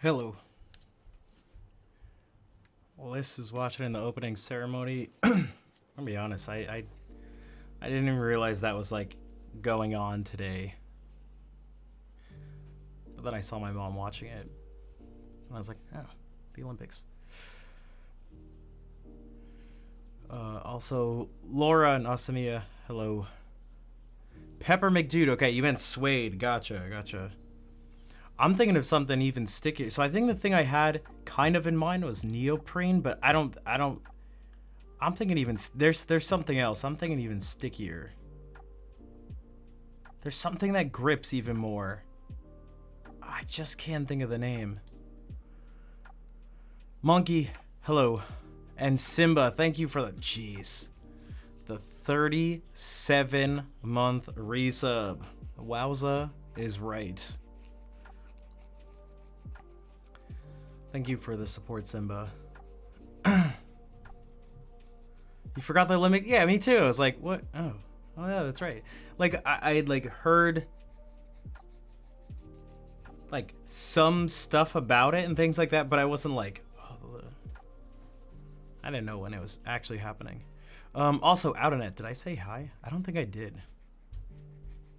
Hello. Well, this is watching in the opening ceremony. I'll be honest, I didn't even realize that was like going on today. But then I saw my mom watching it, and I was like, oh, the Olympics. Also, Laura and Asamia, hello. Pepper McDude, okay, you meant suede. Gotcha. I'm thinking of something even stickier. So I think the thing I had kind of in mind was neoprene, but I don't. I'm thinking even there's something else. I'm thinking even stickier. There's something that grips even more. I just can't think of the name. Monkey, hello. And Simba, thank you for the the 37-month resub. Wowza is right. Thank you for the support, Simba. You forgot the limit? Yeah, me too. I was like, what? Oh yeah, that's right. Like I had like heard like some stuff about it and things like that, but I wasn't like, I didn't know when it was actually happening. Also, Outernet, did I say hi? I don't think I did.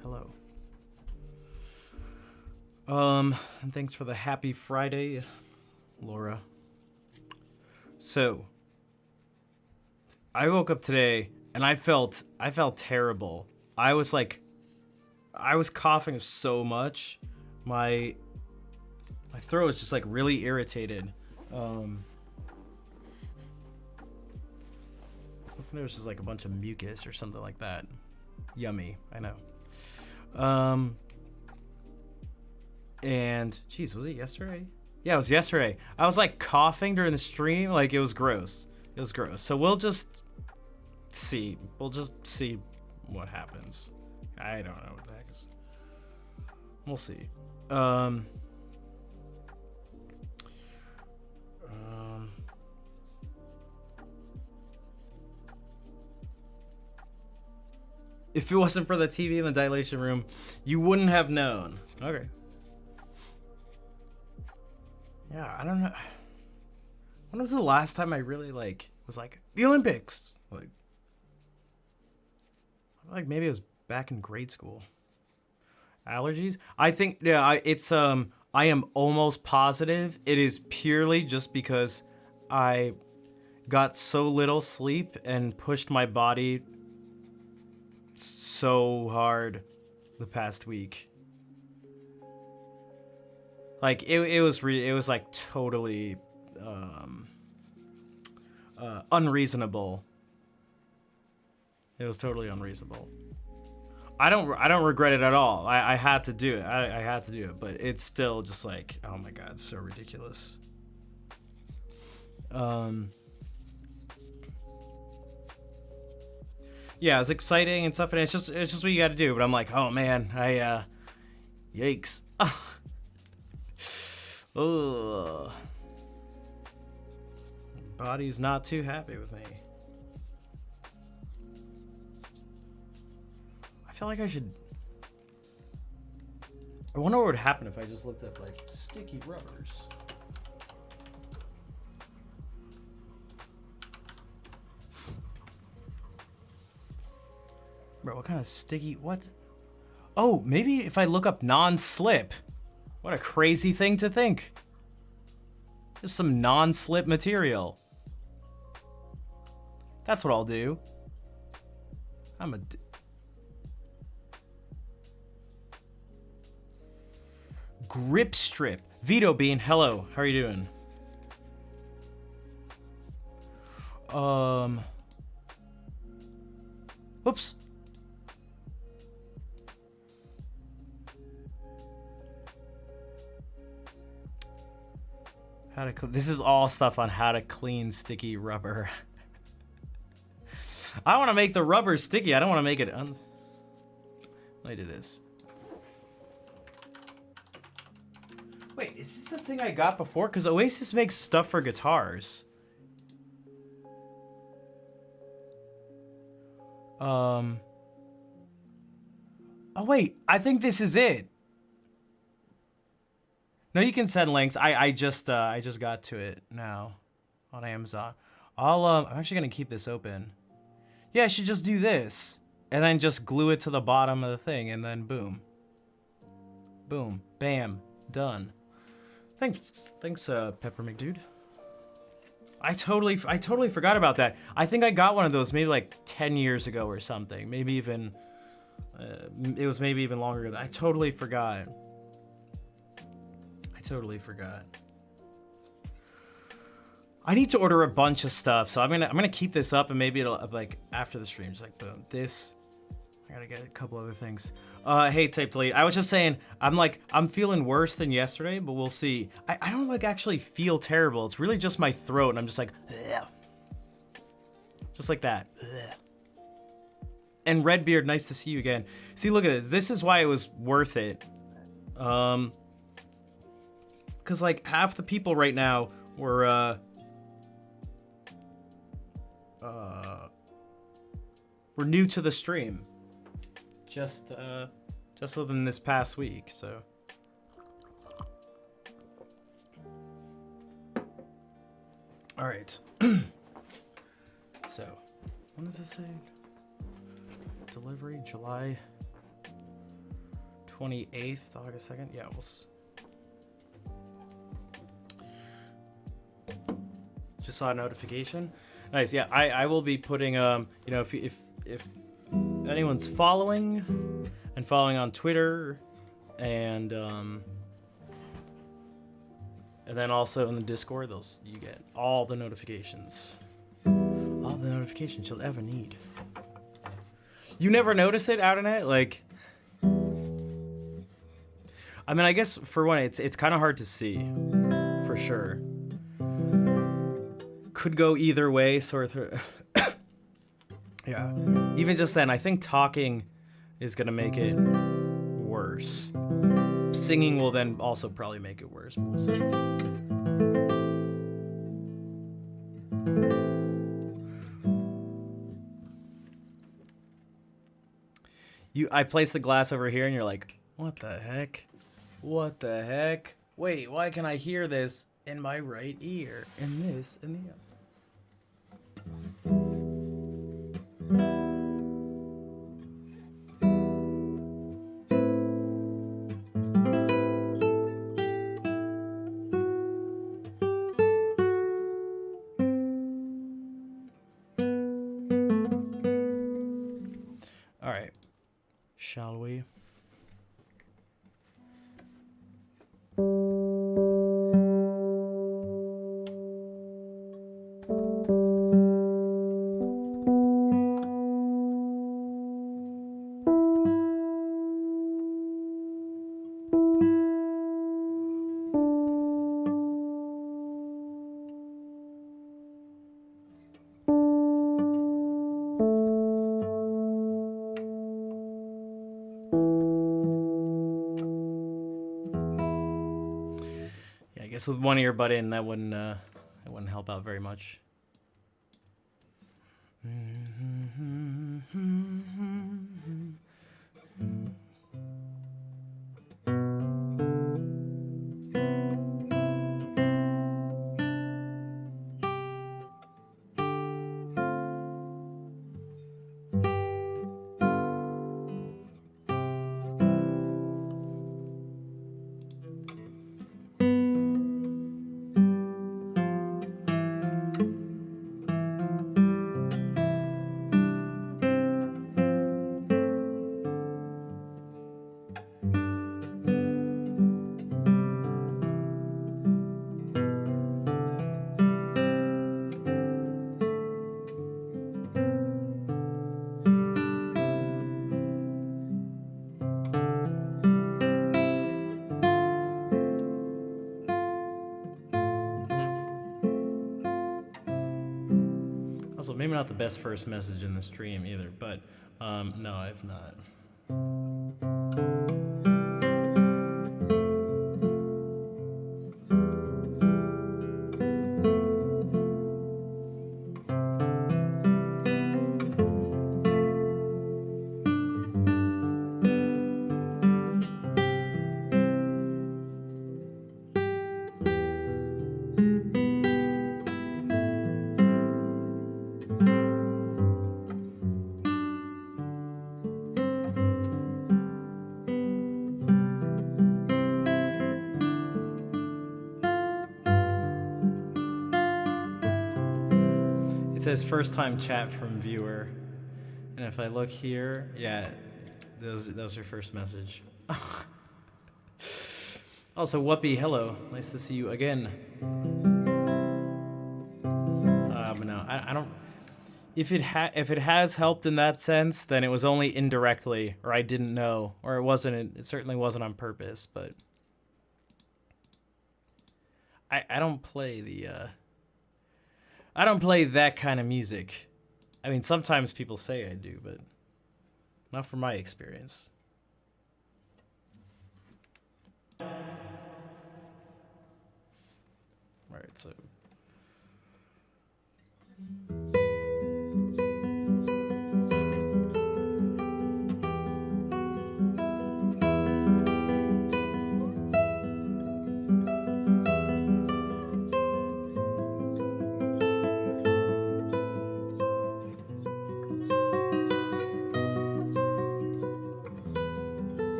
Hello. And thanks for the happy Friday, Laura. So, I woke up today and I felt terrible. I was coughing so much. My throat was just like really irritated. There was just like a bunch of mucus or something like that. Yummy, I know. And geez, was it yesterday? Yeah, it was yesterday. I was like coughing during the stream, like it was gross. It was gross. So we'll just see. We'll just see what happens. I don't know what the heck is. We'll see. If it wasn't for the TV in the dilation room, you wouldn't have known. Okay. Yeah, I don't know. When was the last time I really was like the Olympics? Like maybe it was back in grade school. Allergies? I think it's I am almost positive it is purely just because I got so little sleep and pushed my body so hard the past week. Like it was like totally unreasonable. It was totally unreasonable. I don't regret it at all. I had to do it. I had to do it, but it's still just like, oh my god, it's so ridiculous. Yeah, it's exciting and stuff, and it's just what you got to do. But I'm like, oh man, yikes. Ugh. Body's not too happy with me. I feel like I should. I wonder what would happen if I just looked up like sticky rubbers. Bro, what kind of sticky? What? Oh, maybe if I look up non-slip. What a crazy thing to think. Just some non-slip material. That's what I'll do. Grip strip. Vito Bean, hello. How are you doing? Oops. This is all stuff on how to clean sticky rubber. I want to make the rubber sticky. I don't want to make it Let me do this. Wait, is this the thing I got before? Because Oasis makes stuff for guitars. Oh wait, I think this is it. No, you can send links. I just got to it now on Amazon. I'm actually gonna keep this open. Yeah, I should just do this and then just glue it to the bottom of the thing and then boom. Boom. Bam. Done. Thanks, Pepper McDude. I totally forgot about that. I think I got one of those maybe like 10 years ago or something. Maybe even, it was maybe even longer than that. I totally forgot. I need to order a bunch of stuff, so I'm gonna keep this up and maybe it'll like after the stream, just like boom. This, I gotta get a couple other things. Hey, Tape Delete. I was just saying, I'm feeling worse than yesterday, but we'll see. I don't like actually feel terrible. It's really just my throat, and I'm just like, ugh. Just like that. Ugh. And Redbeard, nice to see you again. See, look at this. This is why it was worth it. Cause like half the people right now were new to the stream. Just within this past week, so. All right. So, when does it say? Delivery, July 28th, August 2nd. Yeah, just saw a notification. Nice. Yeah, I will be putting you know, if anyone's following on Twitter and then also in the Discord, you get all the notifications. All the notifications you'll ever need. You never notice it, Outernet? Like, I mean, I guess for one, it's kind of hard to see, for sure. Could go either way, sort of. Yeah. Even just then, I think talking is gonna make it worse. Singing will then also probably make it worse. We'll see. I placed the glass over here, and you're like, what the heck? What the heck? Wait, why can I hear this in my right ear? And this in the other. All right. Shall we? I guess with one earbud in, that wouldn't help out very much. Also, maybe not the best first message in the stream either, but no, I've not. says first time chat from viewer. And if I look here, yeah, that was your first message. Also, Whoopi, hello. Nice to see you again. But no, I don't. If it has helped in that sense, then it was only indirectly, or I didn't know, or it wasn't. It certainly wasn't on purpose. But I don't play the. I don't play that kind of music. I mean, sometimes people say I do, but not from my experience. All right, so.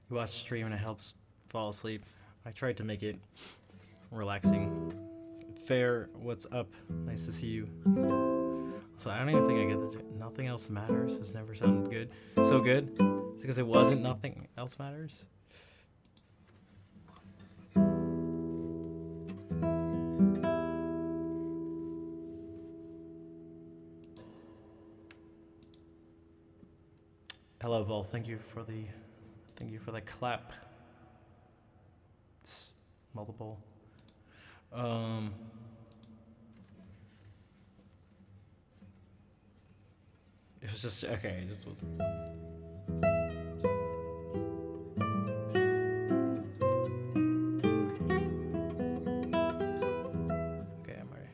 You watch the stream and it helps fall asleep. I tried to make it relaxing. Fair, what's up? Nice to see you. So I don't even think I get the nothing else matters has never sounded good. So good? It's because it wasn't nothing else matters? Hello, Vol. Thank you for the clap. It's multiple. It was just okay. It just wasn't. Okay, I'm ready.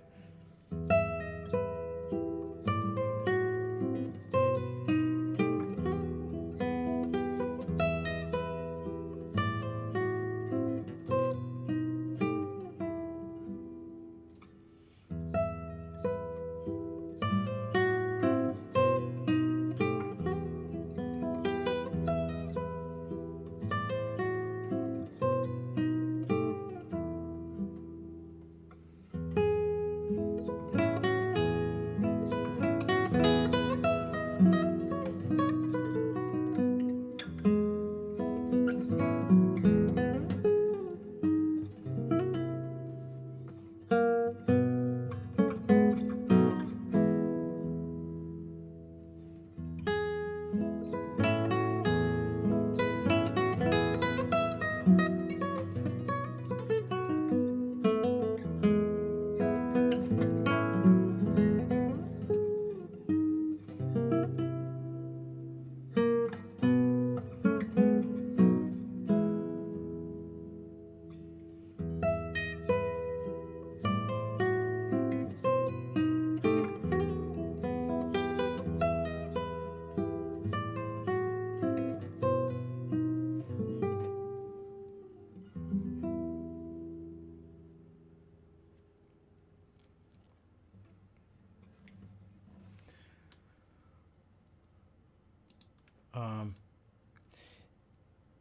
Um,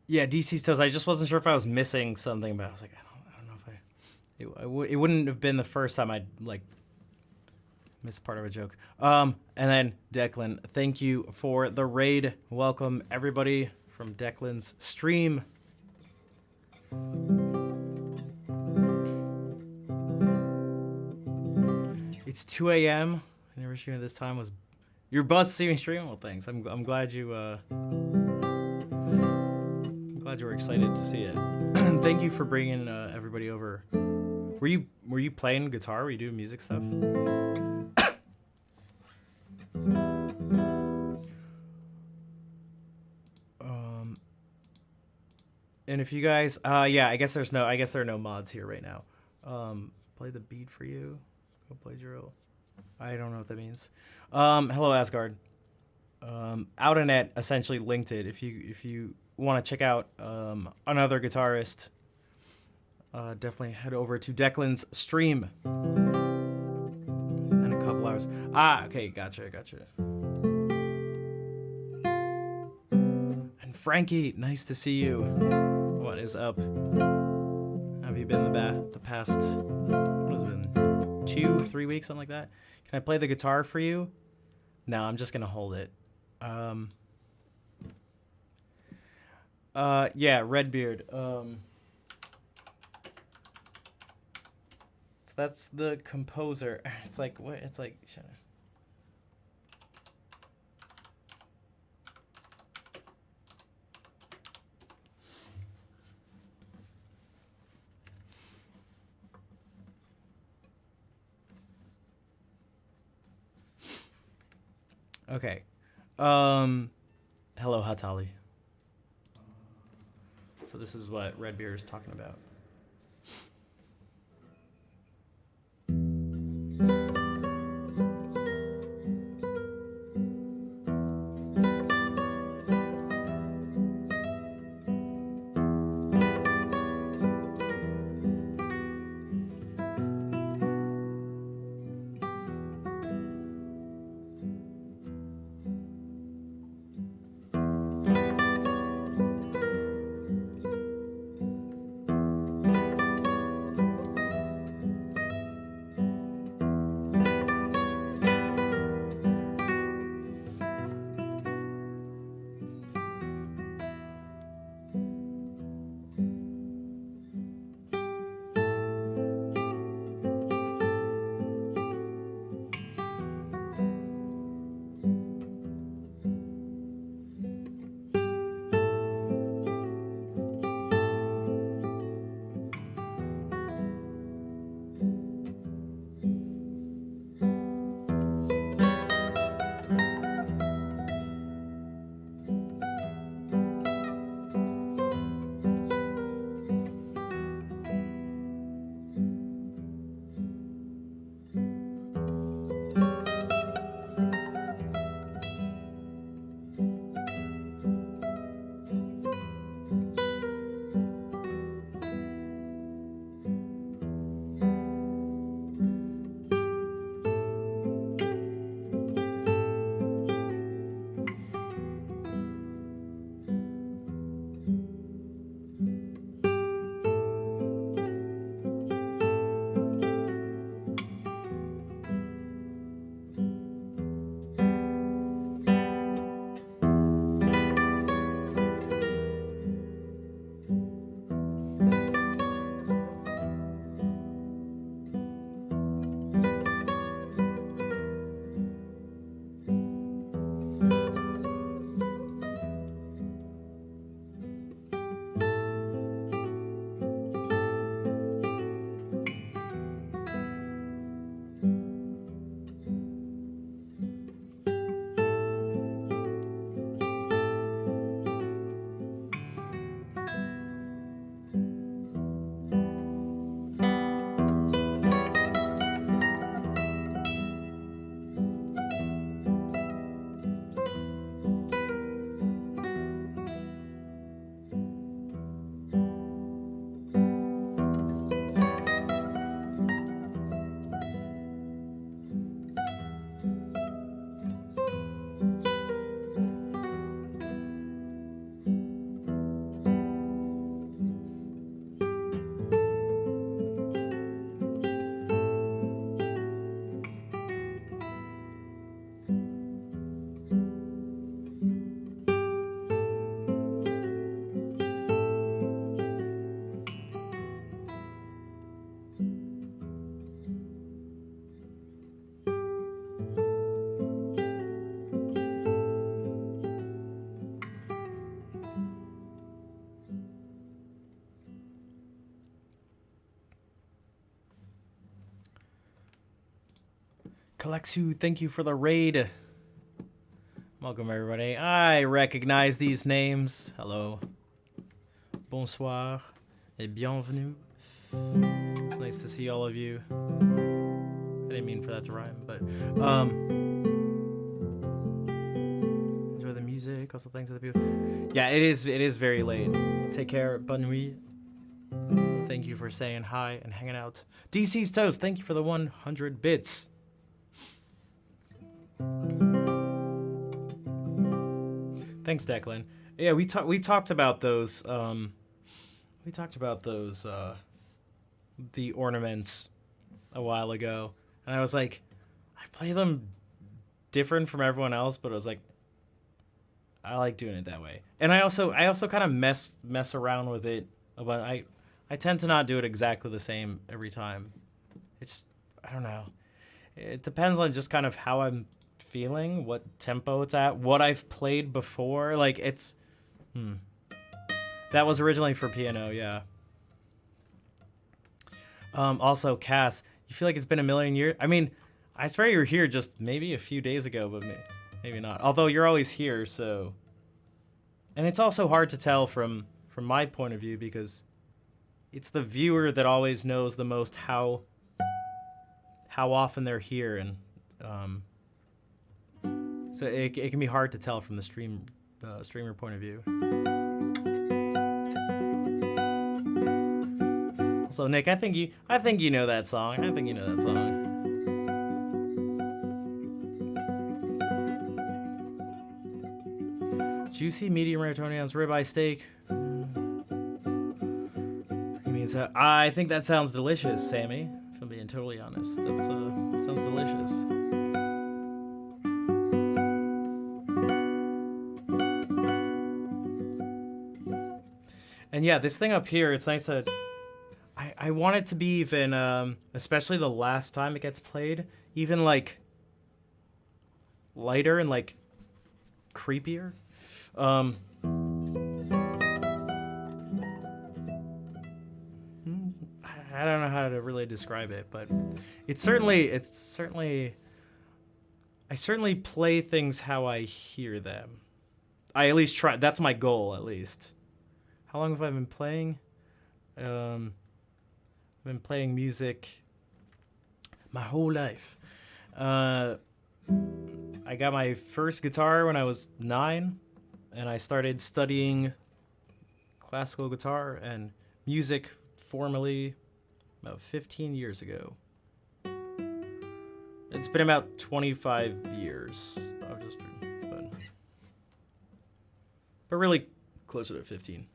yeah, DC's Toes. I just wasn't sure if I was missing something, but I was like, I don't know if it wouldn't have been the first time I'd like missed part of a joke. And then Declan, thank you for the raid. Welcome everybody from Declan's stream. It's 2 a.m. I never sure this time was. Your buzz to see me stream. Well, thanks. I'm glad you. I'm glad you were excited to see it. Thank you for bringing everybody over. Were you playing guitar? Were you doing music stuff? And if you guys, yeah, I guess there are no mods here right now. Play the beat for you. Go play drill. I don't know what that means. Hello Asgard. Outernet essentially linked it. If you want to check out another guitarist, definitely head over to Declan's stream. In a couple hours. Ah, okay, gotcha. And Frankie, nice to see you. What is up? How have you been the past, what has it been, 2-3 weeks, something like that? Can I play the guitar for you? No, I'm just gonna hold it. Yeah, Redbeard. So that's the composer. It's like what? It's like. Okay. Hello, Hatali. So this is what Redbeard is talking about. Kalexu, thank you for the raid. Welcome, everybody. I recognize these names. Hello. Bonsoir. Et bienvenue. It's nice to see all of you. I didn't mean for that to rhyme, but enjoy the music. Also, thanks to the people. Yeah, it is very late. Take care. Bonne nuit. Thank you for saying hi and hanging out. DC's Toast, thank you for the 100 bits. Thanks, Declan. Yeah, we talked about those. We talked about those. The ornaments a while ago, and I was like, I play them different from everyone else, but I was like, I like doing it that way. And I also kind of mess around with it, but I tend to not do it exactly the same every time. It's, I don't know. It depends on just kind of how I'm feeling, what tempo it's at, what I've played before. Like, it's... That was originally for piano, yeah. Also, Cass, you feel like it's been a million years? I mean, I swear you were here just maybe a few days ago, but maybe not. Although you're always here, so... And it's also hard to tell from my point of view, because it's the viewer that always knows the most how often they're here, and so it can be hard to tell from the streamer point of view. Also, Nick, I think you know that song. I think you know that song. Juicy medium rare Tony Ounce ribeye steak. I think that sounds delicious, Sammy. If I'm being totally honest, that sounds delicious. And yeah, this thing up here, it's nice that I want it to be even, especially the last time it gets played, even like lighter and like creepier. I don't know how to really describe it, but I certainly play things how I hear them. I at least try. That's my goal, at least. How long have I been playing? I've been playing music my whole life. I got my first guitar when I was 9, and I started studying classical guitar and music formally about 15 years ago. It's been about 25 years. I've just been, but really closer to 15.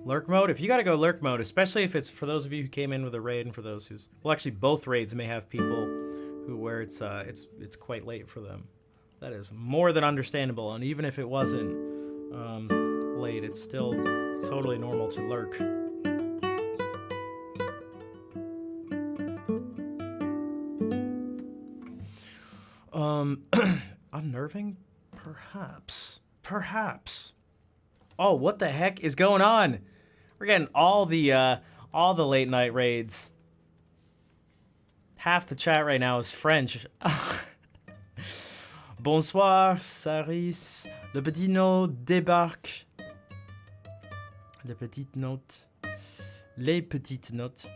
Lurk mode? If you gotta go lurk mode, especially if it's for those of you who came in with a raid and for those who's... Well, actually, both raids may have people where it's quite late for them. That is more than understandable, and even if it wasn't late, it's still totally normal to lurk. Unnerving? Perhaps. Oh, what the heck is going on? We're getting all the late night raids. Half the chat right now is French. Bonsoir, Saris. Le petit note débarque. Les petites notes.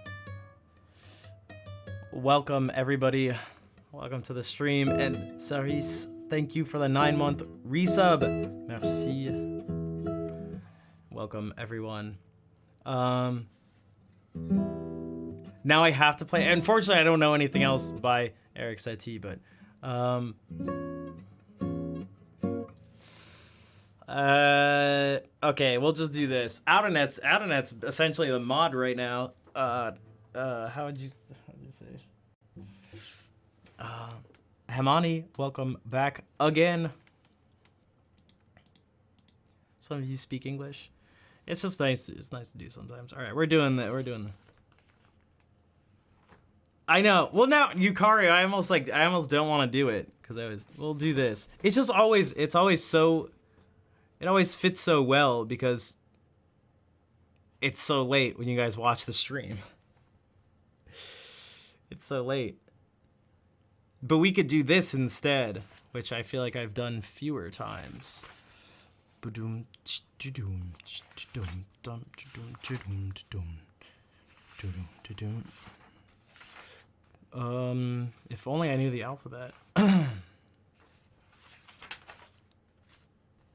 Welcome, everybody. Welcome to the stream. And Saris, thank you for the 9-month resub. Merci. Welcome, everyone. Now I have to play. Unfortunately, I don't know anything else by Eric Satie, but okay, we'll just do this. Out of Net's essentially the mod right now. How would you say? Hamani, welcome back again. Some of you speak English. It's just nice. It's nice to do sometimes. All right, we're doing that. I know. Well, now Yukari, I almost don't want to do it because we'll do this. It's always so. It always fits so well because it's so late when you guys watch the stream. It's so late. But we could do this instead, which I feel like I've done fewer times. If only I knew the alphabet.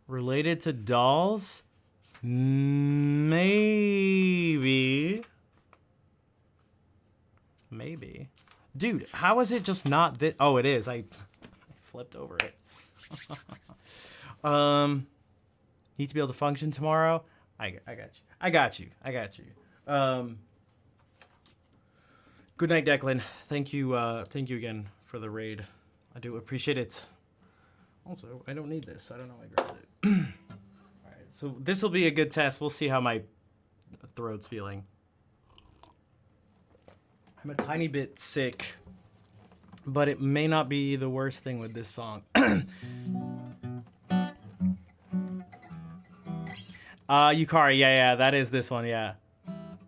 Related to dolls? Maybe. Maybe. Dude, how is it just not this? Oh, it is. I flipped over it. Need to be able to function tomorrow? I got you. I got you. I got you. Good night, Declan. Thank you again for the raid. I do appreciate it. Also, I don't need this. I don't know why I grabbed it. Alright, so this will be a good test. We'll see how my throat's feeling. I'm a tiny bit sick, but it may not be the worst thing with this song. Yukari, yeah, that is this one, yeah.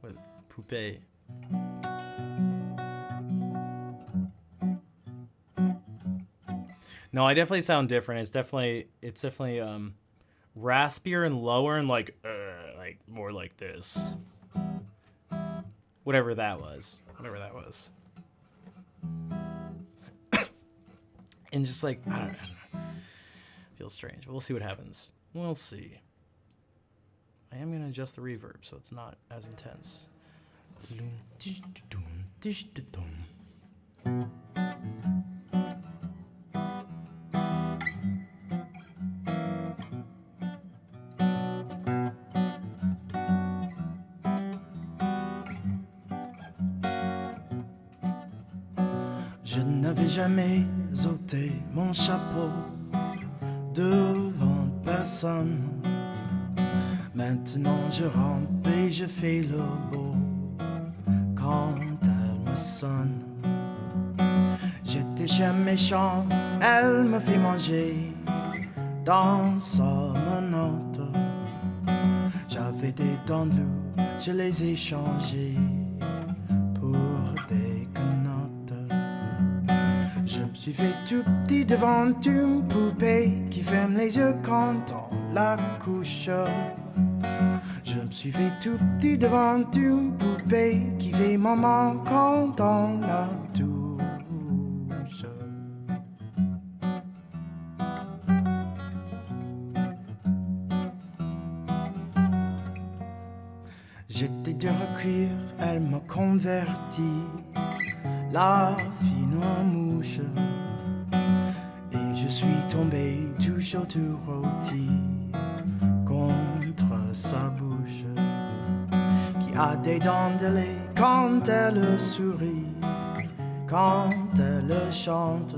With Poupée. No, I definitely sound different. It's definitely raspier and lower and like more like this. Whatever that was. And just like, I don't know. Feels strange. We'll see what happens. We'll see. I am going to adjust the reverb so it's not as intense. Je n'avais jamais ôté mon chapeau devant personne. Maintenant je rampe et je fais le beau quand elle me sonne. J'étais chez méchant, elle me fait manger dans sa menotte. J'avais des dents de loup, je les ai changées pour des quenottes. Je me suis fait tout petit devant une poupée qui ferme les yeux quand on la couche. Je me suis fait tout petit devant une poupée qui fait maman quand on la touche. J'étais dur à cuire, elle m'a converti, la fine mouche. Et je suis tombé tout chaud, tout rôti contre sa bouche, qui a des dents de lait quand elle sourit, quand elle chante,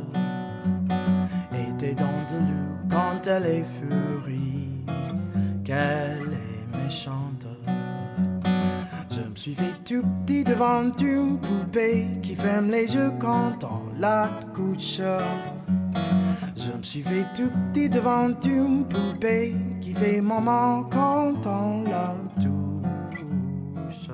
et des dents de loup quand elle est furie, qu'elle est méchante. Je me suis fait tout petit devant une poupée qui ferme les yeux quand on la couche. Je me suis fait tout petit devant une poupée qui fait maman quand on la touche.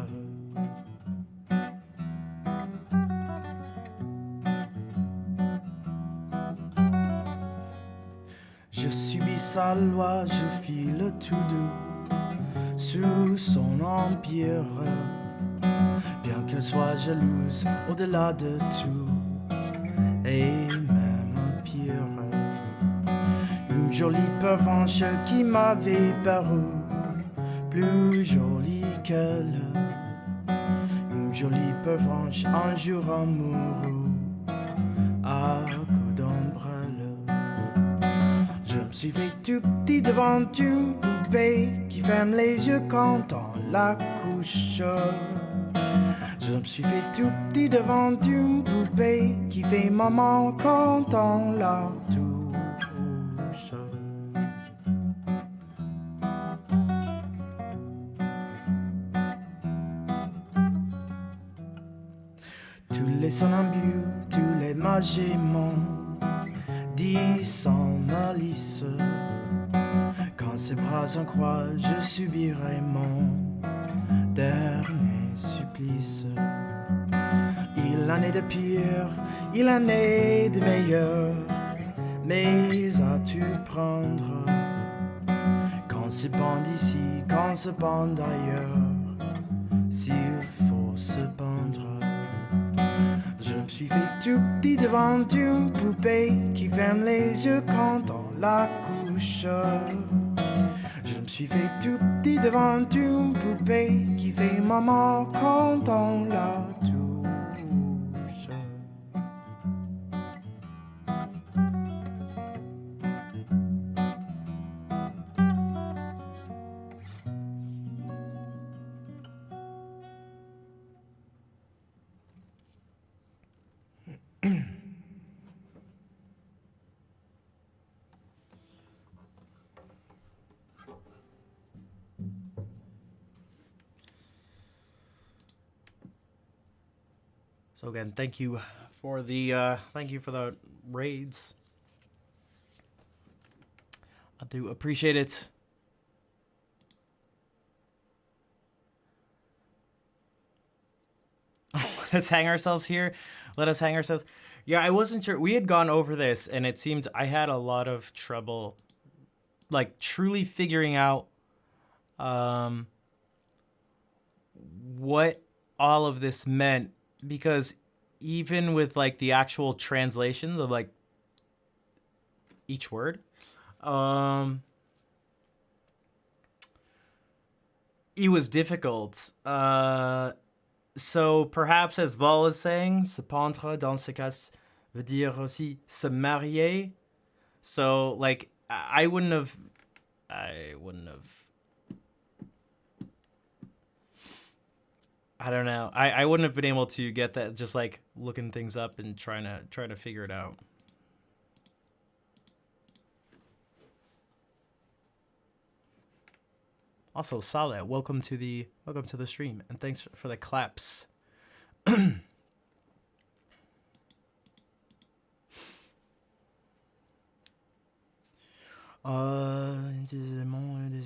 Je subis sa loi, je file tout doux sous son empire, bien qu'elle soit jalouse au-delà de tout, et même pire. Une jolie pervenche qui m'avait paru plus jolie qu'elle, une jolie pervenche un jour amoureux à coups d'ombrelle. Je me suis fait tout petit devant une poupée qui ferme les yeux quand on la couche. Je me suis fait tout petit devant une poupée qui fait maman quand on la touche. Tous les somnambules, tous les magés m'ont dit sans malice, quand ses bras en croix, je subirai mon dernier supplice. Il en est de pire, il en est de meilleur. Mais as-tu prendre quand se pend ici, quand se pend ailleurs, s'il faut se pendre? Je me suis fait tout petit devant une poupée qui ferme les yeux quand on la couche. Je me suis fait tout petit devant une poupée qui fait maman quand on la touche. So again, thank you for the raids. I do appreciate it. Let's hang ourselves here. Let us hang ourselves. Yeah, I wasn't sure. We had gone over this, and it seemed I had a lot of trouble, like truly figuring out what all of this meant, because even with like the actual translations of like each word, it was difficult. So perhaps, as Vol is saying, se pendre dans ce cas veut dire aussi se marier. So like I wouldn't have. I don't know. I wouldn't have been able to get that just like looking things up and trying to figure it out. Also, Saleh, welcome to the stream, and thanks for the claps. Des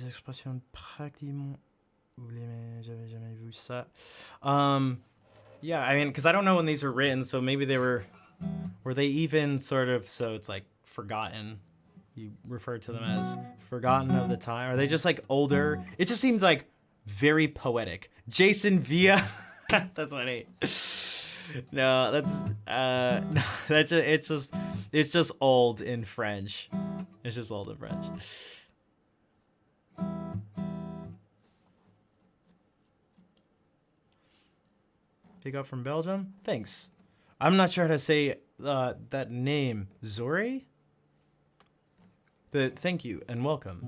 expressions pratiquement oubliées, mais j'avais jamais vu ça. Yeah, I mean, because I don't know when these were written, so maybe they were they even sort of, so it's like forgotten. You refer to them as forgotten of the time. Are they just like older? It just seems like very poetic. Jason Villa. That's what I hate. No, that's no, it's just old in French. It's just old in French. Pick up from Belgium? Thanks. I'm not sure how to say that name. Zore? But thank you and welcome.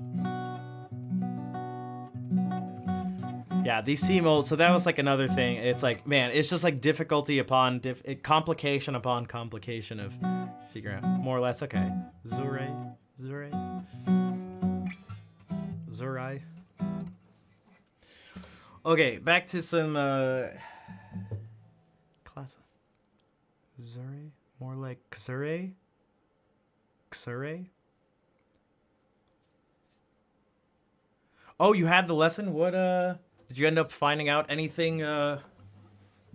Yeah, these seem old. So that was like another thing. It's like, man, it's just like difficulty upon complication upon complication of figuring out. More or less, okay. Zore. Okay, back to some class. Zore? More like Xure? Xure? Oh, you had the lesson? What did you end up finding out anything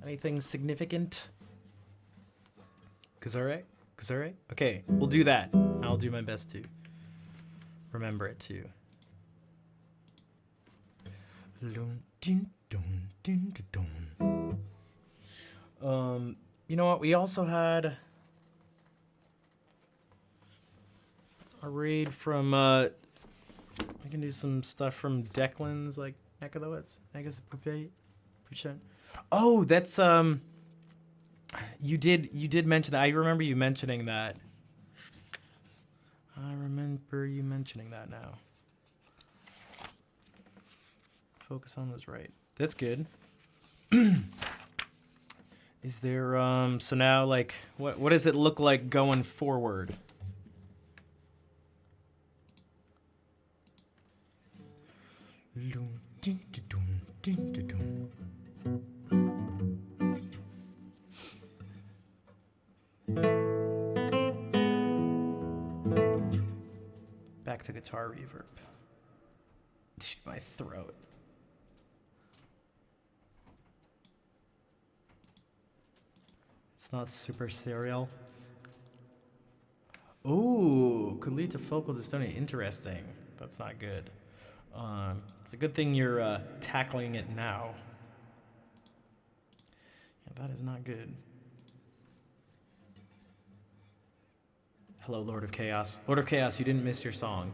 anything significant? Xure? Okay, we'll do that. I'll do my best to remember it too. You know what? We also had a raid from I can do some stuff from Declan's like neck of the woods. I guess the Puchet. Oh, that's you did mention that. I remember you mentioning that. Now. Focus on was right. That's good. Is there so now like what does it look like going forward? Back to guitar reverb. Dude, my throat. It's not super serial. Ooh, could lead to focal dystonia. Interesting. That's not good. It's a good thing you're tackling it now. Yeah, that is not good. Hello, Lord of Chaos. Lord of Chaos, you didn't miss your song.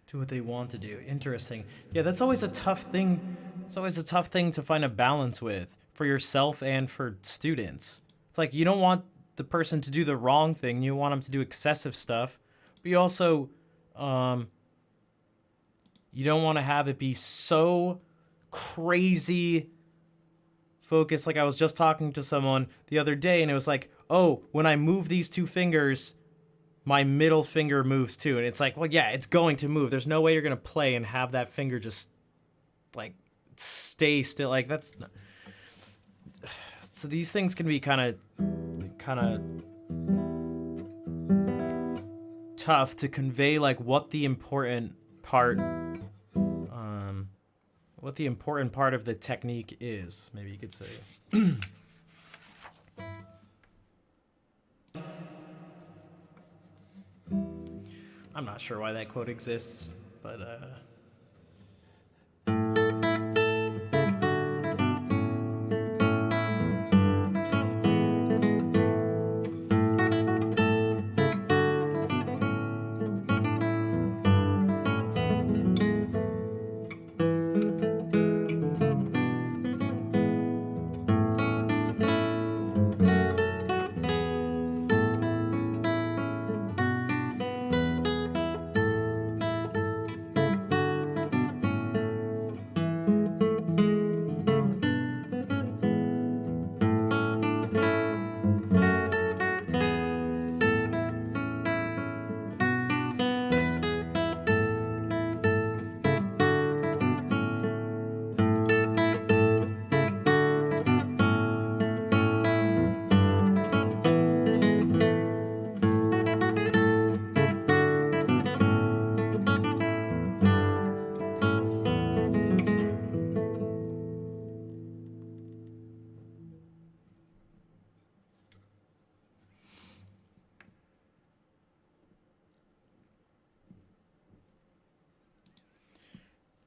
Do what they want to do. Interesting. Yeah, that's always a tough thing. It's always a tough thing to find a balance with for yourself and for students. It's like you don't want the person to do the wrong thing. You want them to do excessive stuff, but you also you don't want to have it be so crazy focused. Like I was just talking to someone the other day and it was like, "Oh, when I move these two fingers, my middle finger moves too." And it's like, well, yeah, it's going to move. There's no way you're going to play and have that finger just like stay still. Like that's not... So these things can be kind of tough to convey like what the important part of the technique is. Maybe you could say. I'm not sure why that quote exists, but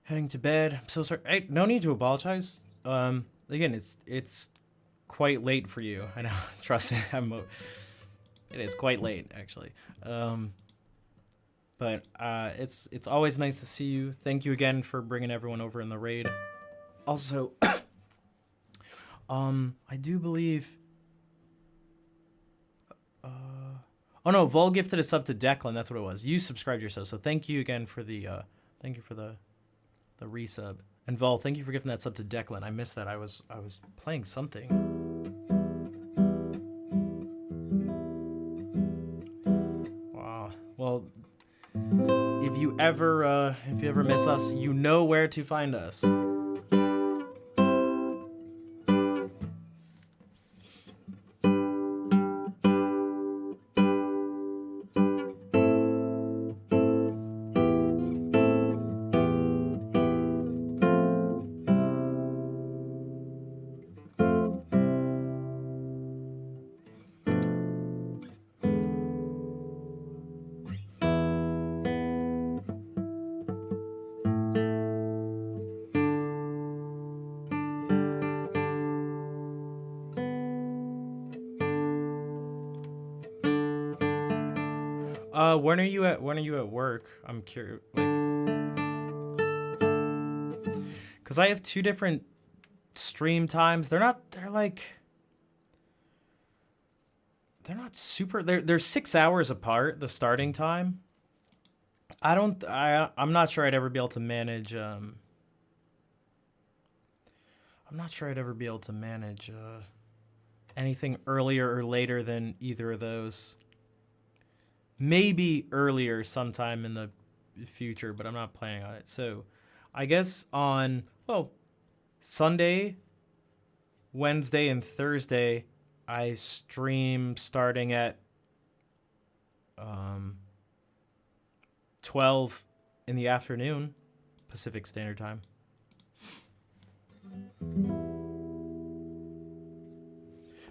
heading to bed. I'm so sorry. Hey, no need to apologize. Again, it's quite late for you. I know. Trust me. It is quite late, actually. But it's always nice to see you. Thank you again for bringing everyone over in the raid. Also, I do believe. Oh no, Vol gifted a sub to Declan. That's what it was. You subscribed yourself, so thank you again for the the resub. And Vol, thank you for giving that sub to Declan. I missed that. I was playing something. Wow. Well, if you ever miss us, you know where to find us. When are you at work? I'm curious, because I have two different stream times. They're not super. They're 6 hours apart. The starting time. I'm not sure I'd ever be able to manage. I'm not sure I'd ever be able to manage anything earlier or later than either of those. Maybe earlier sometime in the future, but I'm not planning on it. So I guess on, Sunday, Wednesday, and Thursday, I stream starting at 12 in the afternoon, Pacific Standard Time.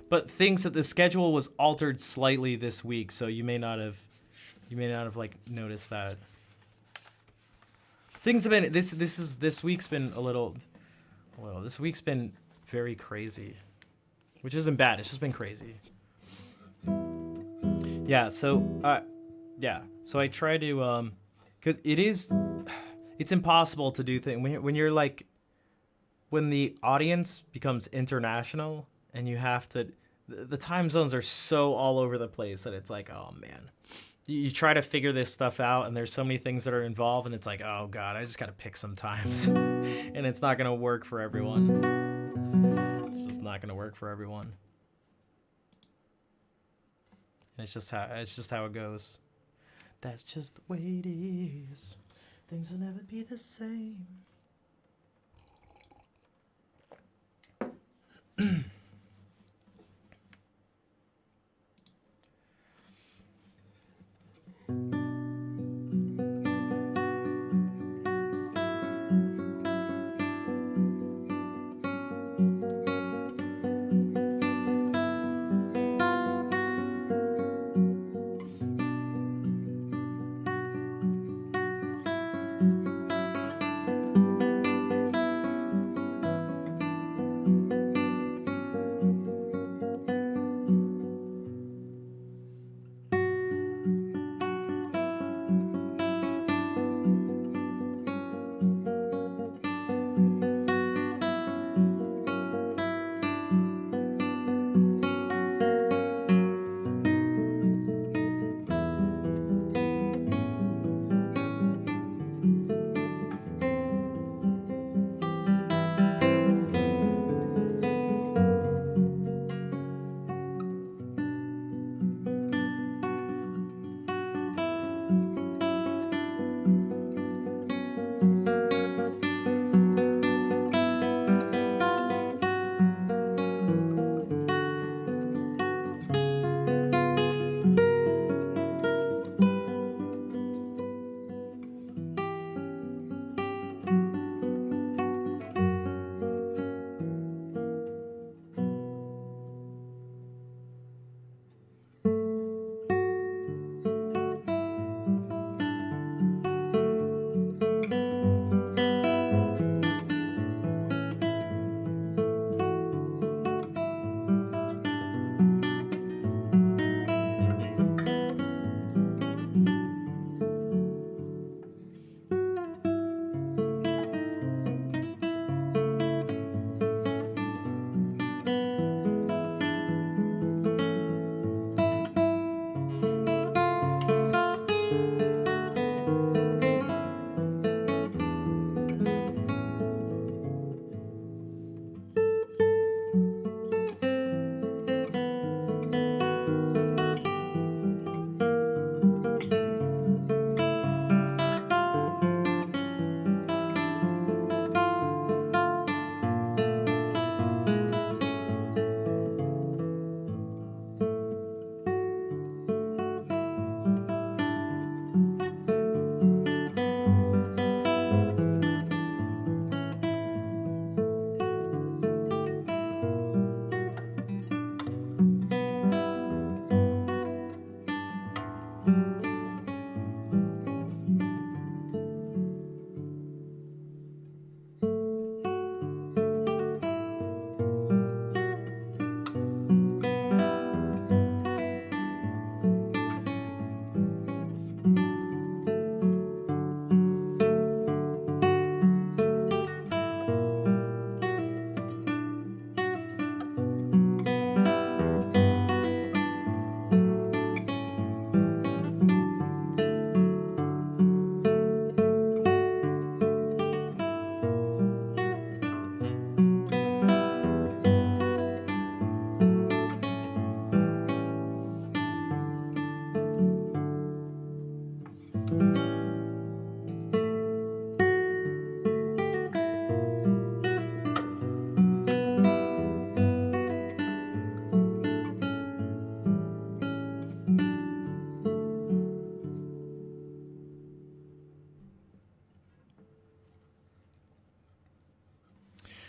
But things that the schedule was altered slightly this week, so you may not have like noticed that. Things have been this week's been a little this week's been very crazy, which isn't bad. It's just been crazy. Yeah, so I try to cuz it's impossible to do things when you're like when the audience becomes international and you have to the time zones are so all over the place that it's like, oh man. You try to figure this stuff out and there's so many things that are involved and it's like, oh god, I just got to pick some times. And it's not going to work for everyone. It's just not going to work for everyone. And it's just how it goes. That's just the way it is. Things will never be the same.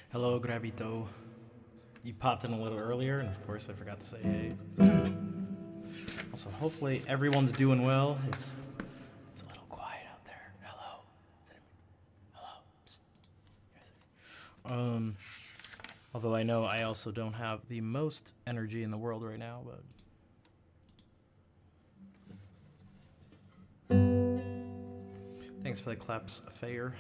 Hello, Grabito. You popped in a little earlier, and of course I forgot to say hey. Also, hopefully everyone's doing well. It's a little quiet out there. Hello. Hello. Psst. Although I know I also don't have the most energy in the world right now, but thanks for the claps, Fair.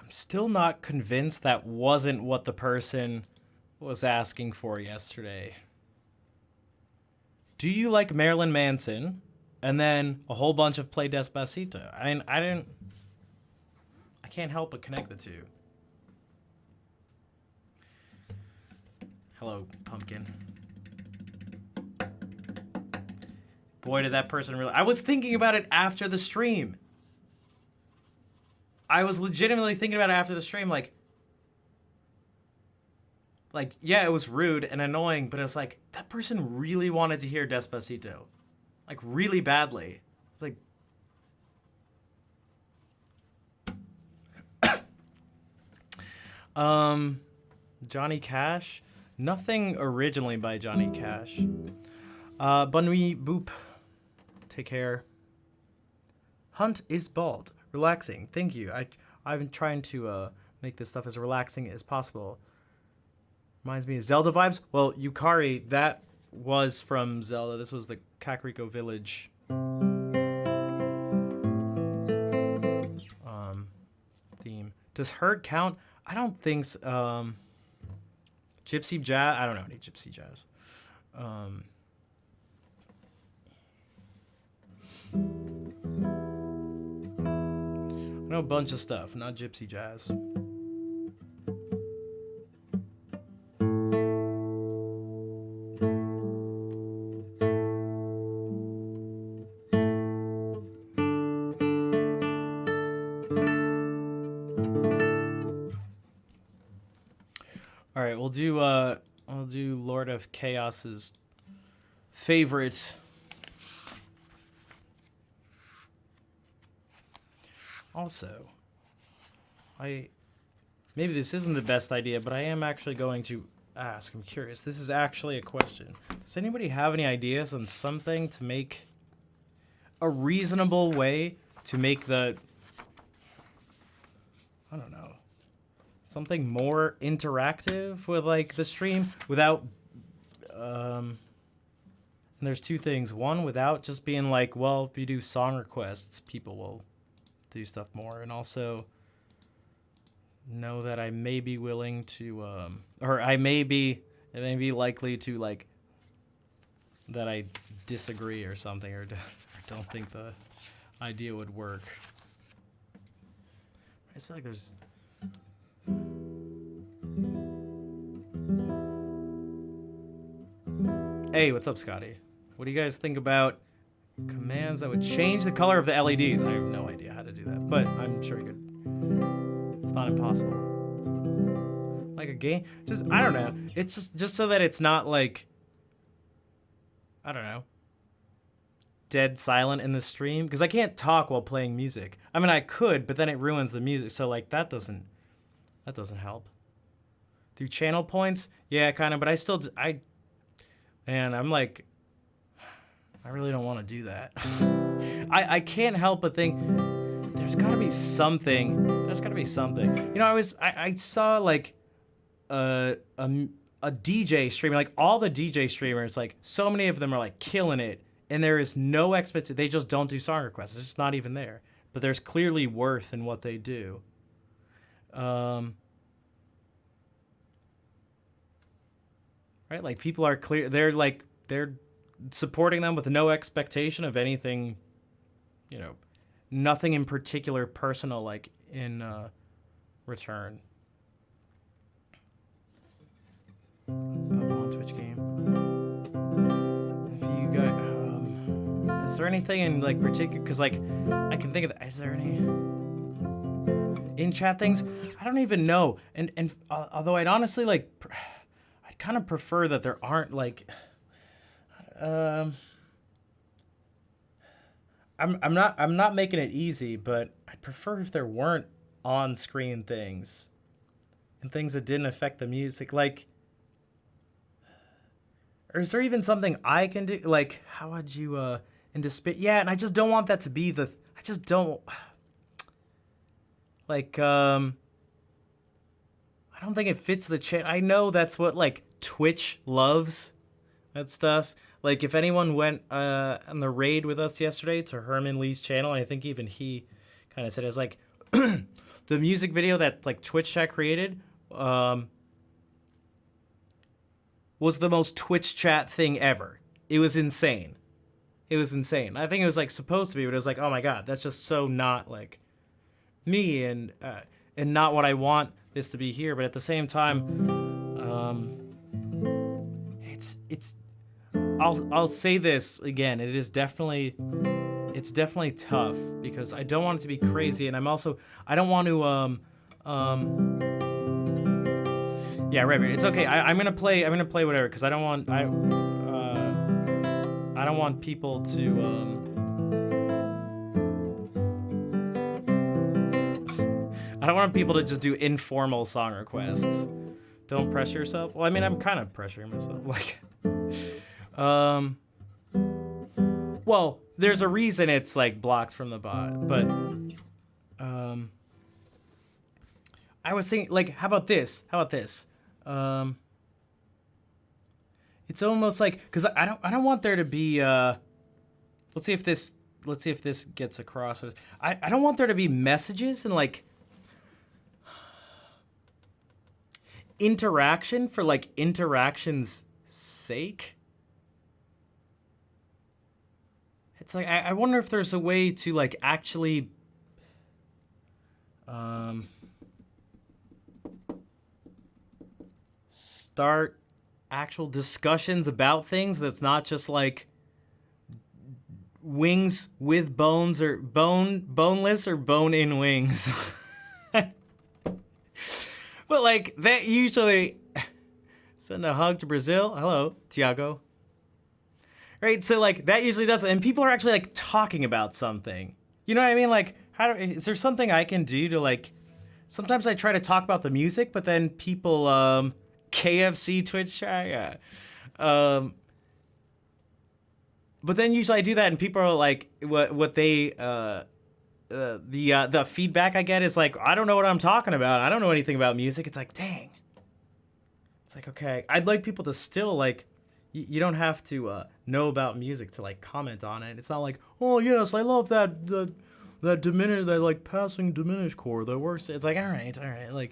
I'm still not convinced that wasn't what the person was asking for yesterday. Do you like Marilyn Manson? And then a whole bunch of Play Despacito. I can't help but connect the two. Hello, pumpkin. Boy, did that person really... I was thinking about it after the stream. I was legitimately thinking about it after the stream, like, yeah, it was rude and annoying, but it was like, that person really wanted to hear Despacito. Like, really badly. It's like... Johnny Cash? Nothing originally by Johnny Cash. Bonne nuit, boop. Take care. Hunt is bald. Relaxing. Thank you. I've been trying to make this stuff as relaxing as possible. Reminds me of Zelda vibes. Well, Yukari, that was from Zelda. This was the Kakariko Village theme. Does Hurt count? I don't think so. Gypsy Jazz? I don't know any Gypsy Jazz. I know a bunch of stuff, not Gypsy Jazz. All right, we'll do Lord of Chaos's favorite. Also, maybe this isn't the best idea, but I am actually going to ask. I'm curious. This is actually a question. Does anybody have any ideas on something to make a reasonable way to make the, I don't know, something more interactive with like the stream without and there's two things. One, without just being like, well, if you do song requests, people will do stuff more, and also know that I may be willing to or I may be likely to like that I disagree or something, or don't think the idea would work. I just feel like there's Hey, what's up, Scotty? What do you guys think about commands that would change the color of the LEDs? I have no idea how to do that, but I'm sure you could. It's not impossible. Like a game, just I don't know. It's just so that it's not like, I don't know, dead silent in the stream, because I can't talk while playing music. I mean, I could, but then it ruins the music. So like that doesn't help. Do channel points? Yeah, kind of, but I'm like, I really don't want to do that. I can't help but think there's got to be something. There's got to be something. You know, I saw like a DJ streaming, like all the DJ streamers, like so many of them are like killing it, and there is no expectation. They just don't do song requests. It's just not even there. But there's clearly worth in what they do. Right? Like people are clear. They're supporting them with no expectation of anything, you know, nothing in particular personal, like in return. Pokemon Twitch game. If you got, is there anything in like particular? Because like I can think of. Is there any in chat things? I don't even know. And although I'd honestly like, I'd kind of prefer that there aren't like. I'm not making it easy, but I'd prefer if there weren't on-screen things and things that didn't affect the music. Like, or is there even something I can do? Like, how would you yeah, and I just don't want that to be the. I just don't. Like, I don't think it fits the chat. I know that's what like Twitch loves, that stuff. Like, if anyone went on the raid with us yesterday to Herman Lee's channel, I think even he kind of said, it's like, the music video that like Twitch chat created was the most Twitch chat thing ever. It was insane. It was insane. I think it was like supposed to be, but it was like, oh my god, that's just so not like me and not what I want this to be here. But at the same time, it's I'll say this again. It's definitely tough because I don't want it to be crazy, and I don't want to yeah, right. It's okay. I'm gonna play whatever because I don't want people to I don't want people to just do informal song requests. Don't pressure yourself. Well, I mean, I'm kind of pressuring myself. Like, well, there's a reason it's like blocked from the bot, but I was thinking, like, how about this? It's almost like, because I don't want there to be let's see if this gets across. I don't want there to be messages and like interaction for like interaction's sake. It's like I wonder if there's a way to like actually start actual discussions about things that's not just like wings with bones or boneless or bone in wings. But like that usually send a hug to Brazil. Hello, Tiago. Right, so like that usually does it, and people are actually like talking about something. You know what I mean? Like, is there something I can do to like? Sometimes I try to talk about the music, but then people KFC Twitch chat, yeah. But then usually I do that, and people are like, what they the feedback I get is like, I don't know what I'm talking about. I don't know anything about music. It's like, dang. It's like, okay, I'd like people to still like. You don't have to know about music to like comment on it. It's not like, oh yes, I love that that like passing diminished chord that works. It's like, all right, like.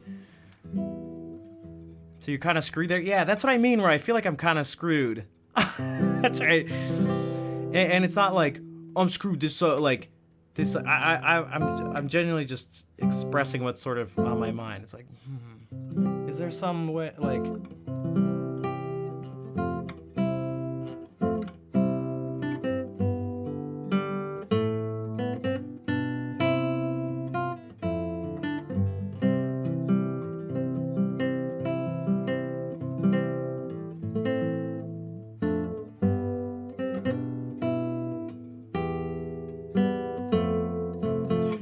So you're kind of screwed there. Yeah, that's what I mean. Where I feel like I'm kind of screwed. That's right. And it's not like, oh, I'm screwed. This like this. I'm genuinely just expressing what's sort of on my mind. It's like, is there some way like.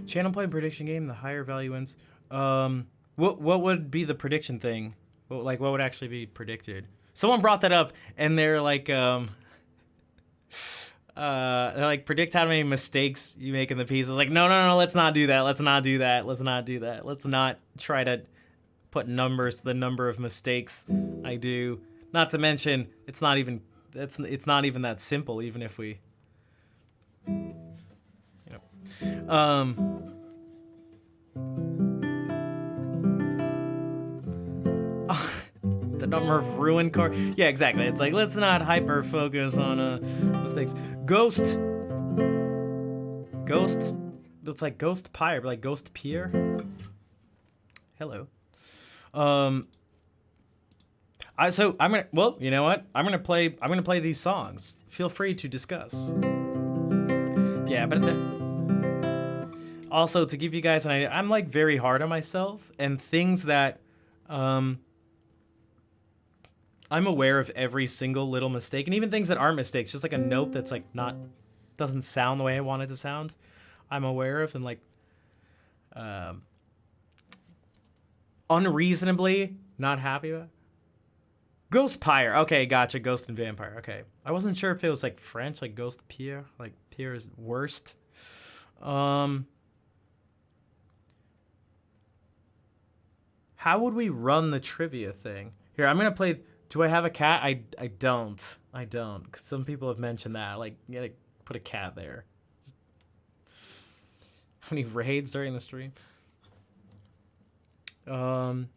Channel point prediction game, the higher value wins. What would be the prediction thing? What would actually be predicted? Someone brought that up, and they're like, predict how many mistakes you make in the piece. I was like, no, let's not do that. Let's not try to put numbers to the number of mistakes I do. Not to mention, it's not even that simple. Even if we, the number of ruined car. Yeah, exactly. It's like, let's not hyper focus on mistakes. Ghost. It's like Ghost Pyre, like Ghost Pier. Hello. So I'm gonna. Well, you know what? I'm gonna play these songs. Feel free to discuss. Yeah, but. Also, to give you guys an idea, I'm like very hard on myself, and things that I'm aware of every single little mistake, and even things that aren't mistakes, just like a note that's like doesn't sound the way I want it to sound, I'm aware of, and like unreasonably not happy about. Ghost Pyre. Okay, gotcha. Ghost and Vampire. Okay. I wasn't sure if it was like French, like Ghost Pierre, like Pierre is worst. How would we run the trivia thing? Here, I'm gonna play. Do I have a cat? I don't. Cause some people have mentioned that. Like, you gotta put a cat there. How many raids during the stream? What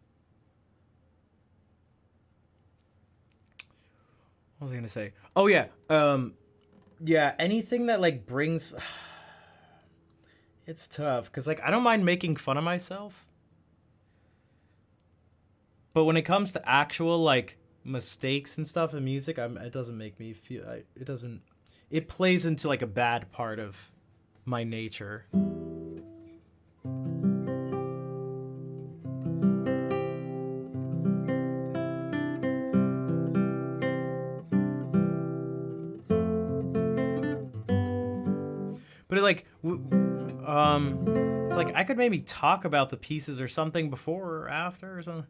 was I gonna say? Oh yeah. Yeah, anything that like brings it's tough because like I don't mind making fun of myself. But when it comes to actual like mistakes and stuff in music, it doesn't make me feel it doesn't it plays into like a bad part of my nature. But it like it's like I could maybe talk about the pieces or something before or after or something.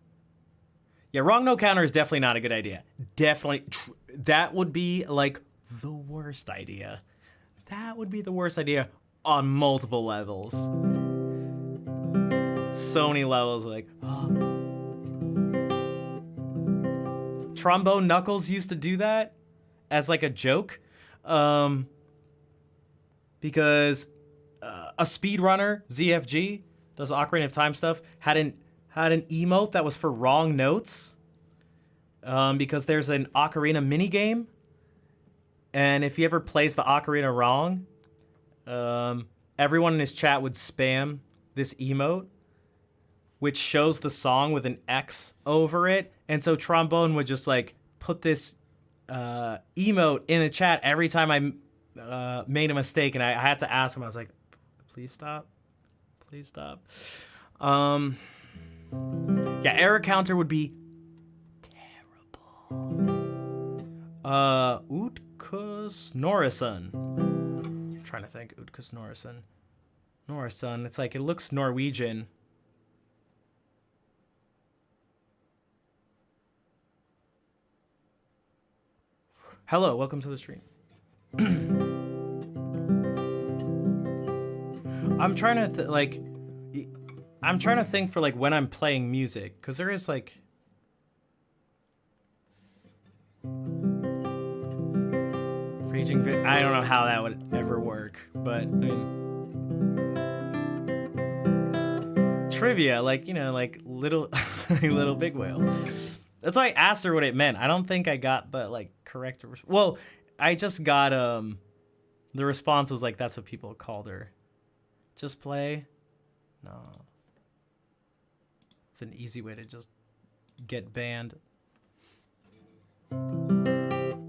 Yeah, wrong no counter is definitely not a good idea. Definitely that would be like the worst idea. That would be the worst idea on multiple levels. So many levels like Trombone Knuckles used to do that as like a joke. Because a speedrunner, ZFG, does Ocarina of Time stuff, had an emote that was for wrong notes. Because there's an Ocarina minigame. And if he ever plays the Ocarina wrong, everyone in his chat would spam this emote, which shows the song with an X over it. And so Trombone would just like put this emote in the chat every time I made a mistake, and I had to ask him. I was like, please stop. Please stop. Yeah, error counter would be terrible. Utkus Norison. I'm trying to think. Utkus Norison. Norison. It's like, it looks Norwegian. Hello, welcome to the stream. I'm trying to I'm trying to think for like when I'm playing music, because there is like preaching. I don't know how that would ever work, but I mean, trivia, like, you know, like little little big whale. That's why I asked her what it meant. I don't think I got the like correct. Well, I just got the response was like, that's what people called her. Just play? No. It's an easy way to just get banned.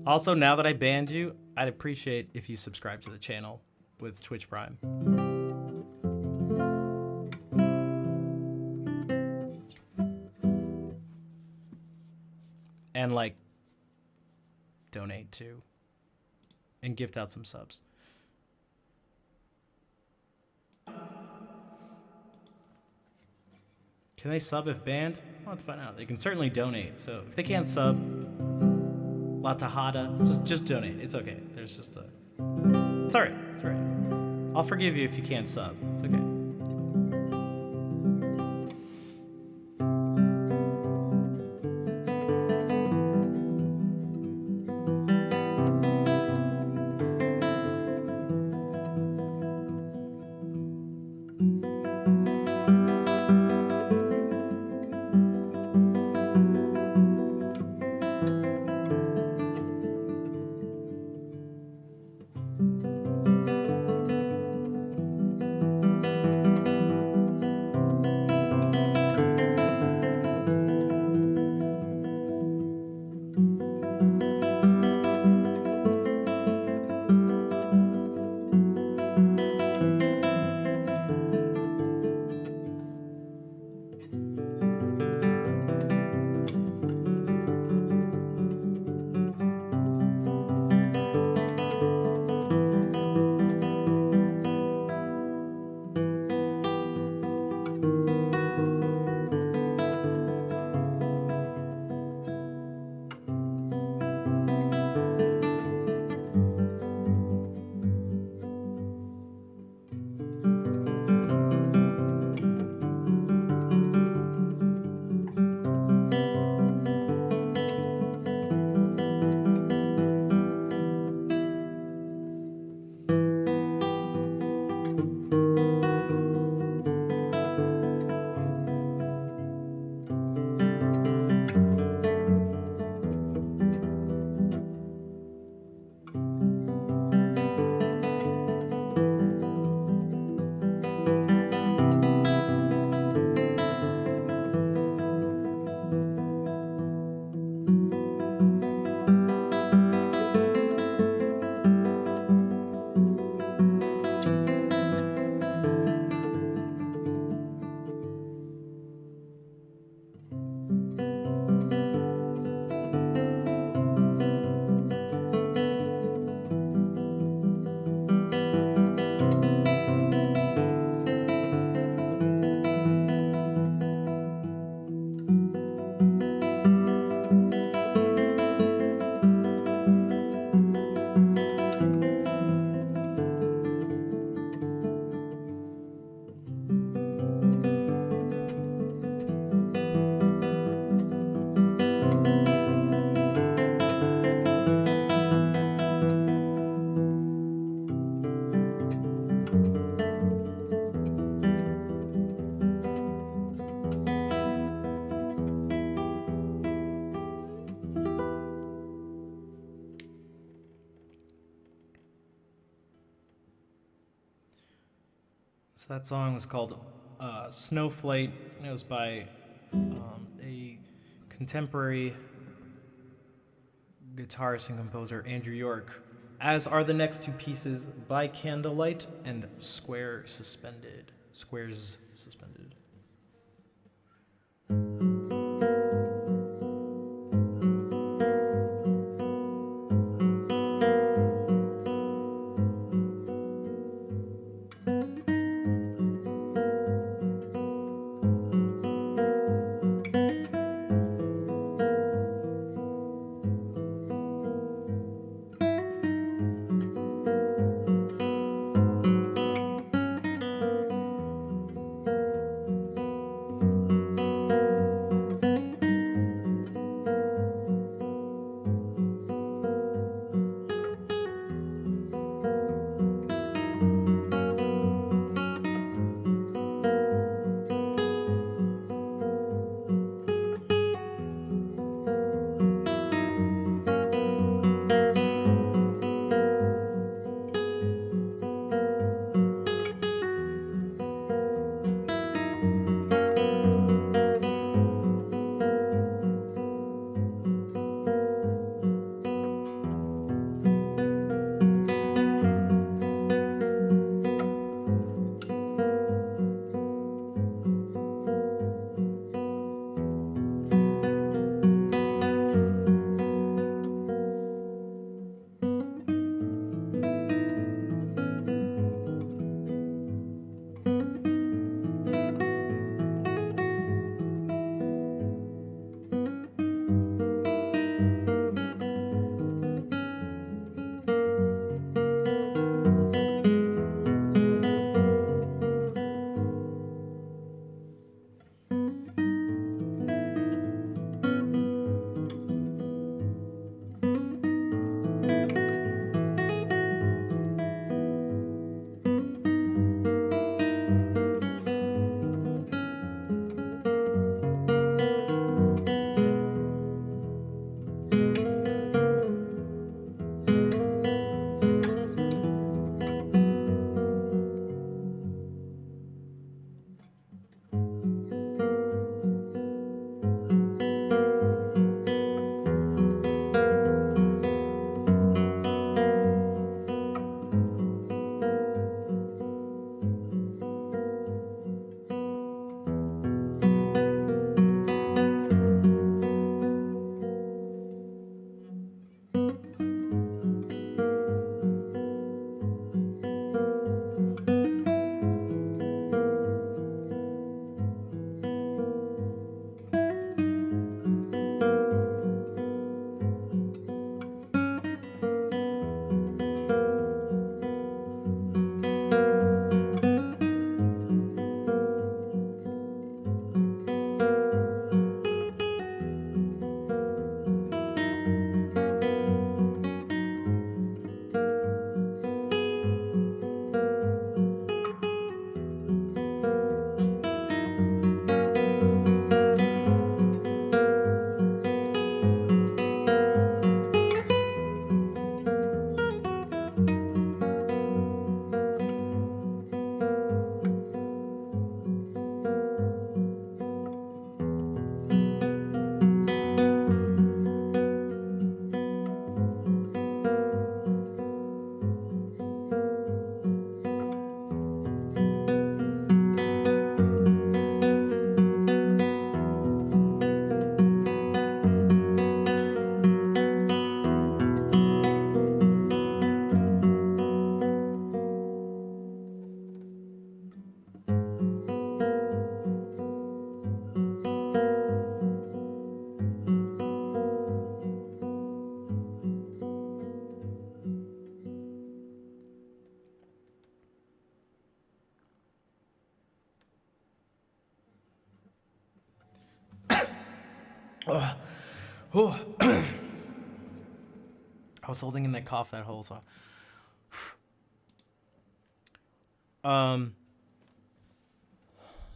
Also, now that I banned you, I'd appreciate if you subscribe to the channel with Twitch Prime. And like, donate to and gift out some subs. Can they sub if banned? Well, let's find out. They can certainly donate. So if they can't sub, La Tejada, just donate. It's okay. There's just a... It's all right. It's all right. I'll forgive you if you can't sub. It's okay. So that song was called Snowflake. It was by a contemporary guitarist and composer, Andrew York. As are the next two pieces by Candlelight and Squares Suspended. Oh. I was holding in that cough that whole time.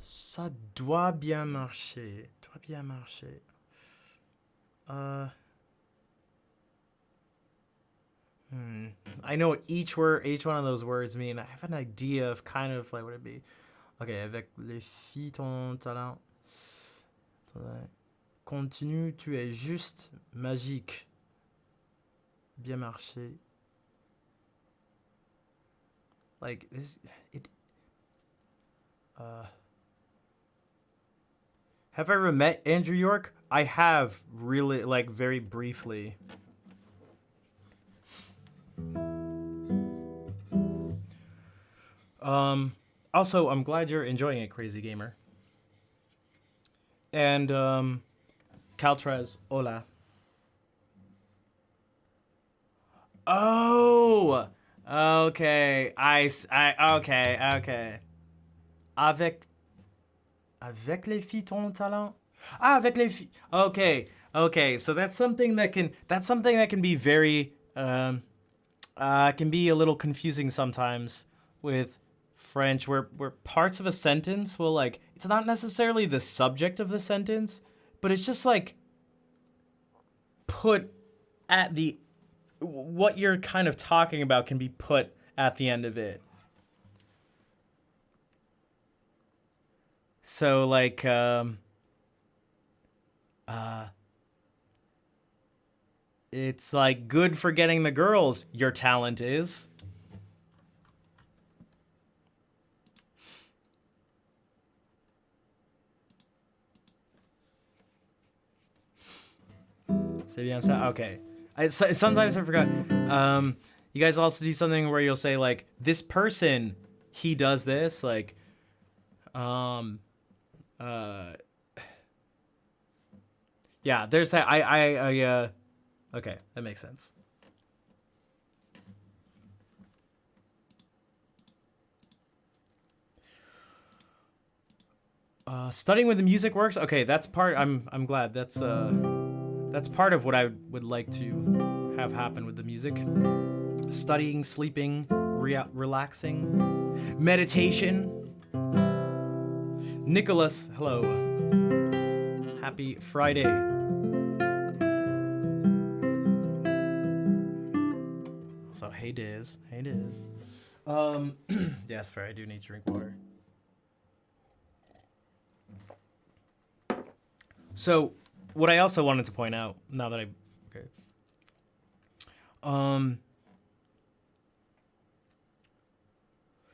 Ça doit bien marcher. Doit bien marcher. I know what each word, each one of those words mean. I have an idea of kind of like what it'd be. Okay, avec les filles ton talent. Continue, tu es juste magique. Bien marché. Like this, it. Have I ever met Andrew York? I have, really, like, very briefly. Also, I'm glad you're enjoying it, Crazy Gamer. And, Caltrez, hola. Oh! Okay, okay. Avec les filles ton talent? Ah, avec les filles. Okay. So that's something that can be very can be a little confusing sometimes with French, where parts of a sentence will, like, it's not necessarily the subject of the sentence, but it's just like put at the, what you're kind of talking about can be put at the end of it. So like it's like good for getting the girls, your talent is. C'est bien ça? Okay. Sometimes I forgot. You guys also do something where you'll say, like, this person, he does this, like, yeah, there's that. Okay, that makes sense. Studying with the music works. Okay, that's part. I'm glad. That's part of what I would like to have happen with the music. Studying, sleeping, relaxing, meditation. Nicholas, hello. Happy Friday. So, hey Diz. Yes, fair, I do need to drink water. So, what I also wanted to point out, now that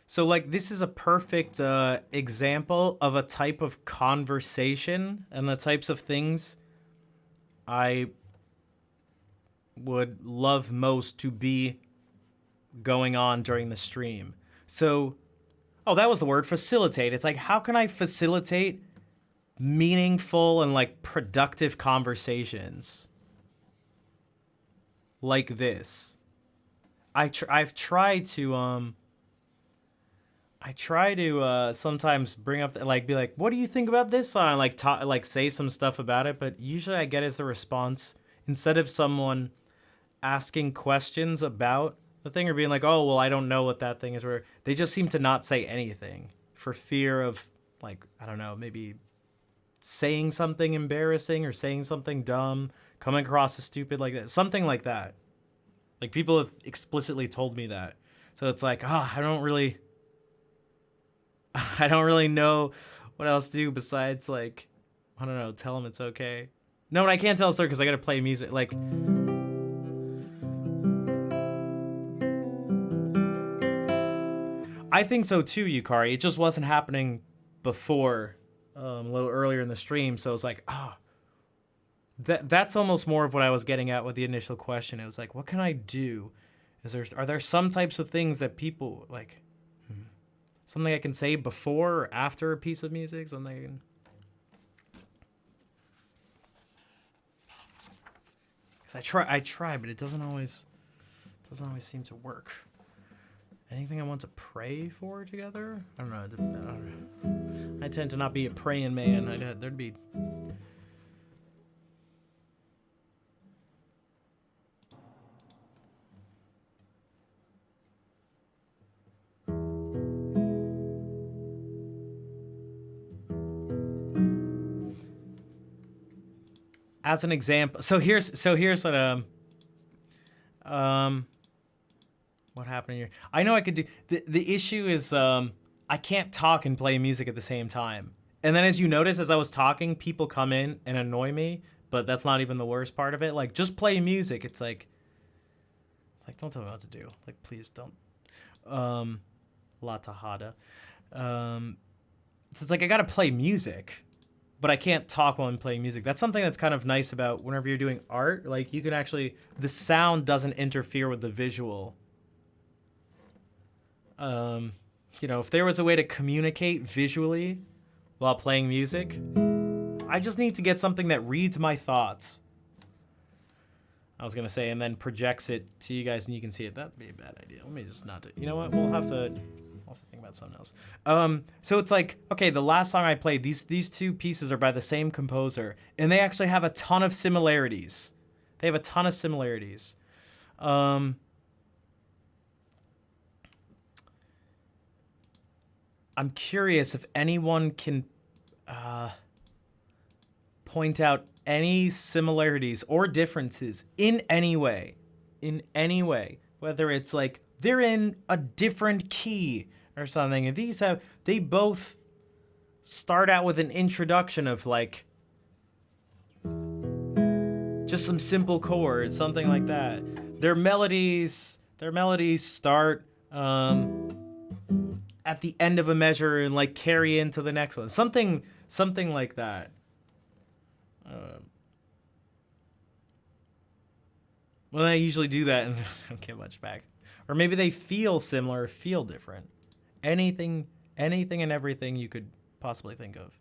so, like, this is a perfect example of a type of conversation and the types of things I would love most to be going on during the stream. So, oh, that was the word, facilitate. It's like, how can I facilitate meaningful and, like, productive conversations like this? I've tried to sometimes bring up, like, be like, what do you think about this song? Like, say some stuff about it, but usually I get as the response, instead of someone asking questions about the thing or being like, oh, well, I don't know what that thing is, where they just seem to not say anything for fear of, like, I don't know, maybe saying something embarrassing or saying something dumb, coming across as stupid, like that, something like that. Like, people have explicitly told me that. So it's like, I don't really know what else to do besides, like, I don't know, tell them it's okay. No, and I can't tell a story because I gotta play music. Like, I think so too, Yukari. It just wasn't happening before, a little earlier in the stream. So it's like, that's almost more of what I was getting at with the initial question. It was like, what can I do? Are there some types of things that people like? Something I can say before or after a piece of music? Something I can... Because I try, but it doesn't always seem to work. Anything I want to pray for together? I don't know. I tend to not be a praying man. There'd be... As an example, so here's what What happened here? I know I could do the issue is I can't talk and play music at the same time. And then as you notice, as I was talking, people come in and annoy me, but that's not even the worst part of it. Like, just play music. It's like don't tell me what to do. Like, please don't. La Tejada. So it's like I gotta play music, but I can't talk while I'm playing music. That's something that's kind of nice about whenever you're doing art. Like, you can actually, the sound doesn't interfere with the visual. You know, if there was a way to communicate visually while playing music, I just need to get something that reads my thoughts. I was gonna say, and then projects it to you guys and you can see it. That'd be a bad idea. Let me just not do it. You know what? We'll have to think about something else. So it's like, okay, the last song I played, these two pieces are by the same composer, and they actually have a ton of similarities. They have a ton of similarities. I'm curious if anyone can point out any similarities or differences in any way, whether it's like they're in a different key or something. And they both start out with an introduction of like just some simple chords, something like that. Their melodies start at the end of a measure and like carry into the next one. Something like that. Well, I usually do that and I don't get much back. Or maybe they feel similar, feel different. Anything and everything you could possibly think of.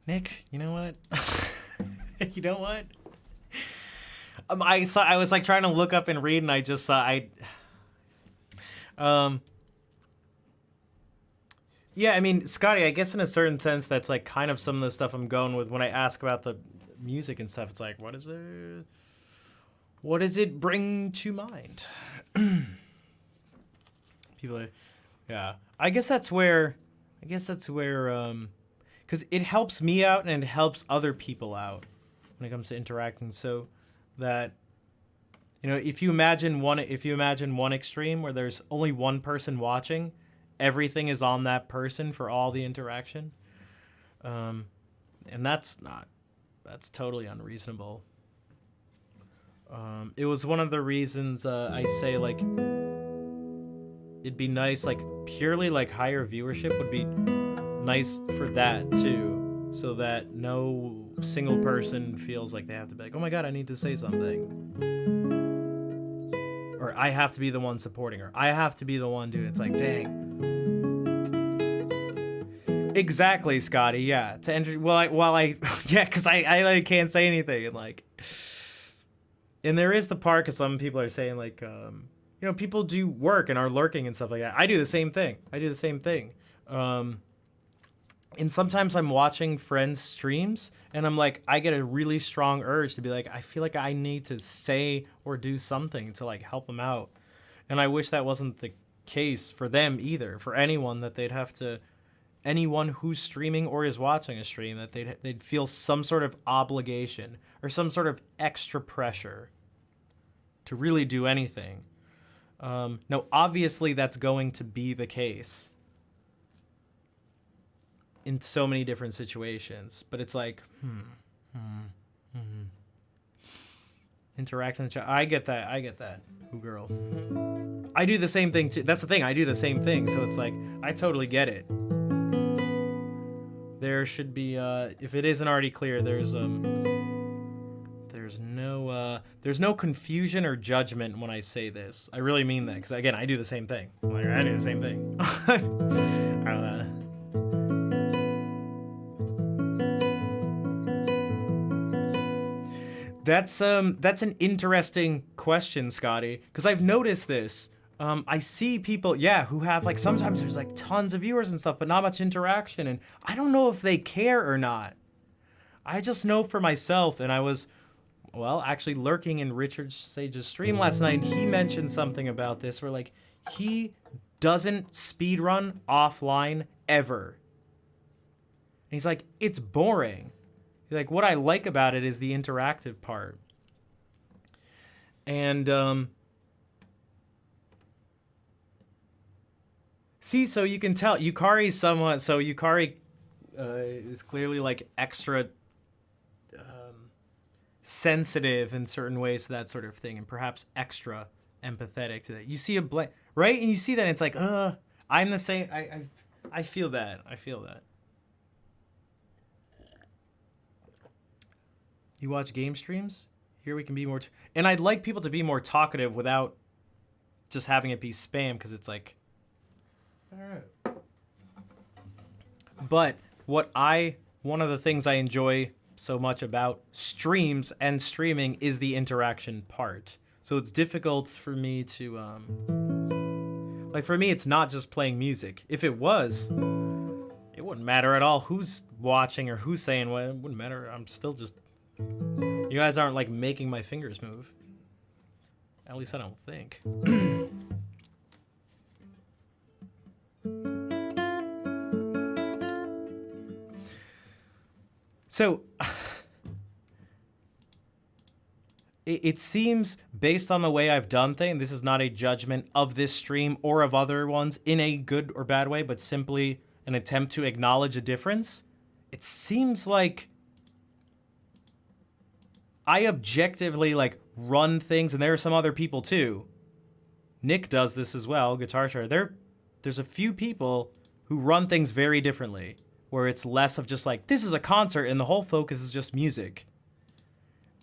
Nick, you know what? You know what? I was like trying to look up and read, and I just saw yeah, I mean, Scotty, I guess in a certain sense, that's like kind of some of the stuff I'm going with when I ask about the music and stuff. It's like, what does it bring to mind? People are, yeah. I guess that's where, because it helps me out and it helps other people out when it comes to interacting. So that, you know, if you imagine one extreme where there's only one person watching, everything is on that person for all the interaction. And that's totally unreasonable. It was one of the reasons I say, like, it'd be nice, like, purely, like, higher viewership would be nice for that, too. So that no single person feels like they have to be like, oh my god, I need to say something. Or I have to be the one supporting her. I have to be the one doing it. It's like, dang. Exactly, Scotty. Yeah, to enter. Yeah, because I like, can't say anything, and like, and there is the part because some people are saying like, you know, people do work and are lurking and stuff like that. I do the same thing. And sometimes I'm watching friends' streams and I'm like, I get a really strong urge to be like, I feel like I need to say or do something to like help them out, and I wish that wasn't the case for them either. For anyone that they'd have to. Anyone who's streaming or is watching a stream, that they'd feel some sort of obligation or some sort of extra pressure to really do anything. Now, obviously, that's going to be the case in so many different situations, but it's like, interaction in the chat. I get that. Ooh, girl. I do the same thing too. That's the thing. I do the same thing. So it's like, I totally get it. There should be, if it isn't already clear, there's no confusion or judgment when I say this. I really mean that, because again, I do the same thing. Like, I do the same thing. That's an interesting question, Scotty, because I've noticed this. I see people, who have, like, sometimes there's, like, tons of viewers and stuff, but not much interaction, and I don't know if they care or not. I just know for myself, and I was, well, actually lurking in Richard Sage's stream last night, and he mentioned something about this, where, like, he doesn't speedrun offline ever. And he's like, it's boring. He's like, what I like about it is the interactive part. And, see, so you can tell Yukari's somewhat. So Yukari is clearly like extra sensitive in certain ways to that sort of thing, and perhaps extra empathetic to that. You see right, and you see that and it's like, I'm the same. I feel that. You watch game streams? Here we can be more, and I'd like people to be more talkative without just having it be spam, because it's like. All right. But one of the things I enjoy so much about streams and streaming is the interaction part. So it's difficult for me to, like, for me, it's not just playing music. If it was, it wouldn't matter at all who's watching or who's saying what. It wouldn't matter. I'm still just, you guys aren't like making my fingers move. At least I don't think. So, it seems, based on the way I've done things, this is not a judgment of this stream or of other ones in a good or bad way, but simply an attempt to acknowledge a difference. It seems like I objectively, like, run things, and there are some other people too. Nick does this as well, Guitar Share. There's a few people who run things very differently, where it's less of just like, this is a concert and the whole focus is just music.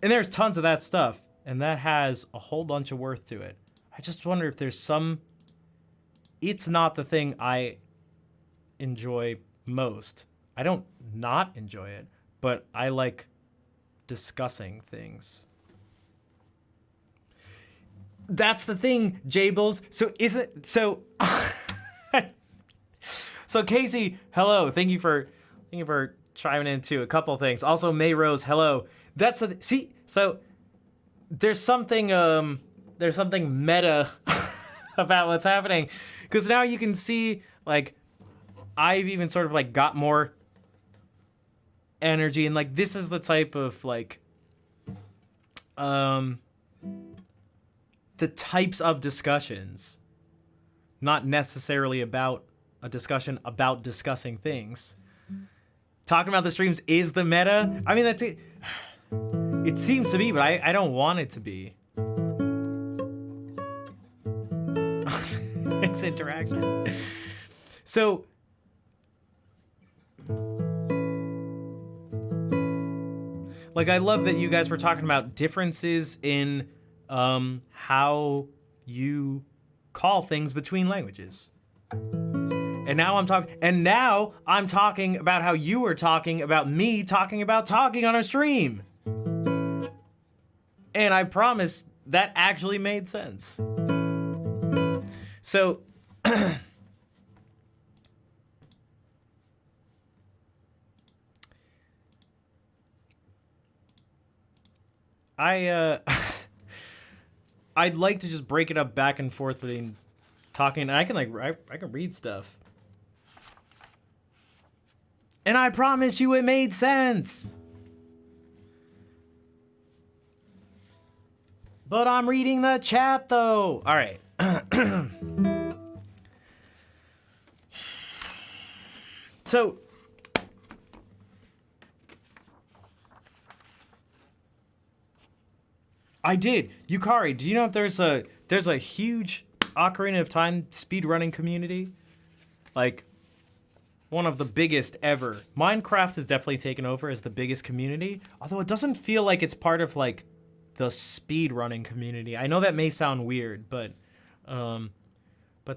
And there's tons of that stuff, and that has a whole bunch of worth to it. I just wonder if there's it's not the thing I enjoy most. I don't not enjoy it. but I like discussing things. That's the thing, Jables. So is it so? So Casey, hello. Thank you for chiming into a couple things. Also, May Rose, hello. That's the see. So there's something meta about what's happening, because now you can see, like, I've even sort of like got more energy, and like this is the type of like the types of discussions, not necessarily about a discussion about discussing things. Talking about the streams is the meta. I mean, that's it. It seems to be, but I don't want it to be. It's interaction. So like, I love that you guys were talking about differences in how you call things between languages. And now I'm talking about how you were talking about me talking about talking on a stream. And I promise that actually made sense. So I'd like to just break it up back and forth between talking, and I can read stuff. And I promise you it made sense. But I'm reading the chat though. All right. So I did. Yukari, do you know if there's a huge Ocarina of Time speedrunning community? Like, one of the biggest ever. Minecraft has definitely taken over as the biggest community, although it doesn't feel like it's part of like the speedrunning community. I know that may sound weird, but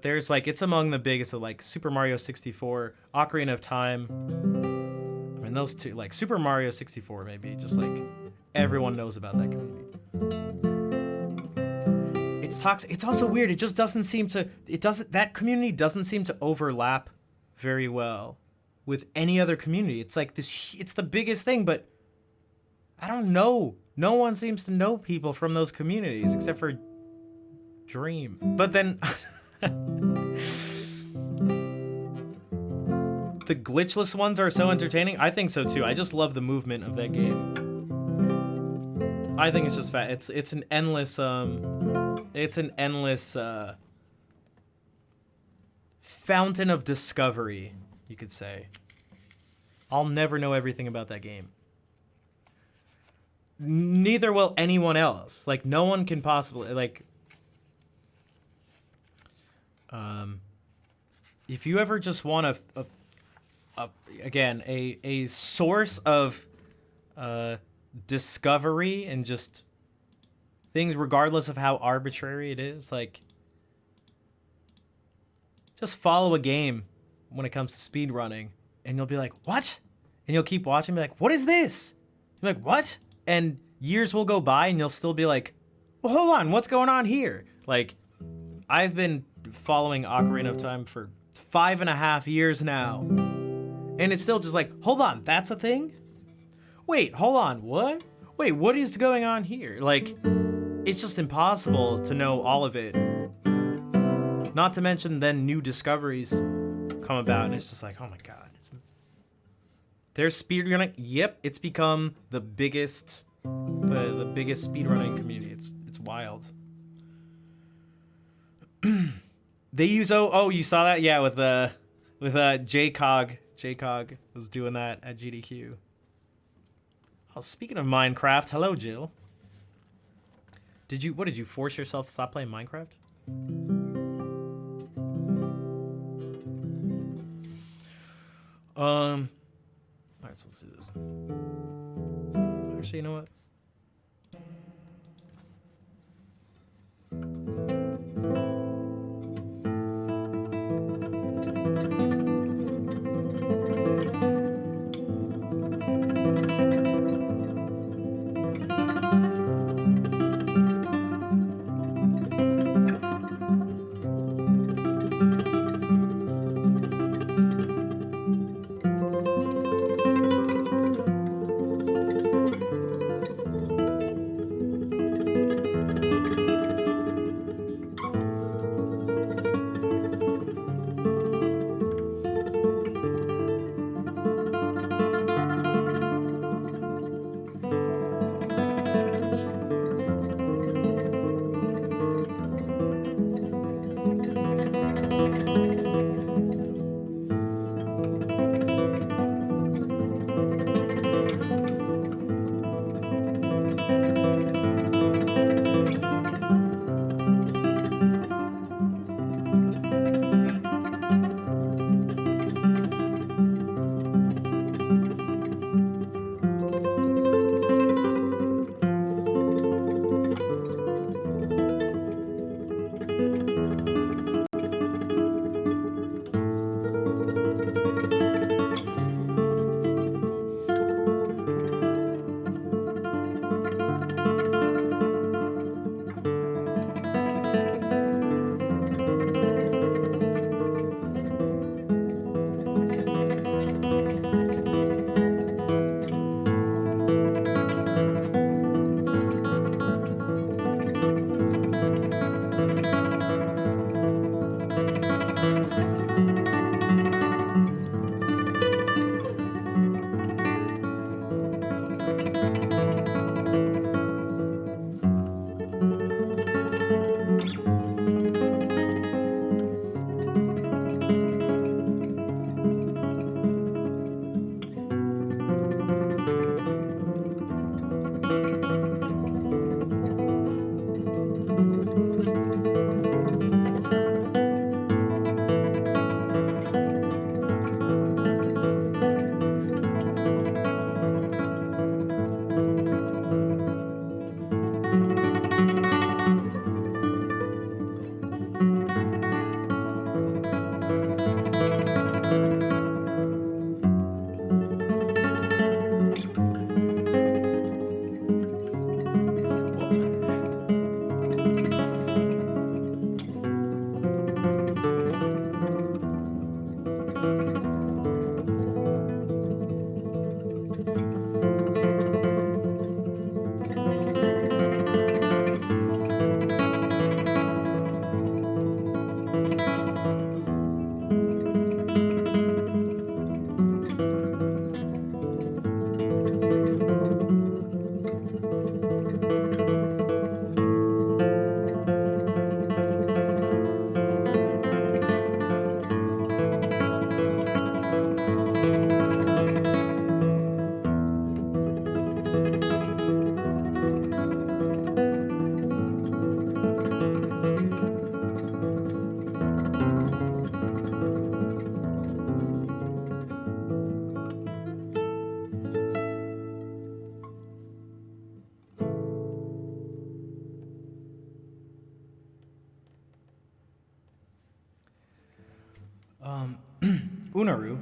there's like, it's among the biggest of like Super Mario 64, Ocarina of Time. I mean, those two, like Super Mario 64 maybe, just like everyone knows about that community. It's toxic. It's also weird. It just doesn't seem to, that community doesn't seem to overlap very well with any other community. It's like this, it's the biggest thing, but I don't know. No one seems to know people from those communities except for Dream. But then the glitchless ones are so entertaining. I think so too. I just love the movement of that game. I think it's just fat. It's an endless fountain of discovery, you could say. I'll never know everything about that game. Neither will anyone else. Like, no one can possibly, like, if you ever just want a source of discovery and just things, regardless of how arbitrary it is, like, just follow a game when it comes to speed running, and you'll be like, what? And you'll keep watching and be like, what is this? You're like, what? And years will go by and you'll still be like, well, hold on, what's going on here? Like, I've been following Ocarina of Time for 5.5 years now, and it's still just like, hold on, that's a thing? Wait, hold on, what? Wait, what is going on here? Like, it's just impossible to know all of it. Not to mention then new discoveries come about, and it's just like, oh my god. There's speedrunning. Yep, it's become the biggest speedrunning community. It's wild. They use you saw that? Yeah, with JCog. JCog was doing that at GDQ. Oh, speaking of Minecraft, hello Jill. What did you force yourself to stop playing Minecraft? Alright, so let's do this. Actually, you know what? Unaru,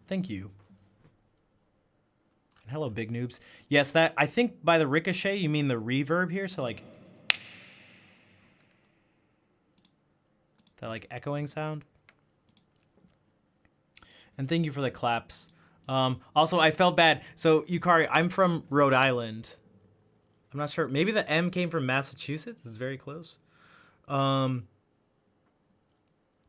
thank you. And hello, big noobs. Yes, that I think by the ricochet you mean the reverb here, so like that like echoing sound. And thank you for the claps. Also, I felt bad. So Yukari, I'm from Rhode Island. I'm not sure. Maybe the M came from Massachusetts. It's very close.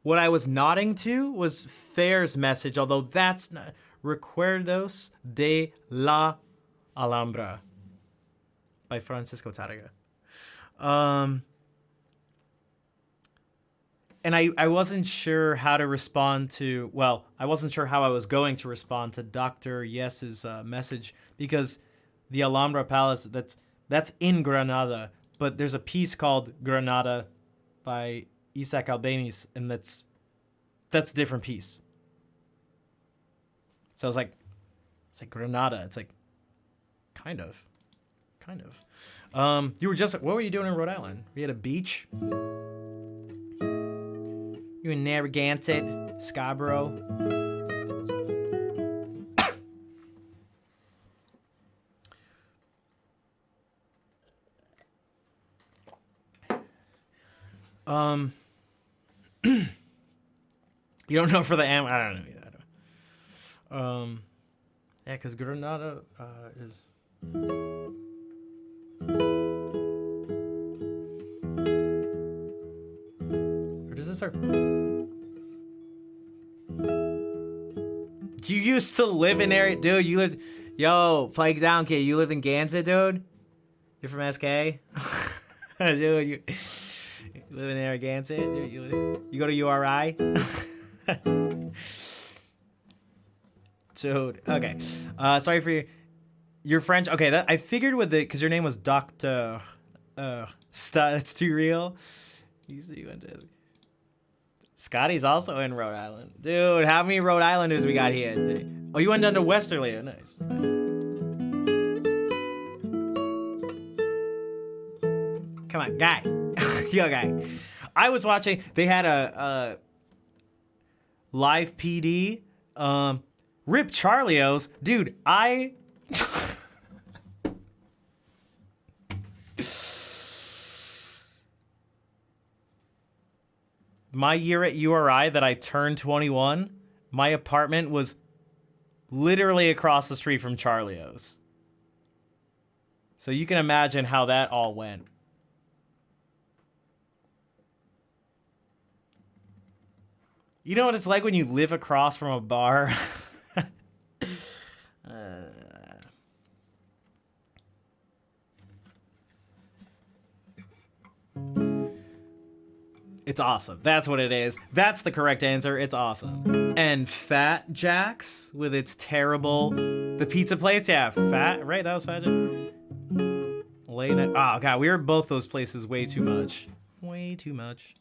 What I was nodding to was Fair's message, although that's not Recuerdos de la Alhambra by Francisco Tárrega. And I wasn't sure how to respond to, well, I wasn't sure how I was going to respond to Dr. Yes's message, because the Alhambra Palace, that's in Granada, but there's a piece called Granada by Isaac Albéniz, and that's a different piece. So it's like Granada. It's like kind of. You were just, what were you doing in Rhode Island? We had a beach. You in Narragansett, Scarborough. You don't know for the am. I don't know. Yeah, because Granada is. Where does this start? You used to live in area, dude. You live, yo, Plague Down Kid. You live in Gansett, dude. You're from SK, dude. You live in Narragansett, dude. You go to URI. Dude, okay. Sorry for your French. Okay, that I figured with it because your name was Doctor. That's too real. You went to. Scotty's also in Rhode Island, dude. How many Rhode Islanders we got here? Oh, you went down to Westerly. Nice. Come on, guy. Yo, guy. I was watching. They had a live PD. Rip Charlio's, dude. My year at URI that I turned 21, my apartment was literally across the street from Charlio's. So you can imagine how that all went. You know what it's like when you live across from a bar? It's awesome. That's what it is. That's the correct answer. It's awesome. And Fat Jack's with its terrible... The pizza place? Yeah, Fat... Right? That was Fat Jack? Late night... Oh, God. We were both those places way too much. Way too much.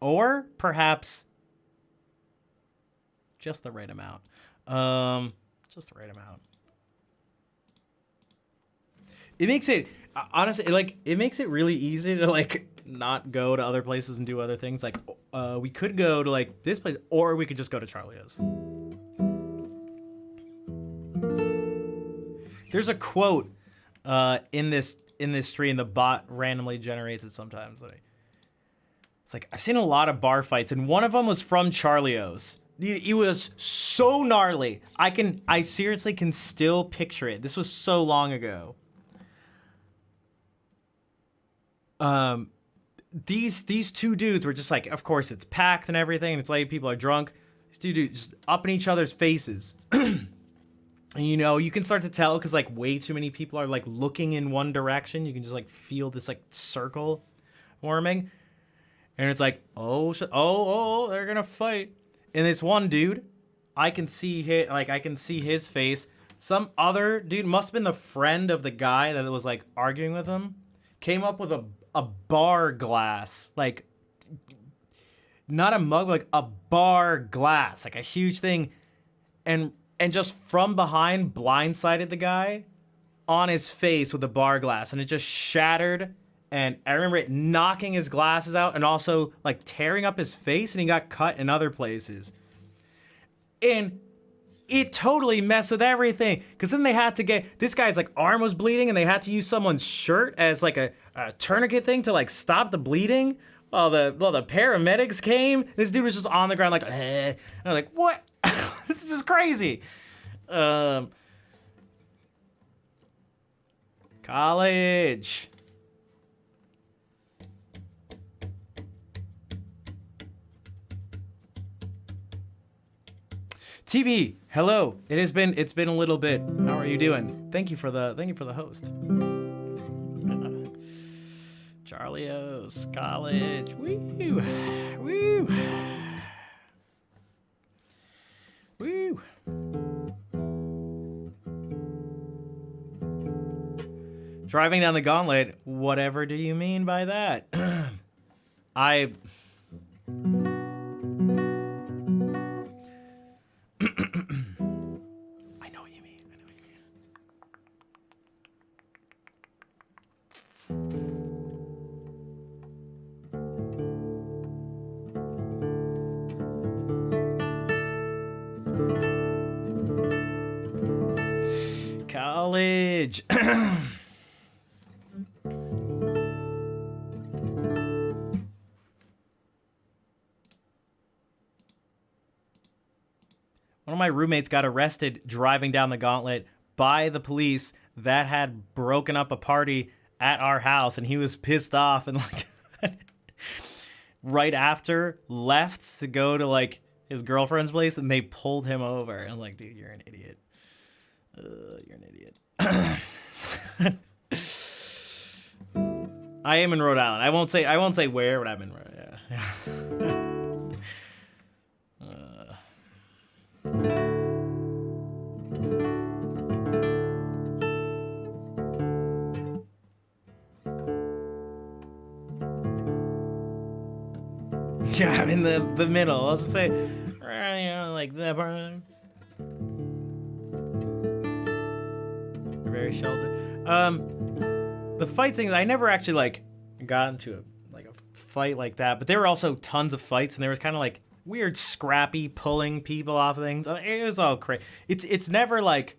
Or, perhaps... Just the right amount. Just the right amount. It makes it... Honestly, like, it makes it really easy to, like... not go to other places and do other things. Like, we could go to like this place, or we could just go to Charlio's. There's a quote in this stream. The bot randomly generates it sometimes. It's like, I've seen a lot of bar fights, and one of them was from Charlio's. It was so gnarly. I seriously can still picture it. This was so long ago. These two dudes were just like, of course it's packed and everything, and it's like people are drunk. These two dudes just up in each other's faces. And you know, you can start to tell because like way too many people are like looking in one direction. You can just like feel this like circle forming. And it's like, oh, they're gonna fight. And this one dude, I can see his face. Some other dude, must have been the friend of the guy that was like arguing with him, came up with a bar glass, like not a mug, like a bar glass, like a huge thing, and just from behind blindsided the guy on his face with a bar glass, and it just shattered. And I remember it knocking his glasses out and also like tearing up his face, and he got cut in other places. And it totally messed with everything, because then they had to get, this guy's like arm was bleeding, and they had to use someone's shirt as like a tourniquet thing to like stop the bleeding while the paramedics came. This dude was just on the ground like, and I'm like, what? This is crazy. College. TB, hello. It's been a little bit. How are you doing? Thank you for the host. Charlio's College. Woo. Woo. Woo. Driving down the gauntlet. Whatever do you mean by that? I know what you mean. College. One of my roommates got arrested driving down the gauntlet by the police that had broken up a party at our house, and he was pissed off and like right after left to go to like his girlfriend's place, and they pulled him over. And I was like, dude, you're an idiot. You're an idiot. I am in Rhode Island. I won't say where, but I'm in Rhode Island. Yeah. Yeah, I'm in the middle. I'll just say, you know, like that part. They're very sheltered. The fight things, I never actually like got into a fight like that, but there were also tons of fights, and there was kind of like weird scrappy pulling people off of things. It was all crazy. It's never like,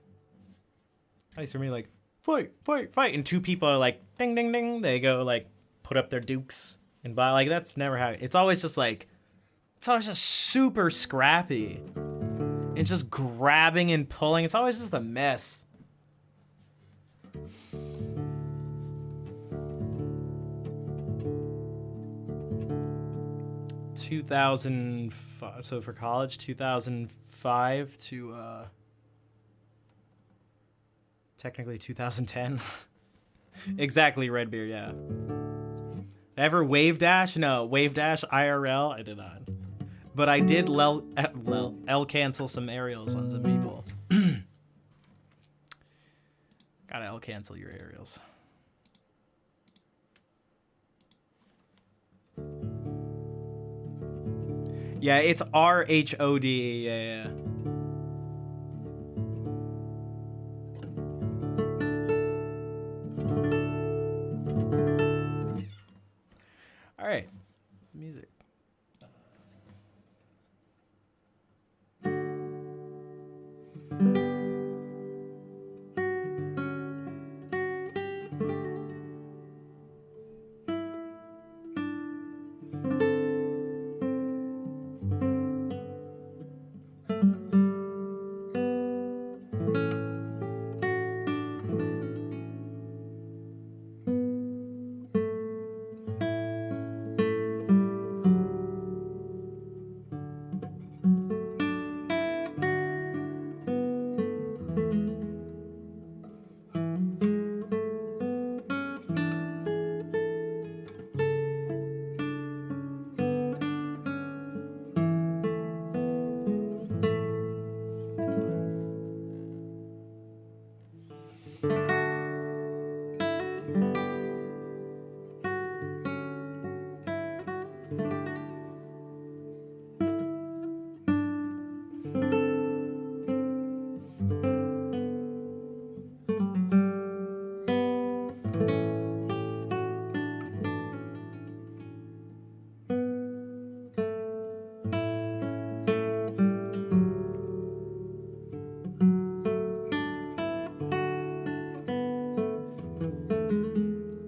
at least for me, like fight, and two people are like ding ding ding. They go like put up their dukes and buy, like that's never how. It's always just super scrappy and just grabbing and pulling. It's always just a mess. 2005, so for college, 2005 to technically 2010. Exactly, Redbeard, yeah. Ever wave dash? No, wave dash IRL? I did not. But I did L cancel some aerials on some people. Gotta L cancel your aerials. Yeah, it's RHOD. Yeah. All right, music.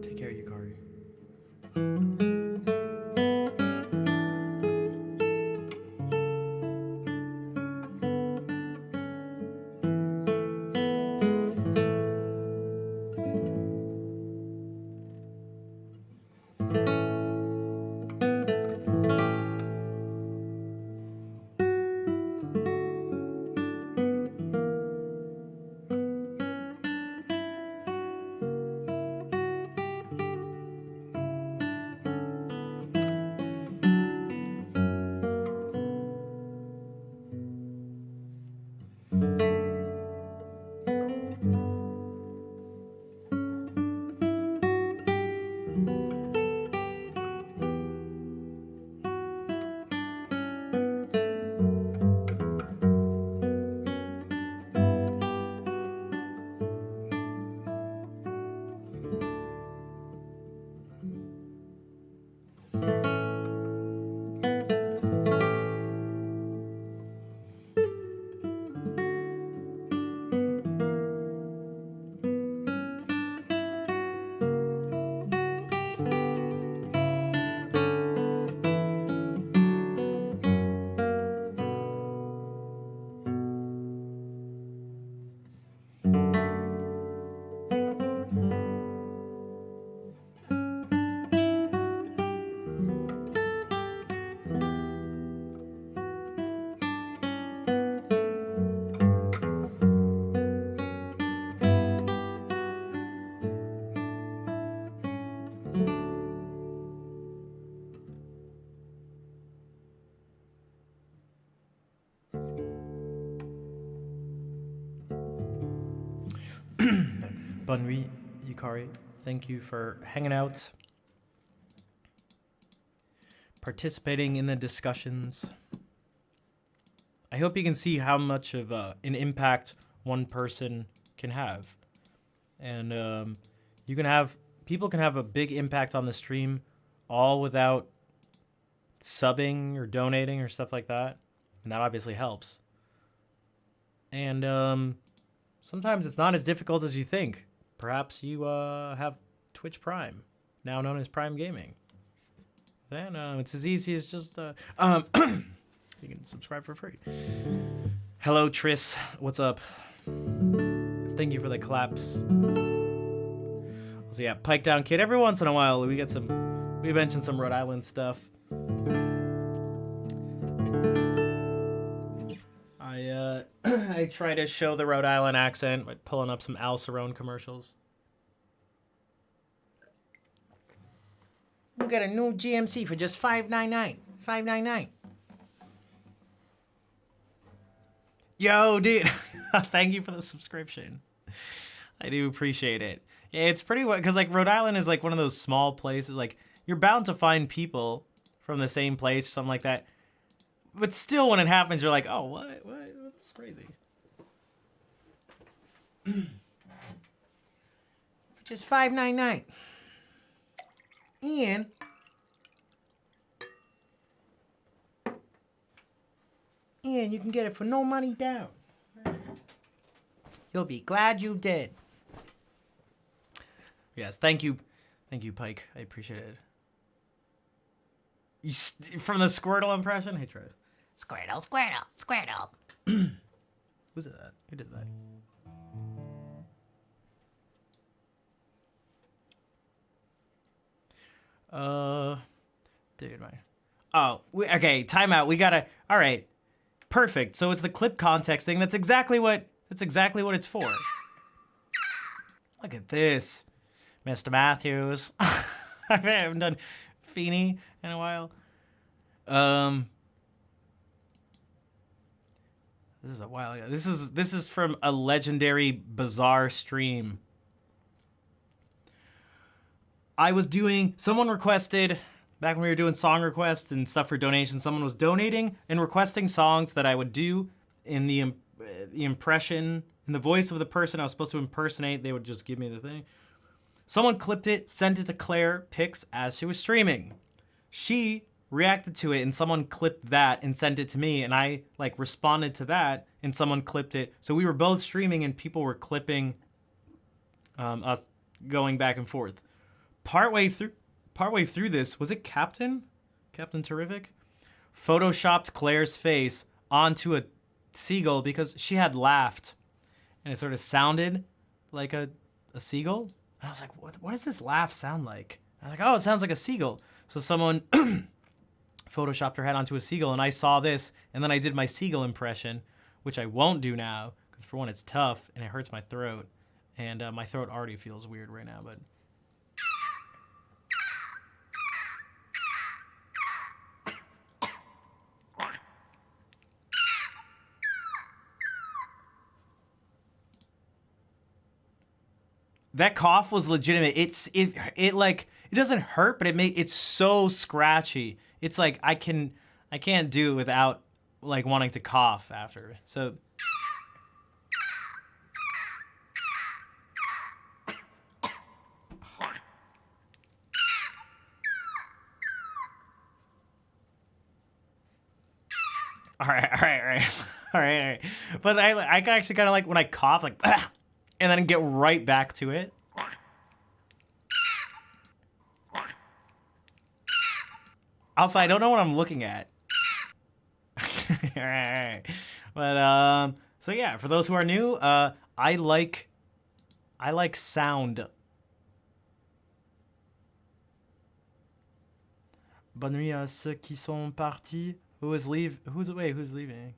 Take care, Yukari. Bonne nuit, Yukari. Thank you for hanging out, participating in the discussions. I hope you can see how much of an impact one person can have. And people can have a big impact on the stream all without subbing or donating or stuff like that. And that obviously helps. And sometimes it's not as difficult as you think. Perhaps you have Twitch Prime, now known as Prime Gaming. Then it's as easy as just you can subscribe for free. Hello, Tris. What's up? Thank you for the claps. So yeah, Pike Down Kid. Every once in a while, we mention some Rhode Island stuff. I try to show the Rhode Island accent by pulling up some Al Cerrone commercials. You got a new GMC for just $5.99. $5.99. Yo, dude. Thank you for the subscription. I do appreciate it. Yeah, it's pretty because like Rhode Island is like one of those small places. Like you're bound to find people from the same place, something like that. But still, when it happens, you're like, oh, what? That's crazy. Just $5.99. And you can get it for no money down. You'll be glad you did. Yes, thank you, Pike. I appreciate it. From the Squirtle impression? Hey, Trev. Squirtle, Squirtle, Squirtle. Who's that? Who did that? Dude, my. Oh, okay. Timeout. We gotta. All right. Perfect. So it's the clip context thing. That's exactly what it's for. Look at this, Mr. Matthews. I haven't done Feeney in a while. This is a while ago. This is from a legendary bizarre stream. Someone requested, back when we were doing song requests and stuff for donations, someone was donating and requesting songs that I would do in the impression, in the voice of the person I was supposed to impersonate. They would just give me the thing. Someone clipped it, sent it to Claire Pix as she was streaming. She reacted to it and someone clipped that and sent it to me, and I like responded to that and someone clipped it. So we were both streaming and people were clipping us going back and forth. Partway through this, was it Captain Terrific? Photoshopped Claire's face onto a seagull because she had laughed and it sort of sounded like a seagull. And I was like, what does this laugh sound like? I was like, oh, it sounds like a seagull. So someone photoshopped her head onto a seagull, and I saw this, and then I did my seagull impression, which I won't do now, because for one, it's tough, and it hurts my throat, and my throat already feels weird right now, but... That cough was legitimate. It like, it doesn't hurt, but it's so scratchy. It's like I can't do it without like wanting to cough after. So all right. But I actually kind of like when I cough, like, and then get right back to it. Also, I don't know what I'm looking at. All right. But so yeah, for those who are new, I like sound. Bonne nuit à ceux qui sont partis. Who's leaving?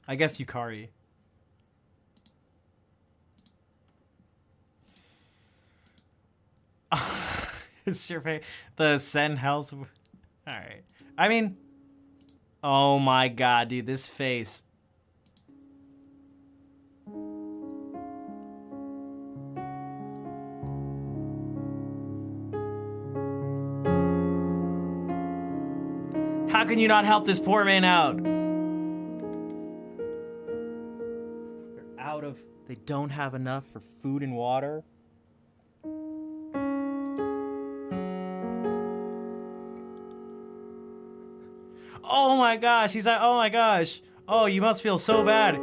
I guess Yukari. It's your favorite. The Sen House. All right. I mean, oh my god, dude, this face. How can you not help this poor man out? They don't have enough for food and water. Oh my gosh, he's like, oh my gosh. Oh, you must feel so bad.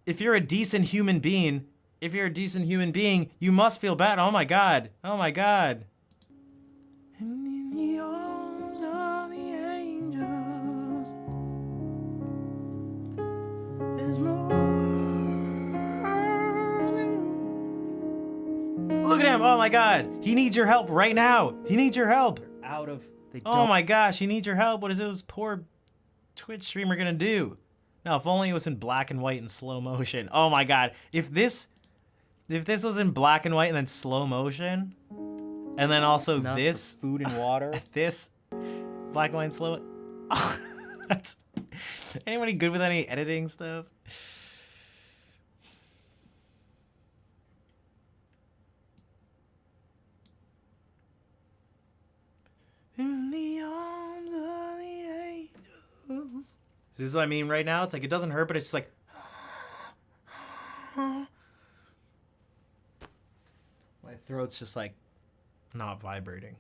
If you're a decent human being, you must feel bad. Oh my god. Oh my god. In the arms of the angels, there's more. Look at him. Oh my god. He needs your help right now. He needs your help. Oh my gosh, he needs your help. What is this poor Twitch streamer gonna do? No, if only it was in black and white and slow motion. Oh my god. If this was in black and white and then slow motion, and then also Enough this for food and water. this black and white and slow. Oh, that's anybody good with any editing stuff? In the arms of the angels. This is what I mean right now. It's like it doesn't hurt, but it's just like. My throat's just like not vibrating.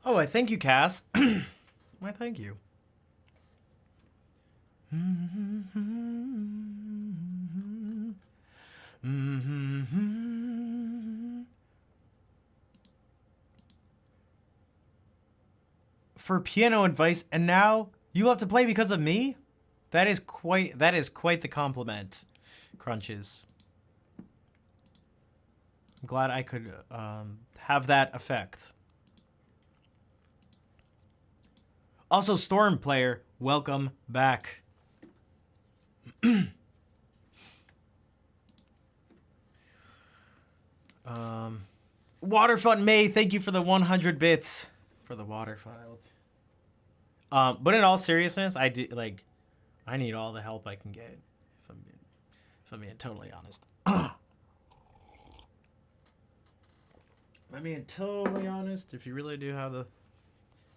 Oh, I thank you, Cass. Why, thank you. For piano advice, and now you have to play because of me? That is quite the compliment, Crunches. I'm glad I could have that effect. Also, Storm player, welcome back. Waterfront May, thank you for the 100 bits for the water file. But in all seriousness, I need all the help I can get. If I'm being totally honest. If you really do have the,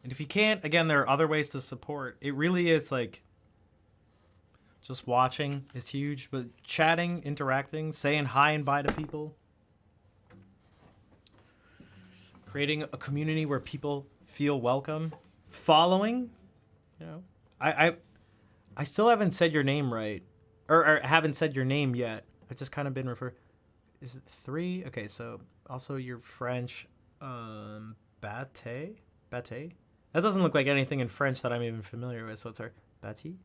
and if you can't, again, there are other ways to support. It really is like, just watching is huge, but chatting, interacting, saying hi and bye to people, creating a community where people feel welcome, following, you know, I still haven't said your name right, or haven't said your name yet. I've just kind of been referred. Is it 3? Okay, so also you're French, Bate? That doesn't look like anything in French that I'm even familiar with, so it's our Bati.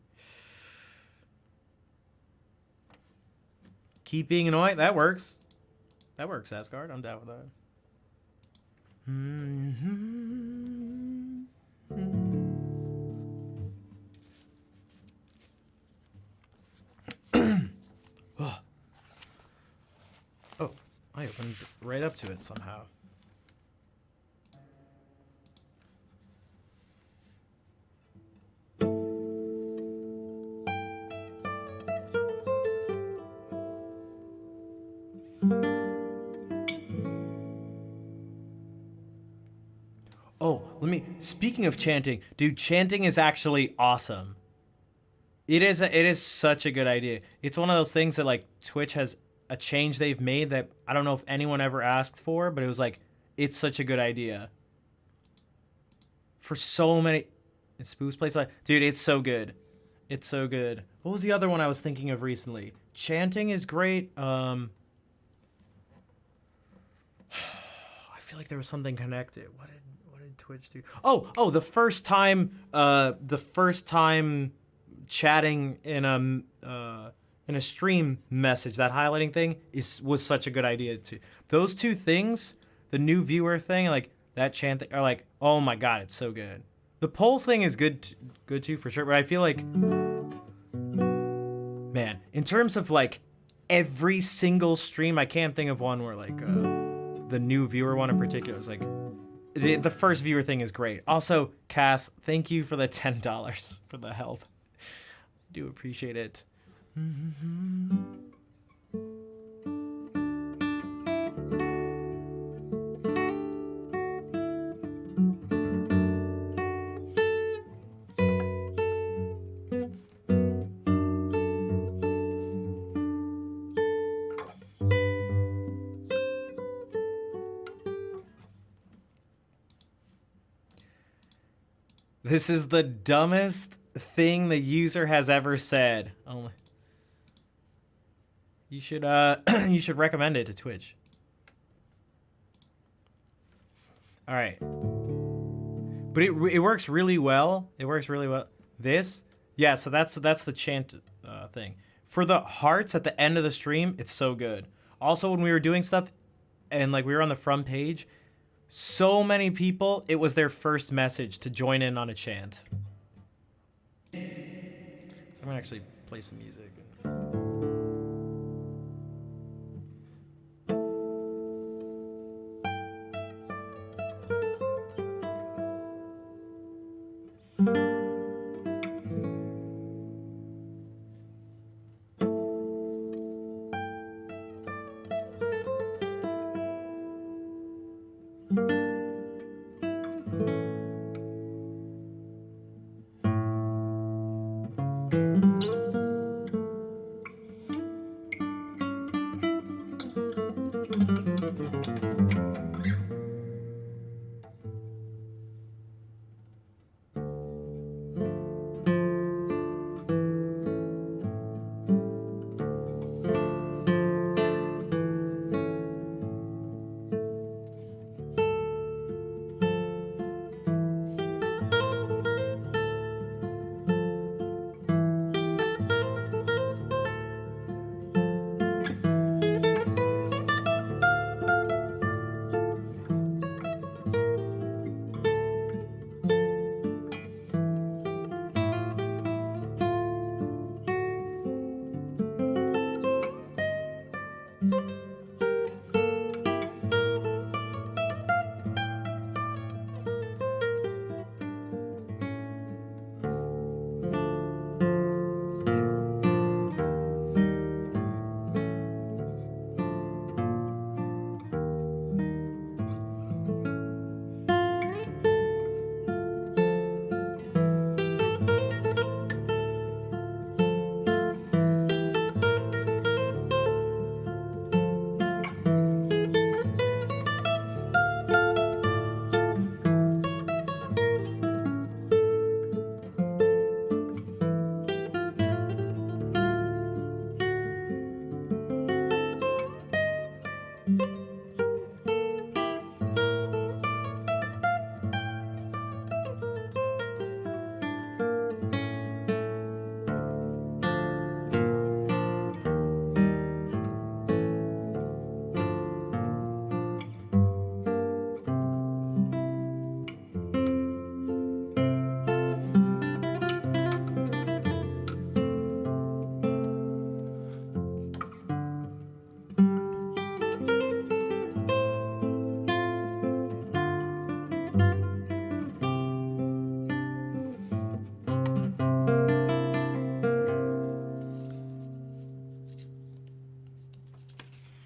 Keep being annoying. That works. That works, Asgard. I'm down with that. Oh, I opened right up to it somehow. Oh, speaking of chanting, dude, chanting is actually awesome. It is such a good idea. It's one of those things that like Twitch has a change they've made that I don't know if anyone ever asked for, but it was like, it's such a good idea. For so many, Spoof's place, like, dude, it's so good. It's so good. What was the other one I was thinking of recently? Chanting is great. I feel like there was something connected. What did Twitch do? Oh, the first time chatting in a stream message, that highlighting thing was such a good idea too. Those two things, the new viewer thing, like that chant thing, are like, oh my god, it's so good. The polls thing is good too for sure, but I feel like, man, in terms of like every single stream, I can't think of one where like the new viewer one in particular is like, the first viewer thing is great. Also, Cass, thank you for the $10 for the help. I do appreciate it. This is the dumbest thing the user has ever said. Only you should you should recommend it to Twitch. All right, but it works really well. It works really well. This, yeah. So that's the chant thing for the hearts at the end of the stream. It's so good. Also, when we were doing stuff, and like we were on the front page, So many people, it was their first message to join in on a chant. So I'm gonna actually play some music.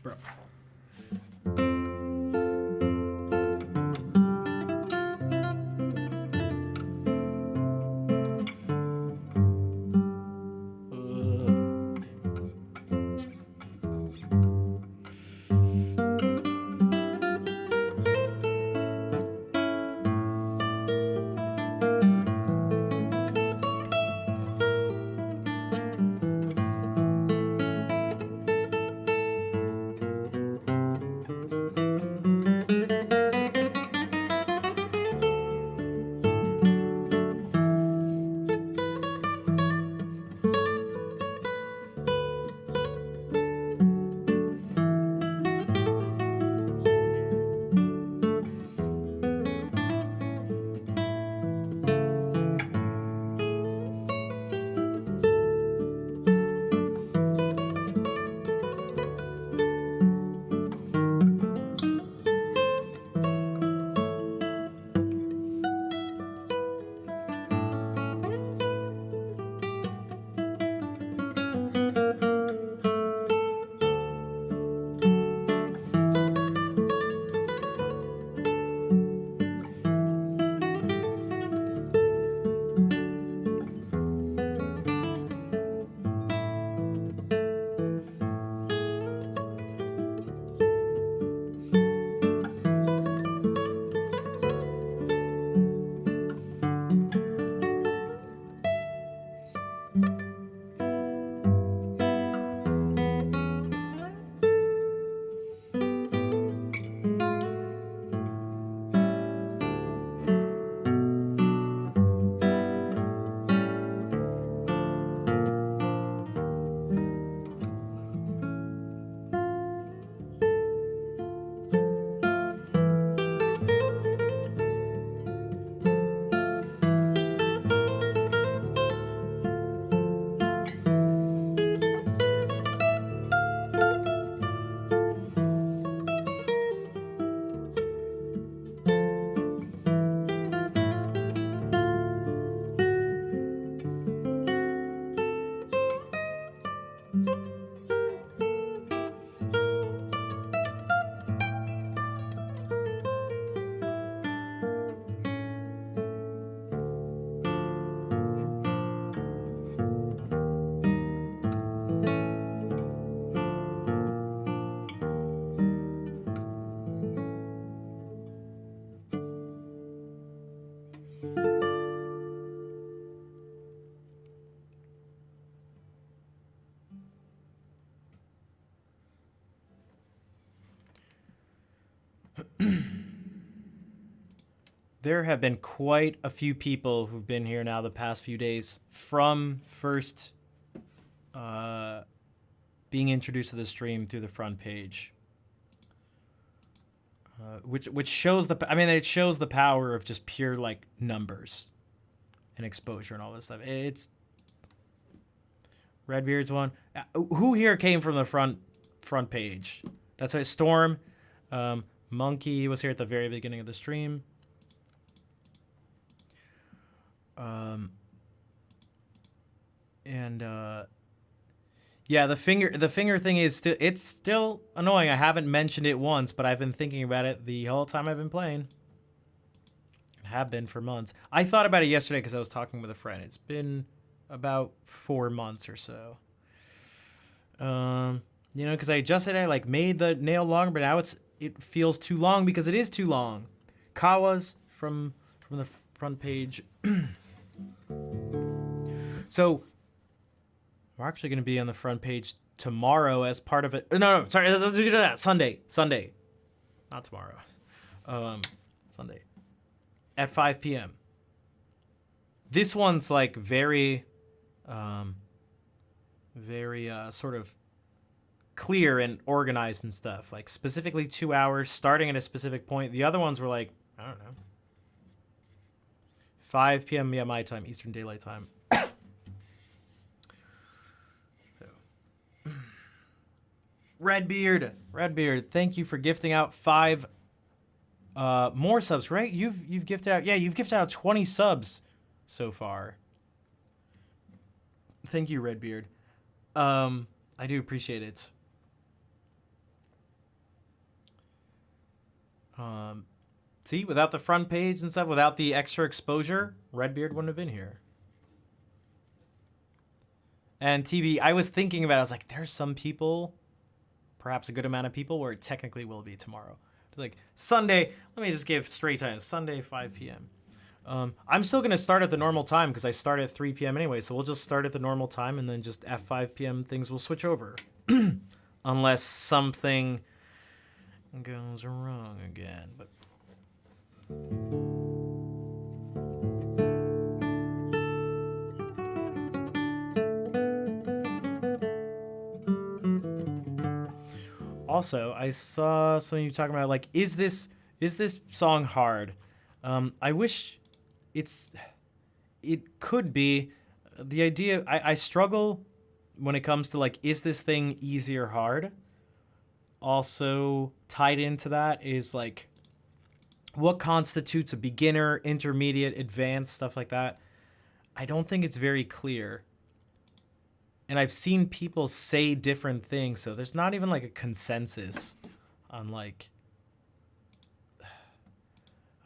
Bro. There have been quite a few people who've been here now the past few days from first being introduced to the stream through the front page. Which shows it shows the power of just pure like numbers and exposure and all this stuff. It's Redbeard's one. Who here came from the front page? That's right. Storm, Monkey was here at the very beginning of the stream. Yeah, the finger thing is still annoying. I haven't mentioned it once, but I've been thinking about it the whole time I've been playing. I have been for months. I thought about it yesterday because I was talking with a friend. It's been about 4 months or so. You know, because I adjusted it, I like made the nail longer, but now it feels too long because it is too long. Kawa's from the front page. So we're actually going to be on the front page tomorrow as part of it. No, sorry, let's do that. Sunday, not tomorrow. Sunday at 5 p.m. This one's like very sort of clear and organized and stuff. Like specifically 2 hours, starting at a specific point. The other ones were like, I don't know, 5 p.m. Yeah, my time, Eastern Daylight Time. Redbeard, thank you for gifting out 5 more subs, right? You've gifted out, you've gifted out 20 subs so far. Thank you, Redbeard. I do appreciate it. See, without the front page and stuff, without the extra exposure, Redbeard wouldn't have been here. And TV, I was thinking about it, I was like, there's some people, perhaps a good amount of people, where it technically will be tomorrow. It's like, Sunday, let me just give straight time, Sunday, 5 p.m. I'm still going to start at the normal time because I start at 3 p.m. anyway, so we'll just start at the normal time and then just at 5 p.m. things will switch over. Unless something goes wrong again. But also, I saw some of you talking about like, is this song hard? I wish it could be. The idea, I struggle when it comes to like, is this thing easy or hard? Also tied into that is like, what constitutes a beginner, intermediate, advanced, stuff like that. I don't think it's very clear. And I've seen people say different things, so there's not even like a consensus on like,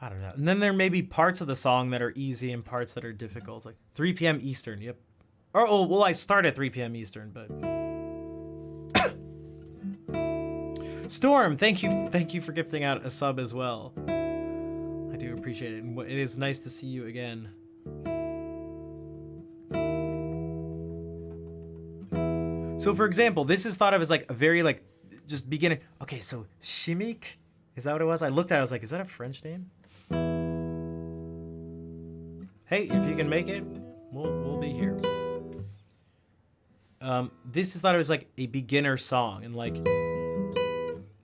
I don't know. And then there may be parts of the song that are easy and parts that are difficult. Like 3 p.m. Eastern, yep. Oh, well, I start at 3 p.m. Eastern, but... Storm, thank you for gifting out a sub as well. I do appreciate it, and it is nice to see you again. So, for example, this is thought of as like a very like just beginning. Okay, so Shimik, is that what it was? I looked at it, I was like, is that a French name? Hey, if you can make it, we'll be here. This is thought of as like a beginner song, and like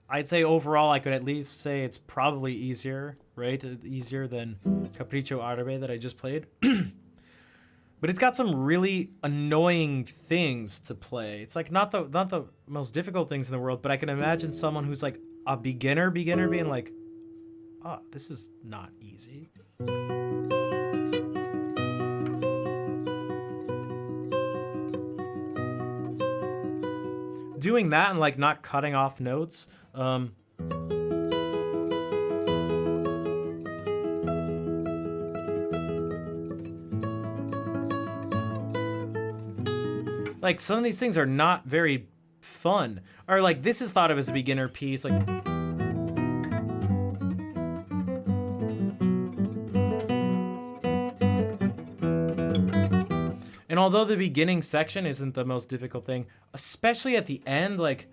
I'd say overall I could at least say it's probably easier, right? Easier than Capriccio Árabe that I just played. But it's got some really annoying things to play. It's like not the most difficult things in the world, but I can imagine someone who's like a beginner being like, oh, this is not easy. Doing that and like not cutting off notes. Like some of these things are not very fun. Or like this is thought of as a beginner piece. Like and although the beginning section isn't the most difficult thing, especially at the end, like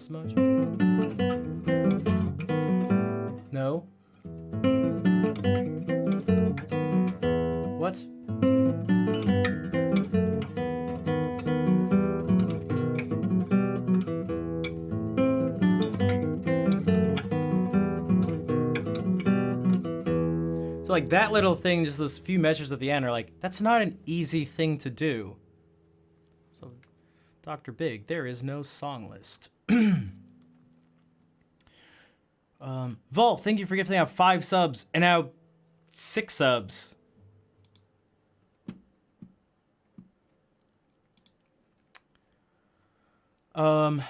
as much. No. What? So like that little thing, just those few measures at the end are like, that's not an easy thing to do. So Dr. Big, there is no song list. Vol, thank you for gifting out 5 subs and now 6 subs. So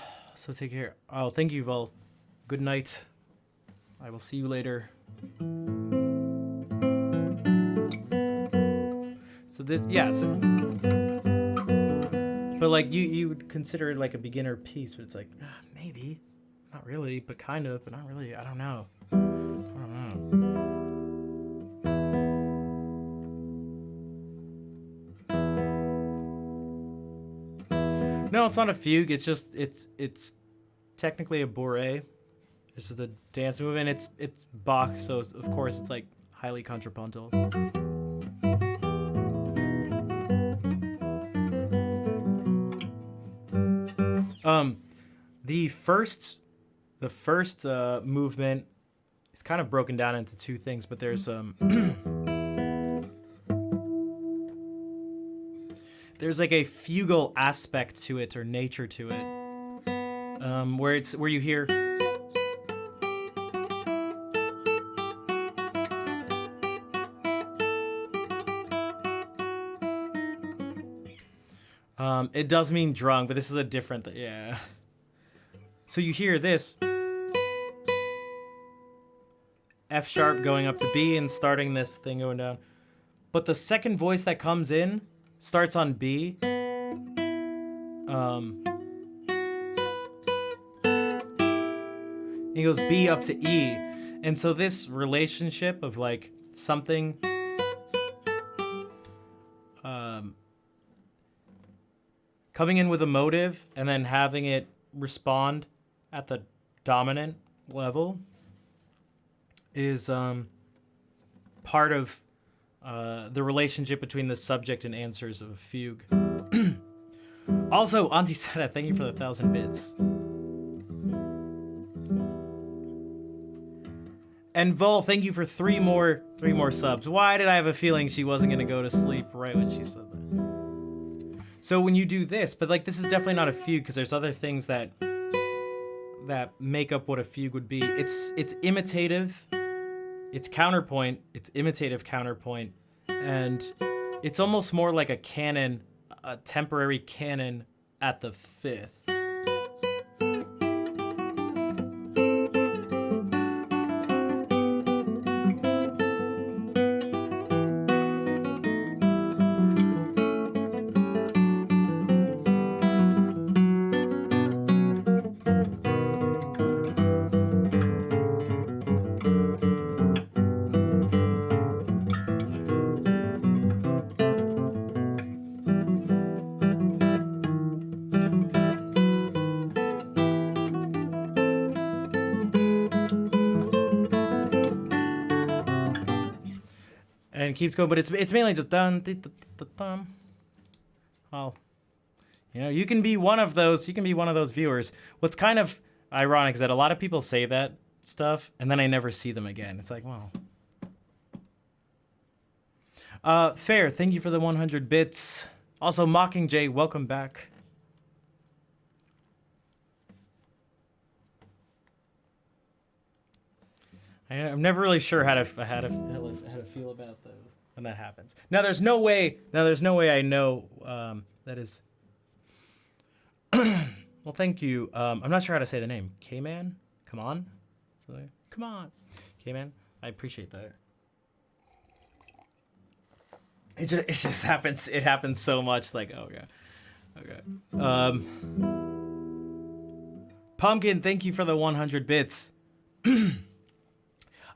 take care. Oh, thank you, Vol. Good night. I will see you later. So this, yeah, so, but like you would consider it like a beginner piece, but it's like, maybe, not really, but kind of, but not really. I don't know. No, it's not a fugue. It's just it's technically a bourrée. This is the dance movement. It's Bach, so of course it's like highly contrapuntal. The first movement is kind of broken down into 2 things, but there's there's like a fugal aspect to it or nature to it, where you hear. It does mean drunk, but this is a different yeah. So you hear this F sharp going up to B and starting this thing going down. But the second voice that comes in starts on B. He goes B up to E. And so this relationship of like something coming in with a motive and then having it respond at the dominant level is part of the relationship between the subject and answers of a fugue. Also, Auntie Seta, thank you for the 1,000 bits. And Vol, thank you for 3 more subs. Why did I have a feeling she wasn't gonna go to sleep right when she said that? So when you do this, but like this is definitely not a fugue because there's other things that make up what a fugue would be. It's imitative, it's counterpoint, it's imitative counterpoint, and it's almost more like a canon, a temporary canon at the 5th. And it keeps going, but it's mainly just dun, dun. Well, you know, you can be one of those viewers. What's kind of ironic is that a lot of people say that stuff, and then I never see them again. It's like, wow. Fair, thank you for the 100 bits. Also, Mockingjay, welcome back. I'm never really sure how to feel about those when that happens. Now there's no way I know that is. Well, thank you. I'm not sure how to say the name. K-Man, come on, come on, K-Man. I appreciate that. It just happens. It happens so much. Like, oh yeah, okay. Pumpkin, thank you for the 100 bits.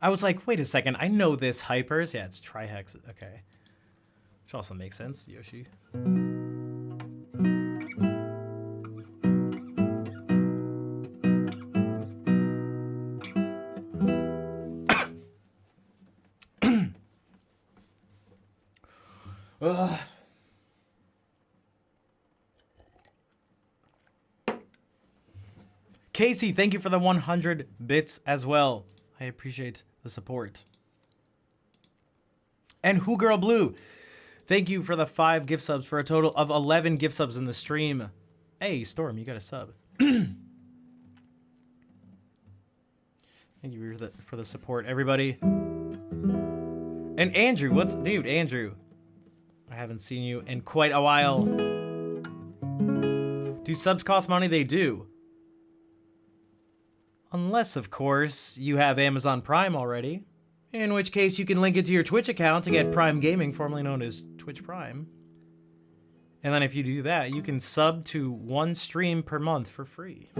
I was like, wait a second, I know this hypers. Yeah, it's Trihex. Okay. Which also makes sense, Yoshi. Ugh. Casey, thank you for the 100 bits as well. I appreciate the support. And Who Girl Blue, thank you for the 5 gift subs for a total of 11 gift subs in the stream. Hey, Storm, you got a sub. Thank you for the support, everybody. And Andrew, dude, Andrew. I haven't seen you in quite a while. Do subs cost money? They do. Unless, of course, you have Amazon Prime already. In which case, you can link it to your Twitch account to get Prime Gaming, formerly known as Twitch Prime. And then if you do that, you can sub to 1 stream per month for free.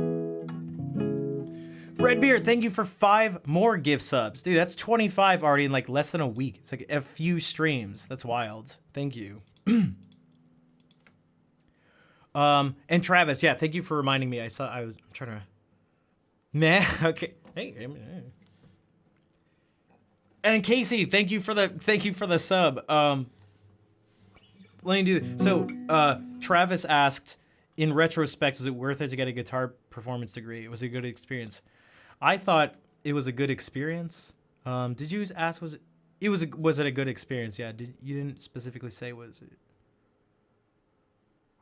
Redbeard, thank you for 5 more gift subs. Dude, that's 25 already in like less than a week. It's like a few streams. That's wild. Thank you. And Travis, yeah, thank you for reminding me. I'm trying to... Nah, okay. Hey. And Casey, thank you for the sub. Let me do this. So, Travis asked, in retrospect, is it worth it to get a guitar performance degree? It was a good experience. I thought it was a good experience. Did you ask, was it a good experience? Yeah, you didn't specifically say was it.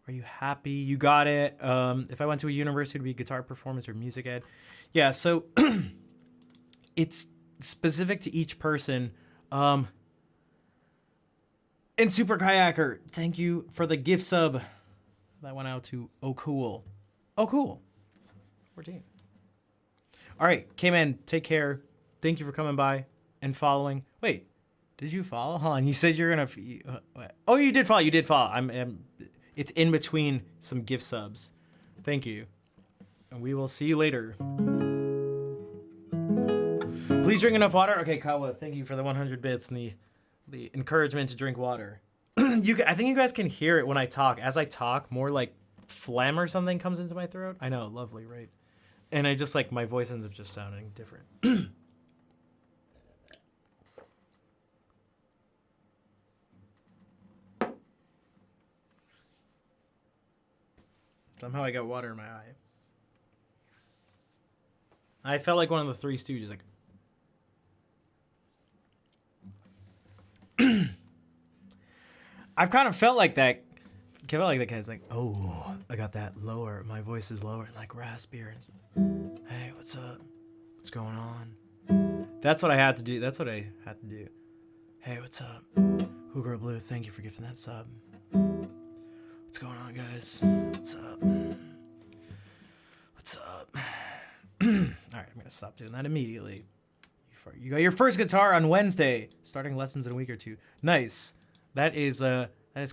Are you happy you got it? If I went to a university, it would be guitar performance or music ed. Yeah, so it's specific to each person. And Super Kayaker, thank you for the gift sub. That went out to Cool. 14. All right, K-Man, take care. Thank you for coming by and following. Wait, did you follow? Hold on, you said you're gonna... oh, you did follow. It's in between some gift subs. Thank you. And we will see you later. Please drink enough water. Okay, Kawa, thank you for the 100 bits and the encouragement to drink water. I think you guys can hear it when I talk. As I talk, more like phlegm or something comes into my throat. I know, lovely, right? And I just like, my voice ends up just sounding different. Somehow I got water in my eye. I felt like one of the Three Stooges, like... I've kind of felt like that. I felt like that guy's like, oh, I got that lower. My voice is lower, like raspier. Hey, what's up? What's going on? That's what I had to do. Hey, what's up? Who Girl Blue, thank you for giving that sub. What's going on, guys? What's up? All right, I'm gonna stop doing that immediately. You got your first guitar on Wednesday, starting lessons in a week or 2. Nice. That is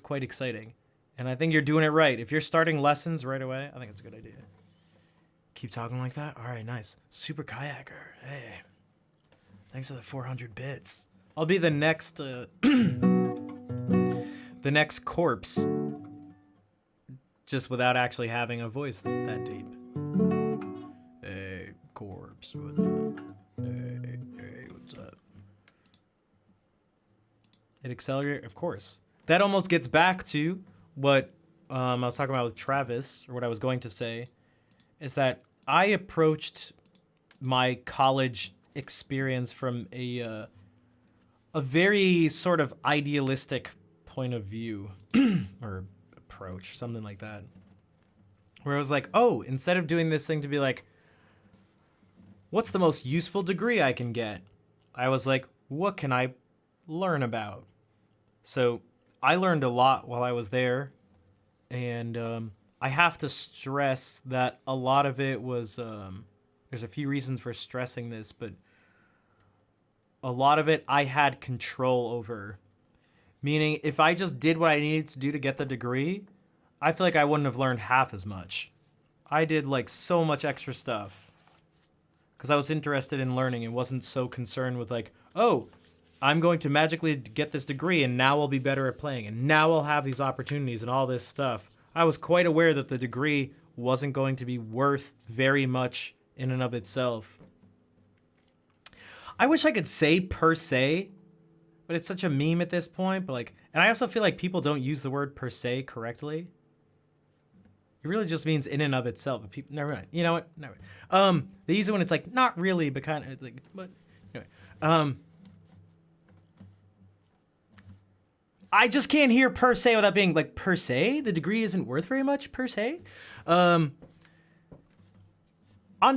quite exciting, and I think you're doing it right. If you're starting lessons right away, I think it's a good idea. Keep talking like that. All right, nice. Super Kayaker. Hey, thanks for the 400 bits. I'll be the next corpse, just without actually having a voice that deep. Hey, corpse. What up? Hey, what's up? It accelerated, of course. That almost gets back to what I was talking about with Travis, or what I was going to say, is that I approached my college experience from a very sort of idealistic point of view, or approach, something like that. Where I was like, oh, instead of doing this thing to be like, what's the most useful degree I can get? I was like, what can I learn about? So I learned a lot while I was there, and I have to stress that a lot of it was, there's a few reasons for stressing this, but a lot of it I had control over. Meaning, if I just did what I needed to do to get the degree, I feel like I wouldn't have learned half as much. I did like so much extra stuff because I was interested in learning and wasn't so concerned with like, oh, I'm going to magically get this degree and now I'll be better at playing and now I'll have these opportunities and all this stuff. I was quite aware that the degree wasn't going to be worth very much in and of itself. I wish I could say per se but it's such a meme at this point. But like, and I also feel like people don't use the word per se correctly. It really just means in and of itself. But people, never mind. You know what? Never mind. They use it when it's like not really, but kind of like, but anyway. I just can't hear per se without being like per se. The degree isn't worth very much per se. Andy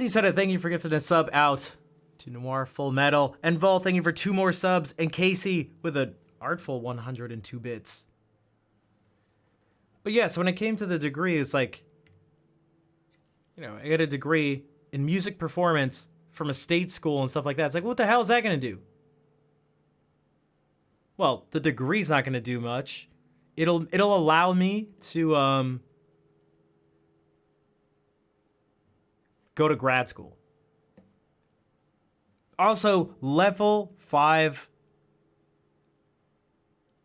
said, "Thank you for gifting a sub out to Noir Full Metal." And Vol, thank you for 2 more subs. And Casey with an artful 102 bits. But yeah, so when it came to the degree, it's like, you know, I got a degree in music performance from a state school and stuff like that. It's like, what the hell is that going to do? Well, the degree's not going to do much. It'll allow me to go to grad school. Also, level 5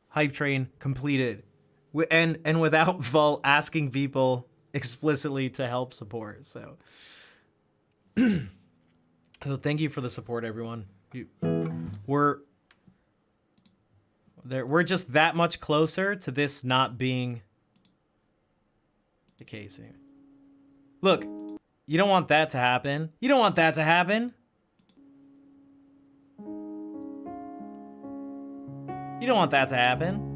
hype train completed. And without Vol asking people explicitly to help support. So thank you for the support, everyone. We're just that much closer to this not being the case. Look, you don't want that to happen. You don't want that to happen. You don't want that to happen.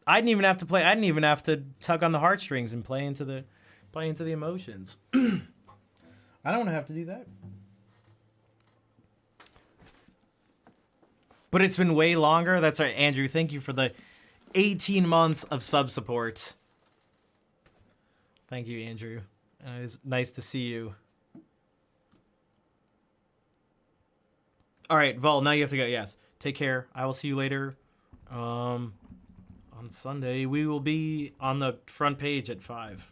I didn't even have to play. I didn't even have to tug on the heartstrings and play into the emotions. I don't want to have to do that. But it's been way longer. That's right, Andrew. Thank you for the 18 months of sub support. Thank you, Andrew. It's nice to see you. All right, Vol, now you have to go. Yes. Take care. I will see you later. On Sunday, we will be on the front page at 5.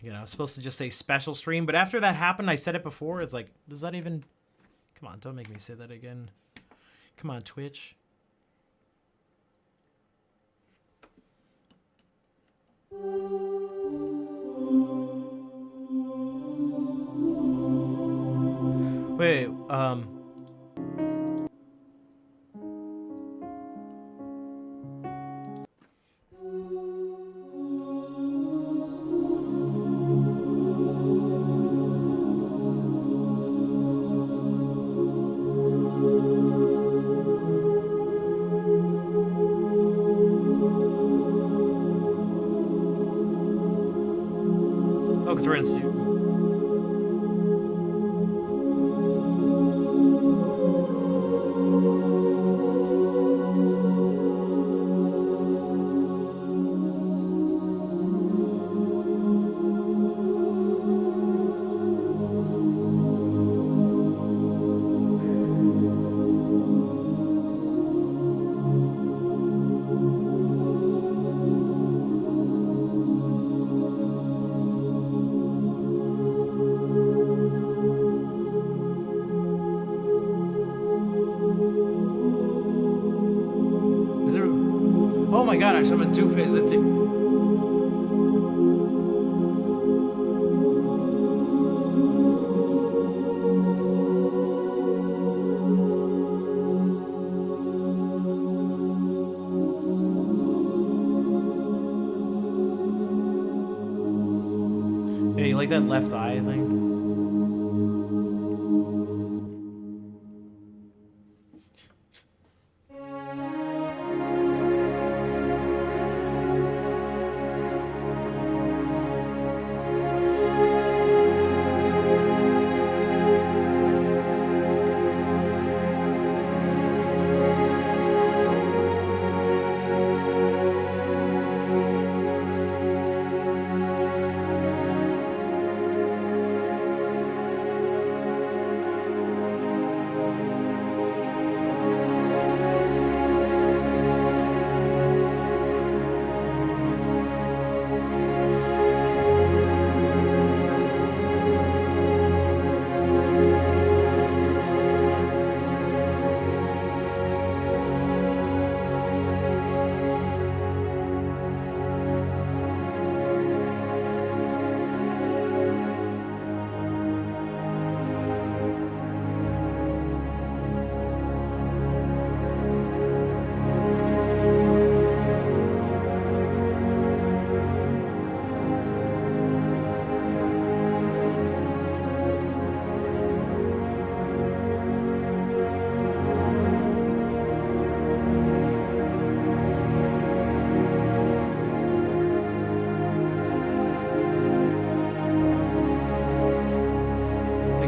You know, I was supposed to just say special stream, but after that happened, I said it before. It's like, does that even... Come on, don't make me say that again. Come on, Twitch. Wait, oh, because we're in Stu. Is there... Oh my god, I'm in Two-Face. Let's see. Yeah, you like that left eye thing?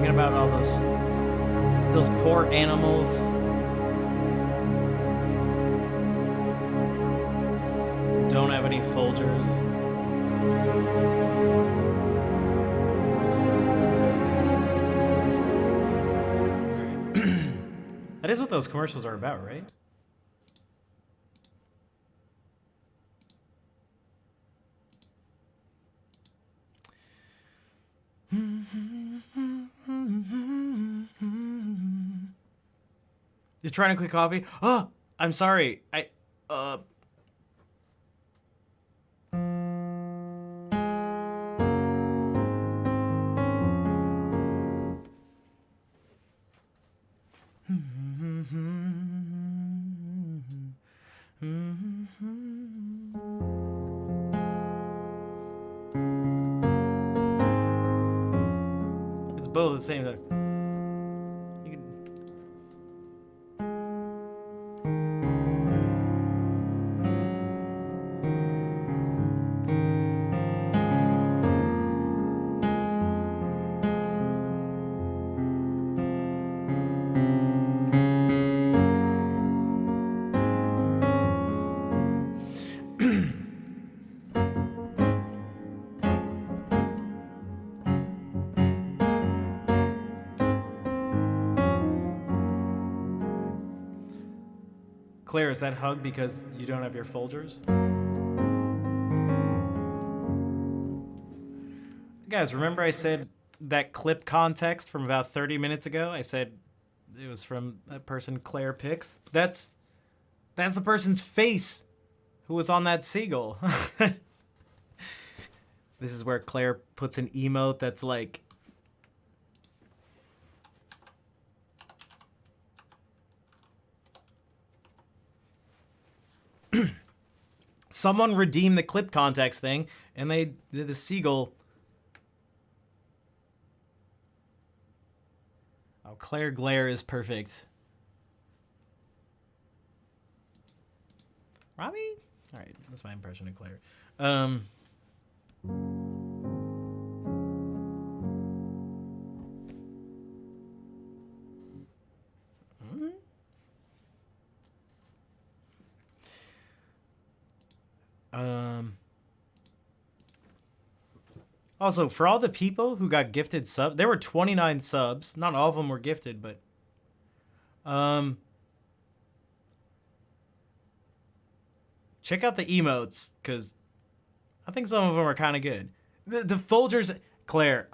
Thinking about all those poor animals. Who don't have any Folgers. That is what those commercials are about, right? You're trying to quit coffee? Oh, I'm sorry. It's both at the same time. You can... Claire, is that hug because you don't have your Folgers? Guys, remember I said that clip context from about 30 minutes ago? I said it was from that person Claire picks. That's the person's face who was on that seagull. This is where Claire puts an emote that's like... Someone redeemed the clip context thing, and they did the seagull. Oh, Claire Glare is perfect. Robbie? All right, that's my impression of Claire. Also, for all the people who got gifted subs, there were 29 subs. Not all of them were gifted, but check out the emotes, because I think some of them are kind of good. The Folgers, Claire,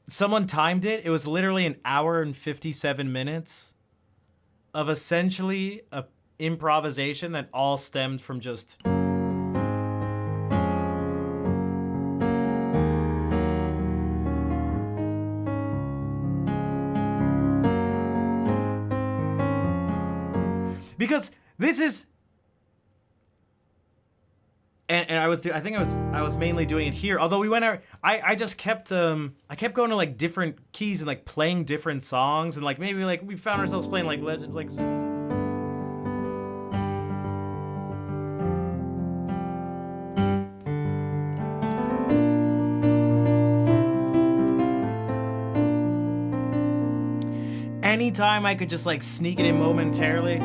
someone timed it. It was literally an hour and 57 minutes of essentially a improvisation that all stemmed from just... Because this is, and I was mainly doing it here. Although we went out, I just kept I kept going to like different keys and like playing different songs, and like maybe like we found ourselves playing like Legend, like. Anytime I could just like sneak it in momentarily.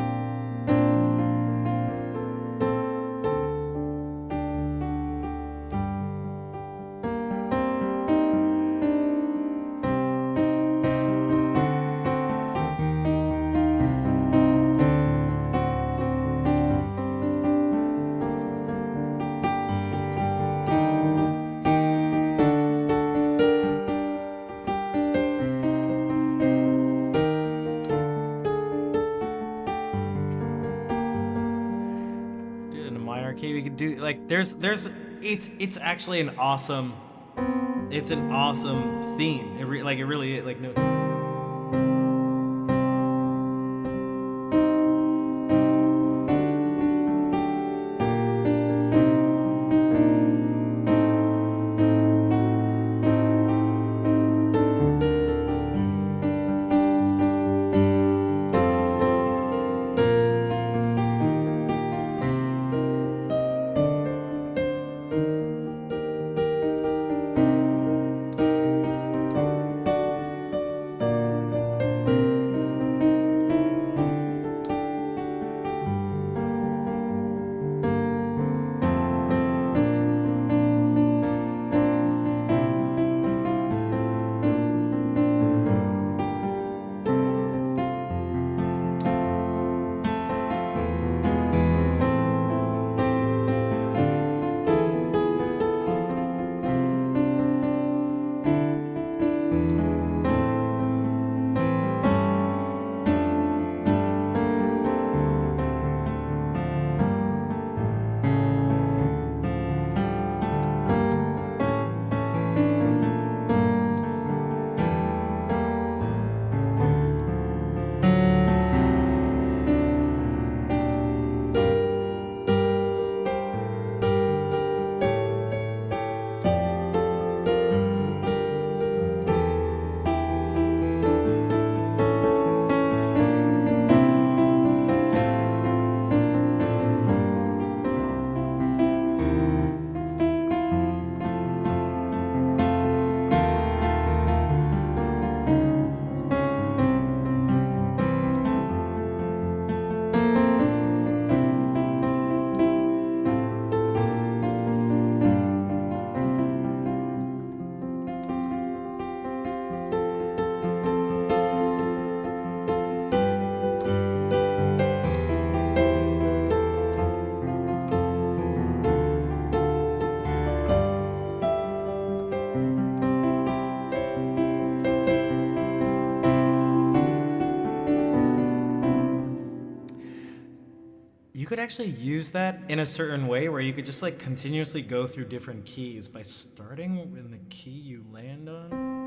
It's actually an awesome theme. It really is like no. could actually use that in a certain way where you could just like continuously go through different keys by starting in the key you land on.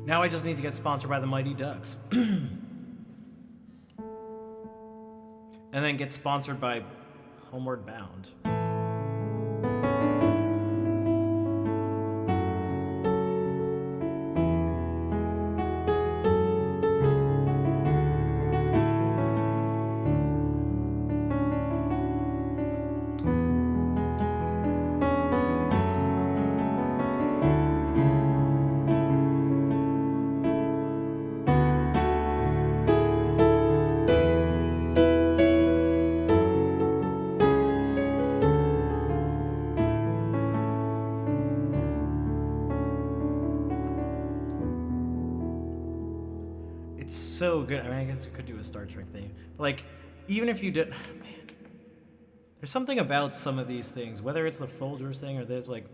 Now I just need to get sponsored by the Mighty Ducks. And then get sponsored by Homeward Bound. So good. I mean, I guess we could do a Star Trek thing. But like, even if you did, man, there's something about some of these things, whether it's the Folgers thing or there's like.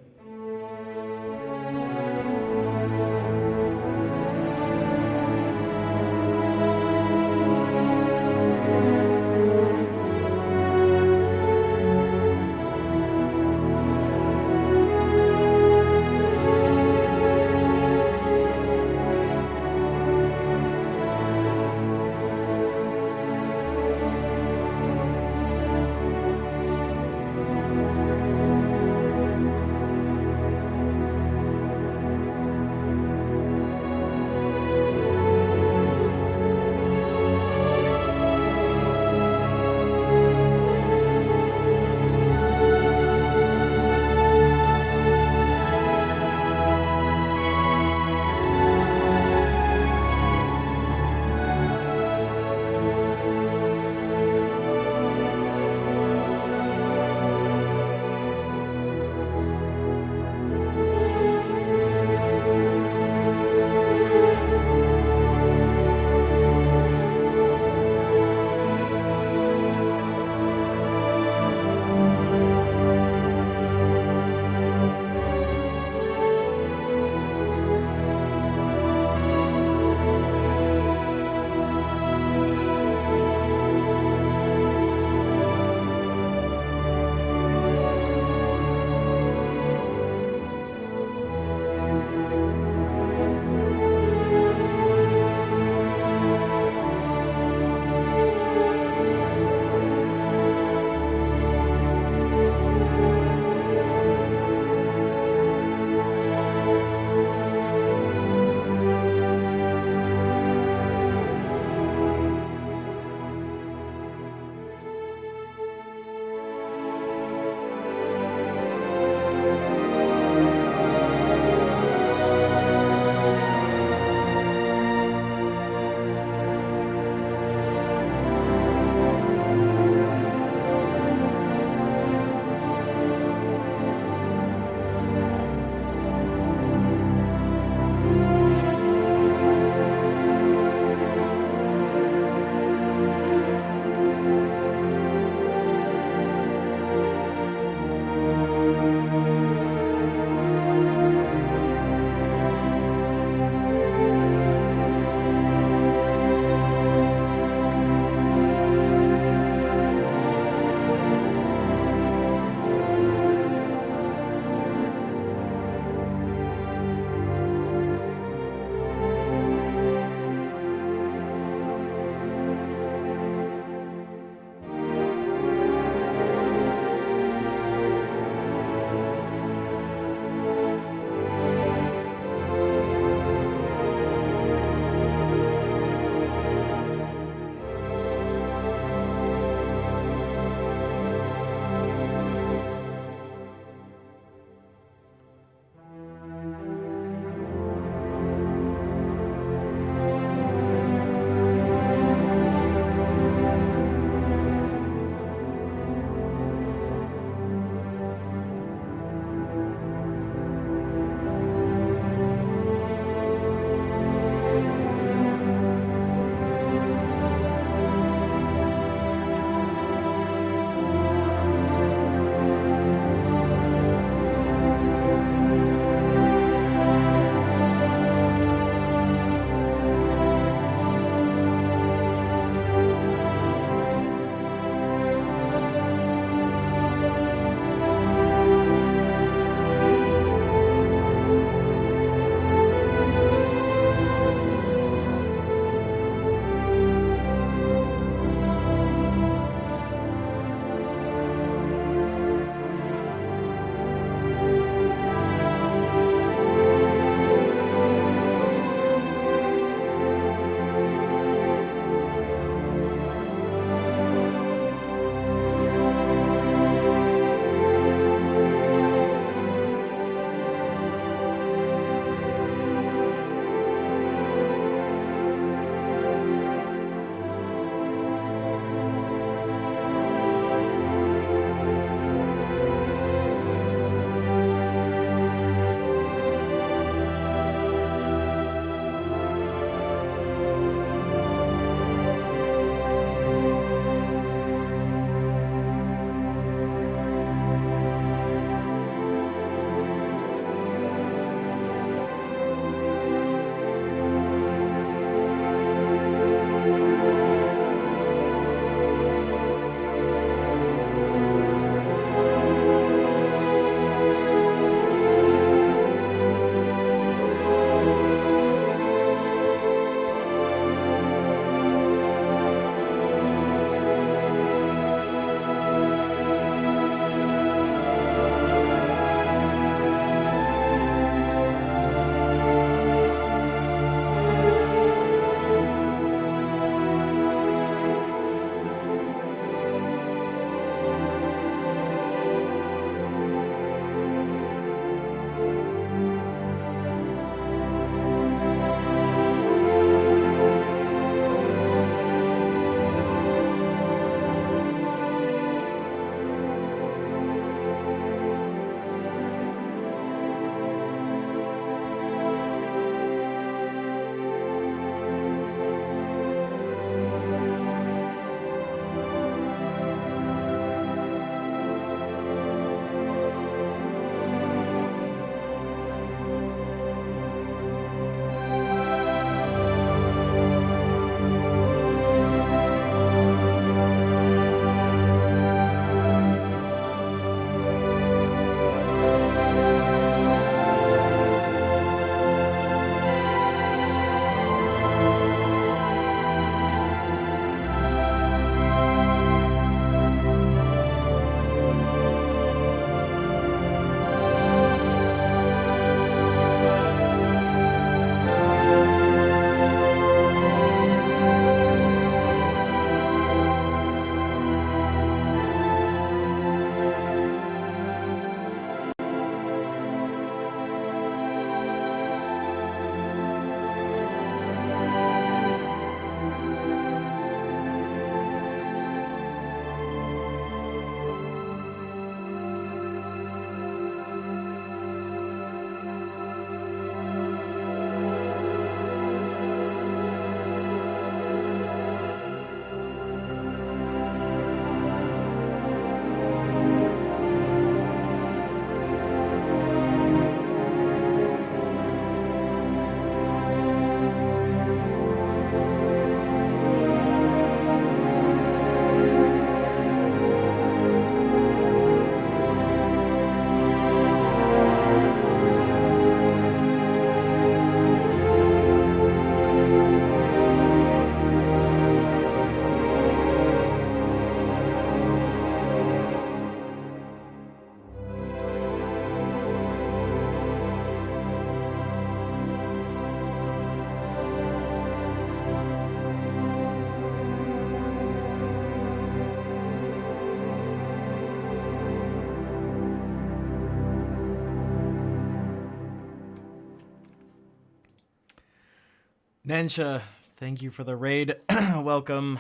Nensha, thank you for the raid. Welcome.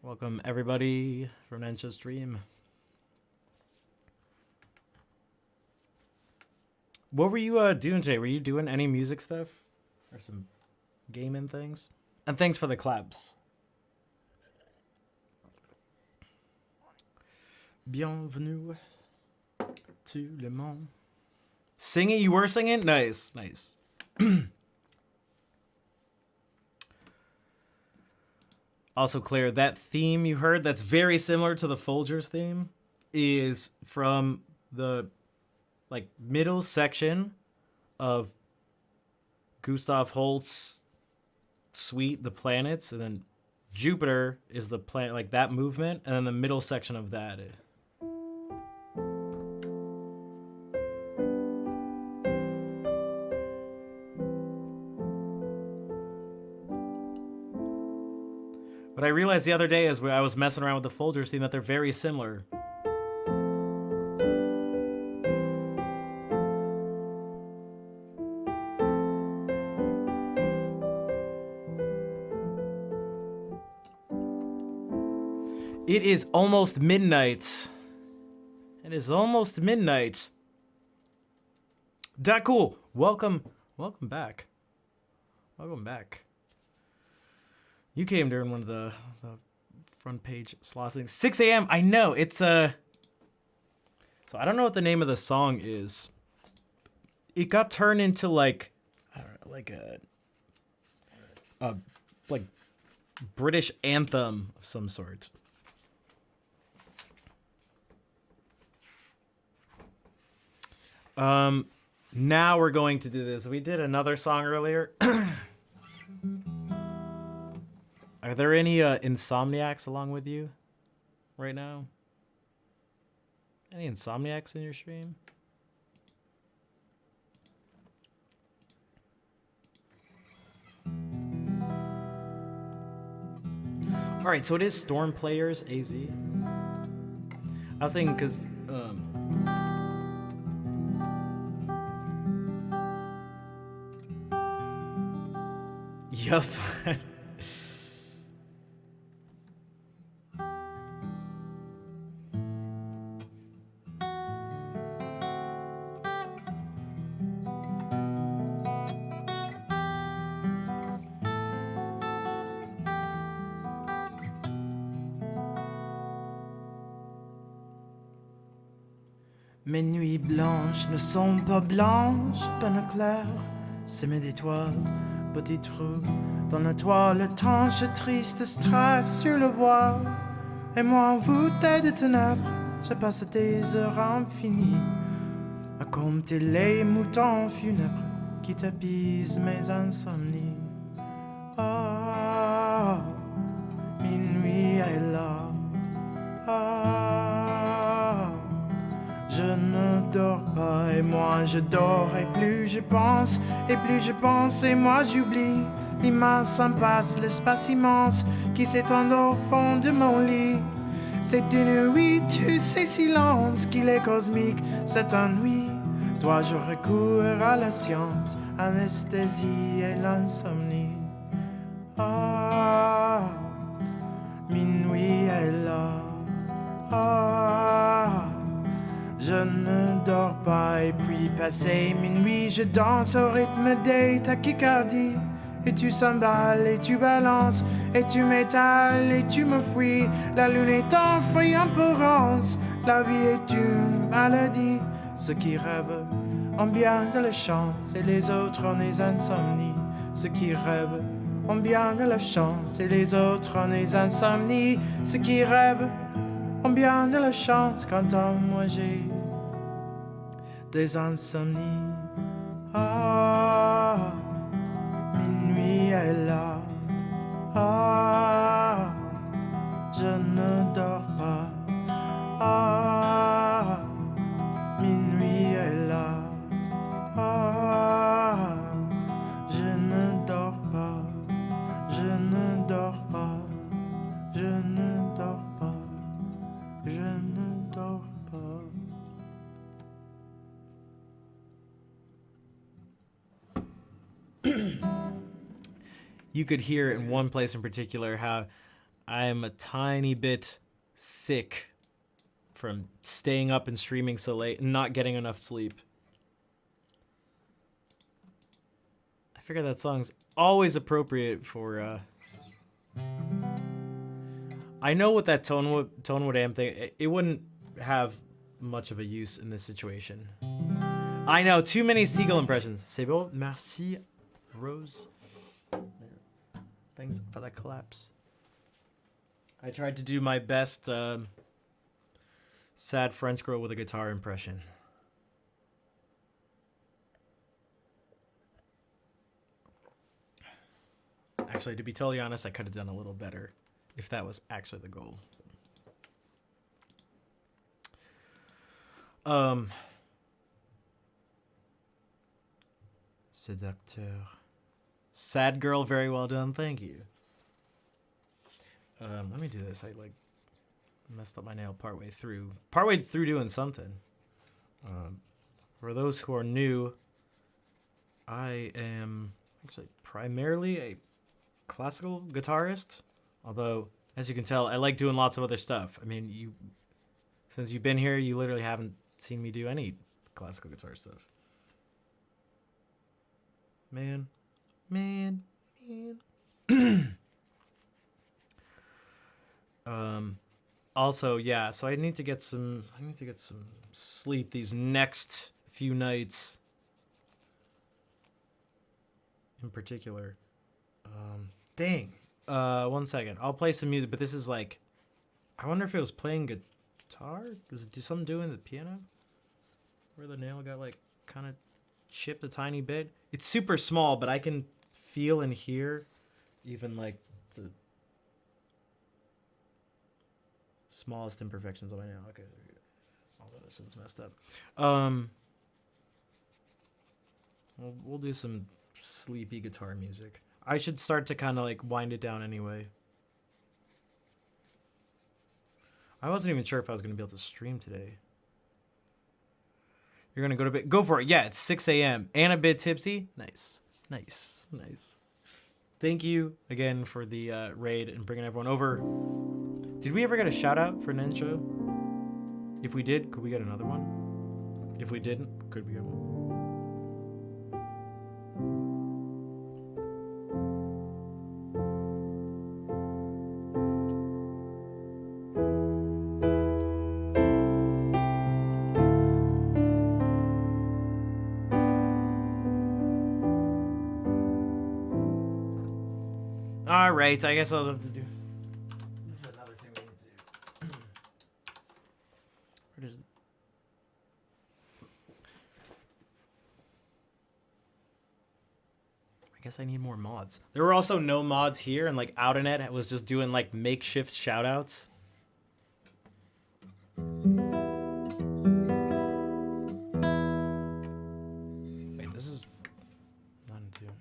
Welcome everybody from Nensha's stream. What were you doing today? Were you doing any music stuff? Or some gaming things? And thanks for the claps. Bienvenue to Le Monde. Singing? You were singing? Nice, nice. Also, Claire, that theme you heard that's very similar to the Folgers theme is from the middle section of Gustav Holst's suite, The Planets, and then Jupiter is the planet, like that movement, and then the middle section of that. But I realized the other day as I was messing around with the Folgers theme that they're very similar. It is almost midnight. It is almost midnight. Cool. Welcome back. Welcome back. You came during one of the front page slots things. 6 a.m. I know it's So I don't know what the name of the song is. It got turned into like I don't know, like a like British anthem of some sort. Now we're going to do this. We did another song earlier. Are there any insomniacs along with you right now? Any insomniacs in your stream? All right, so it is Storm Players AZ. I was thinking because yup. Mes nuits blanches ne sont pas blanches, peine claire, semées d'étoiles, petits trous dans la toile étanche, triste stress, tu le vois. Et moi, voûté de ténèbres, je passe des heures infinies à compter les moutons funèbres qui tapissent mes insomnies. Ah, minuit est là. Ah, je ne dors pas et moi je dors et plus je pense et moi j'oublie l'immense impasse, l'espace immense qui s'étend au fond de mon lit. C'est une nuit, tu sais, silence qu'il est cosmique, c'est ennui. Toi je recours à la science, anesthésie et l'insomnie. Ah, minuit est là. Ah, je ne dors pas et puis passé minuit, je danse au rythme des tachycardies. Et tu s'emballes et tu balances et tu m'étales et tu me fuis. La lune est en feuille en porance, la vie est une maladie. Ceux qui rêvent ont bien de la chance et les autres ont des insomnies. Ceux qui rêvent ont bien de la chance et les autres ont des insomnies. Ceux qui rêvent ont bien de la chance, quant à moi j'ai des insomnies. Ah, minuit est là. Ah, je ne dors pas. Ah, minuit est là. Ah, je ne dors pas. Je ne dors pas. Je ne dors pas. Je ne dors pas. you could hear in one place in particular how I'm a tiny bit sick from staying up and streaming so late and not getting enough sleep. I figure that song's always appropriate for I know what that Tonewood Am thing, it wouldn't have much of a use in this situation. I know, too many seagull impressions. C'est beau, merci, Rose. Thanks for that collapse. I tried to do my best sad French girl with a guitar impression. Actually, to be totally honest, I could have done a little better if that was actually the goal. Séducteur. Sad girl, very well done, thank you. Let me do this. I like messed up my nail partway through doing something. For those who are new, I am actually primarily a classical guitarist, although as you can tell, I like doing lots of other stuff. I mean, since you've been here, you literally haven't seen me do any classical guitar stuff. Man. Also, yeah, so I need to get some sleep these next few nights in particular. Dang. 1 second. I'll play some music, but this is like, I wonder if it was playing guitar? Does it do something doing the piano? Where the nail got like kind of chipped a tiny bit. It's super small, but I can feel and hear even like the smallest imperfections on my nail. Okay, there we go. Although this one's messed up. We'll do some sleepy guitar music. I should start to kind of like wind it down anyway. I wasn't even sure if I was going to be able to stream today. You're going to go to bed. Go for it. Yeah, it's 6 a.m. and a bit tipsy. Nice. Thank you again for the raid and bringing everyone over. Did we ever get a shout out for Nensho? If we did, could we get another one? If we didn't, could we get one? Alright, I guess I'll have to do. This is another thing we need to do. Where does it? I guess I need more mods. There were also no mods here, and like Outernet was just doing like makeshift shoutouts. Wait, this is not in tune.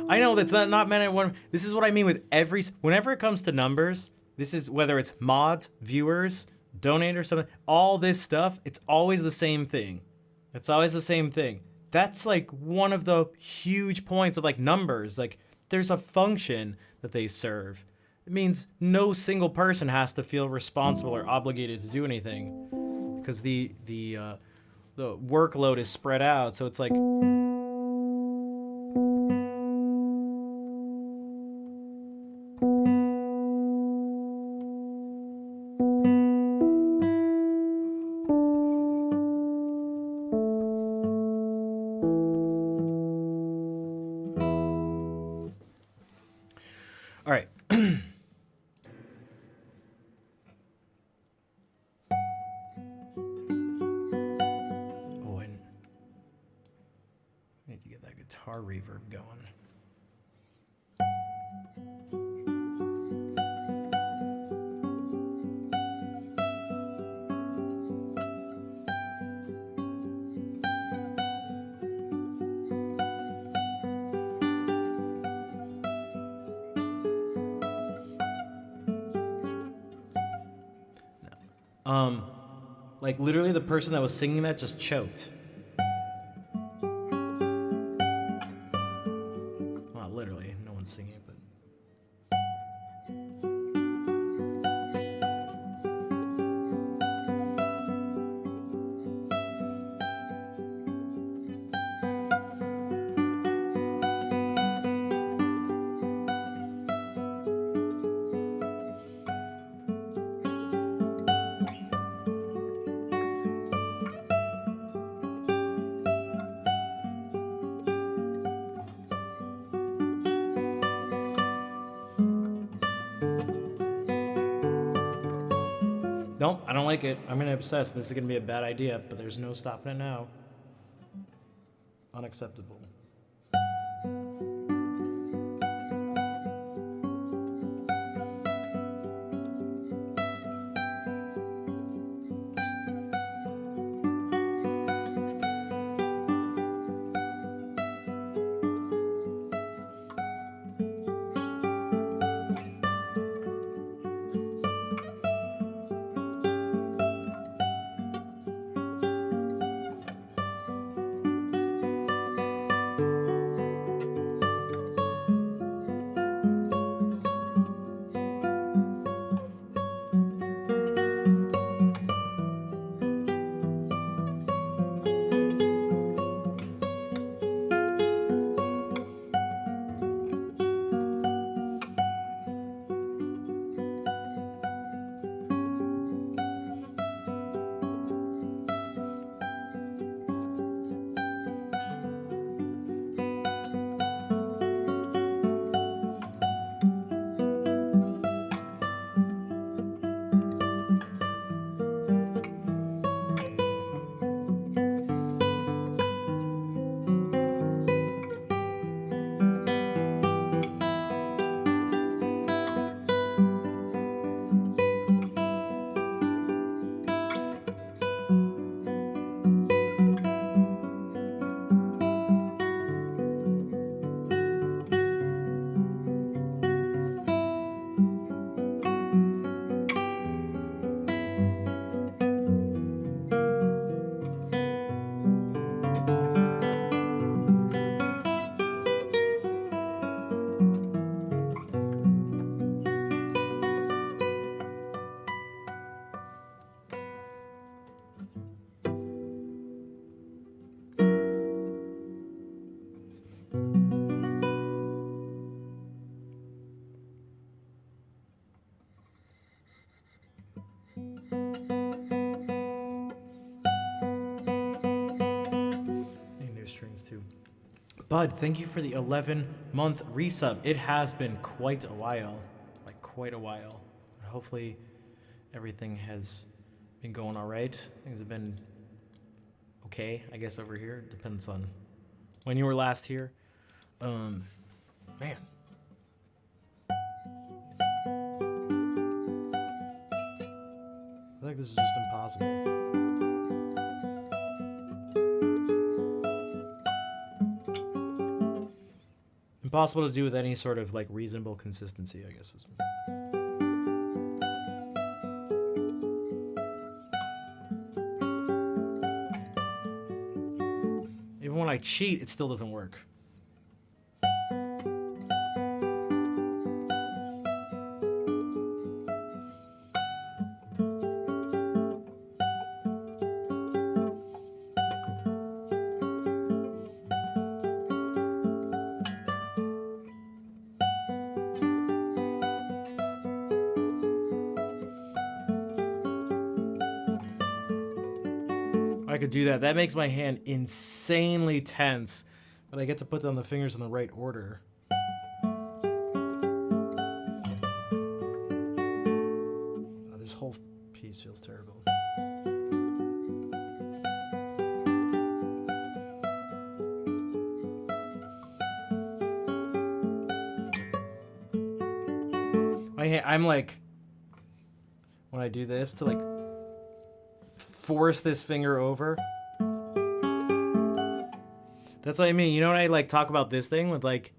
I know that's not meant at one. This is what I mean with whenever it comes to numbers, this is whether it's mods, viewers, donators, something, all this stuff, it's always the same thing. It's always the same thing. That's like one of the huge points of like numbers. Like there's a function that they serve. It means no single person has to feel responsible or obligated to do anything because the workload is spread out. So it's like, all right. Oh, and I need to get that guitar reverb going. Like literally the person that was singing that just choked. Well, literally, no one's singing it, but. Nope, I don't like it. I'm gonna obsess. This is gonna be a bad idea, but there's no stopping it now. Unacceptable. Bud, thank you for the 11-month resub. It has been quite a while. Like, quite a while. But hopefully, everything has been going all right. Things have been okay, I guess, over here. Depends on when you were last here. Man. I feel like this is just impossible. Impossible to do with any sort of like reasonable consistency, I guess. Even when I cheat, it still doesn't work. I could do that. That makes my hand insanely tense, but I get to put down the fingers in the right order. Oh, this whole piece feels terrible. I'm like, when I do this, to like force this finger over. That's what I mean. You know when I like talk about this thing with like,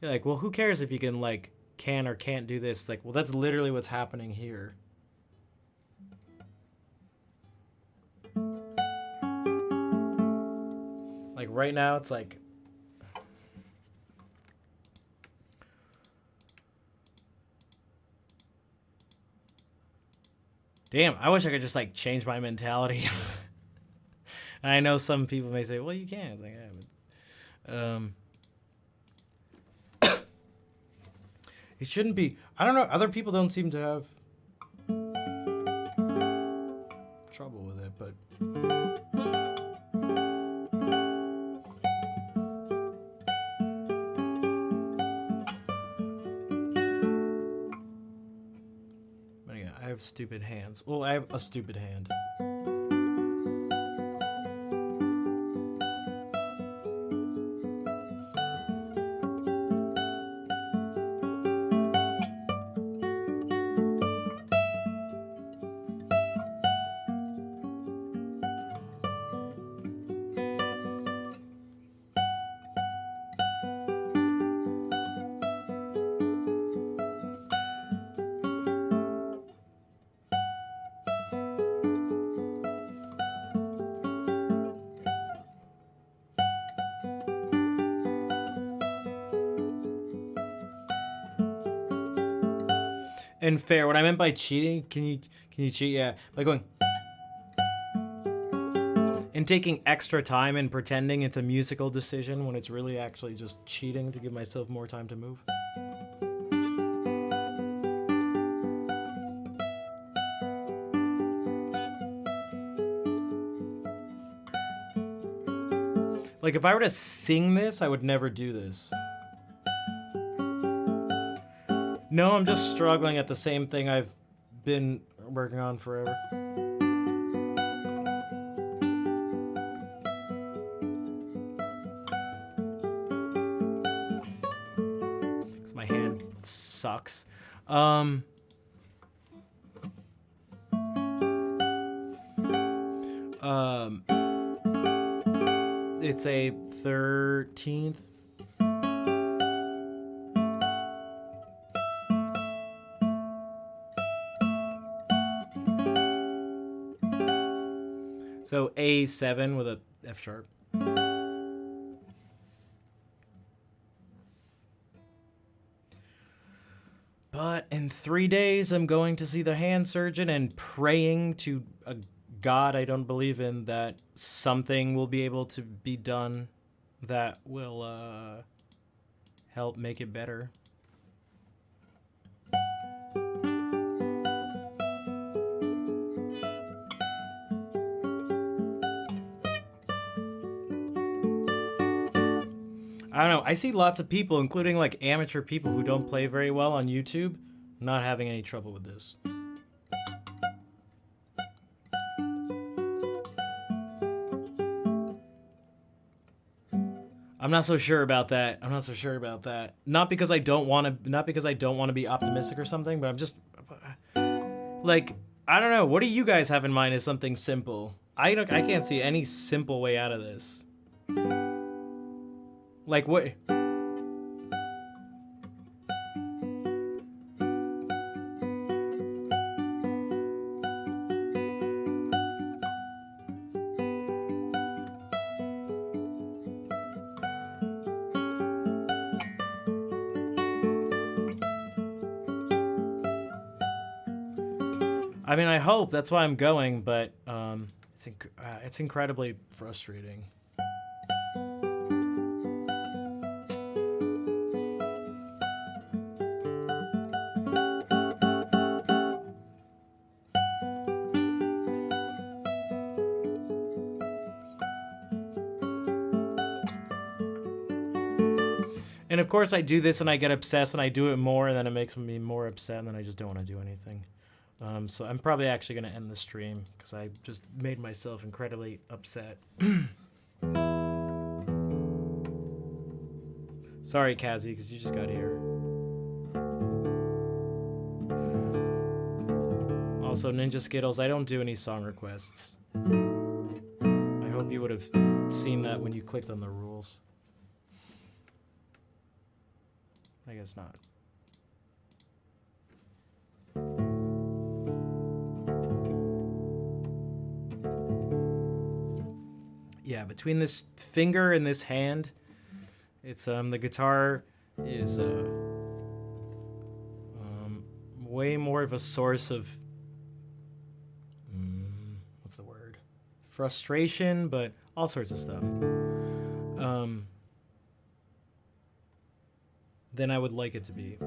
you're like, well, who cares if you can like can or can't do this? Like, well, that's literally what's happening here. Like right now, it's like. Damn, I wish I could just like change my mentality. And I know some people may say, "Well, you can." It's like, yeah, but, it shouldn't be. I don't know. Other people don't seem to have trouble with it, but. But yeah, I have stupid hands. Well, I have a stupid hand. And fair. What I meant by cheating, can you cheat? Yeah, by going and taking extra time and pretending it's a musical decision when it's really actually just cheating to give myself more time to move. Like if I were to sing this, I would never do this. No, I'm just struggling at the same thing I've been working on forever. Because my hand sucks. It's a 13th. So A7 with a F sharp. But in 3 days, I'm going to see the hand surgeon and praying to a God I don't believe in that something will be able to be done that will help make it better. I don't know. I see lots of people, including like amateur people who don't play very well on YouTube, not having any trouble with this. I'm not so sure about that. I'm not so sure about that. Not because I don't want to be optimistic or something, but I'm just like, I don't know. What do you guys have in mind as something simple? I can't see any simple way out of this. Like what? I mean, I hope that's why I'm going, but it's incredibly frustrating. And of course I do this and I get obsessed and I do it more and then it makes me more upset and then I just don't want to do anything. So I'm probably actually going to end the stream because I just made myself incredibly upset. Sorry, Kazi, because you just got here. Also, Ninja Skittles, I don't do any song requests. I hope you would have seen that when you clicked on the rules. I guess not. yeah, between this finger and this hand, it's the guitar is way more of a source of what's the word? Frustration, but all sorts of stuff. Than I would like it to be.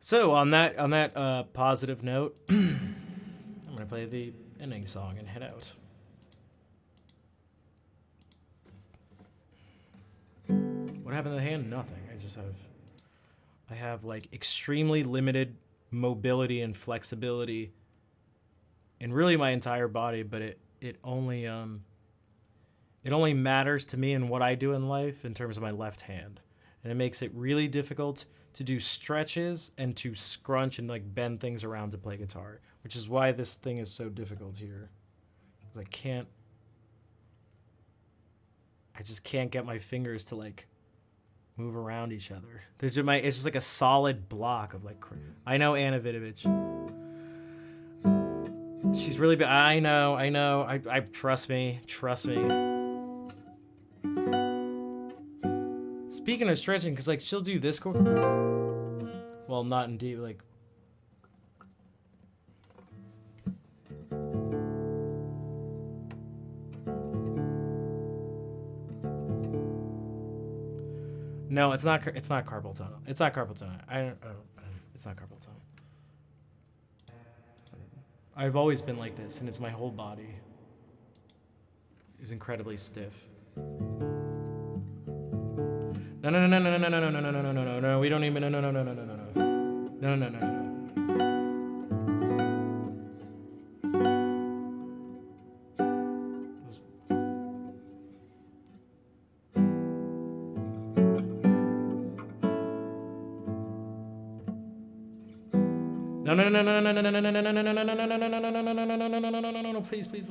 So on that positive note, I'm gonna play the ending song and head out. What happened to the hand? Nothing. I have like extremely limited mobility and flexibility in really my entire body, but it only matters to me in what I do in life in terms of my left hand. And it makes it really difficult to do stretches and to scrunch and like bend things around to play guitar, which is why this thing is so difficult here. 'Cause I just can't get my fingers to like move around each other. It's just like a solid block of like. I know Anna Vidovich. She's really. I know. I trust me. Speaking of stretching, because like she'll do this chord. Well, not in D, like. No, it's not. It's not carpal tunnel. It's not carpal tunnel. It's not carpal tunnel. I've always been like this, and it's my whole body is incredibly stiff. No. We don't even. No. No, please.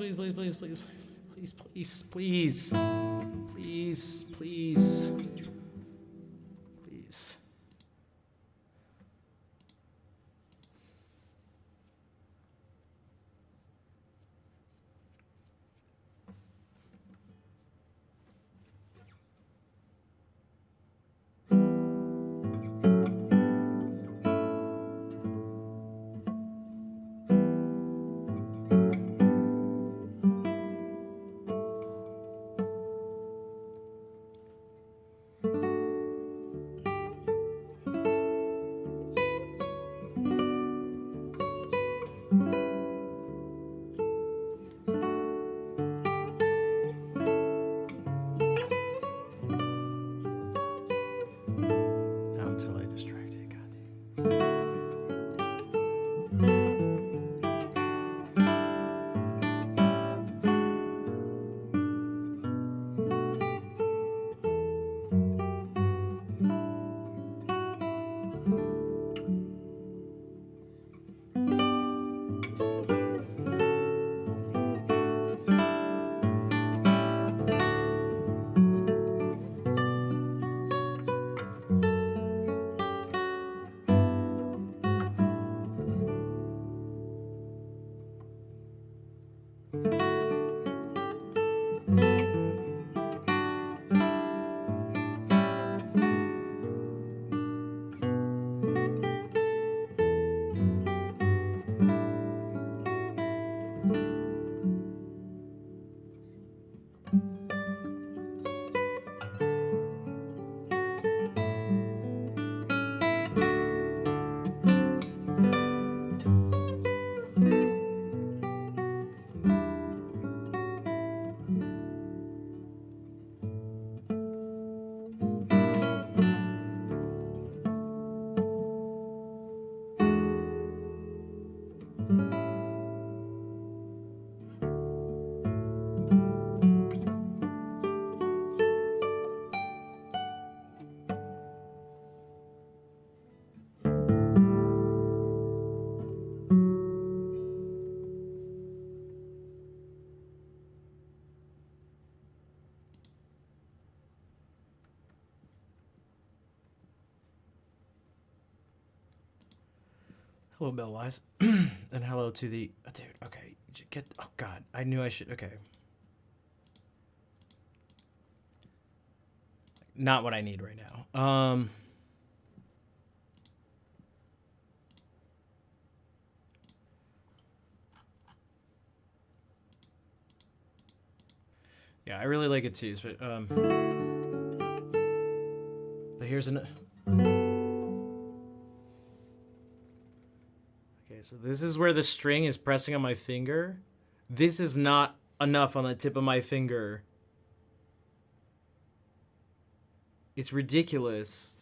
Hello, Bellwise. And hello to the... dude, okay. Get. Oh God, I knew I should. Okay. Not what I need right now. Yeah, I really like it too, but here's an. Okay, so this is where the string is pressing on my finger. This is not enough on the tip of my finger. It's ridiculous.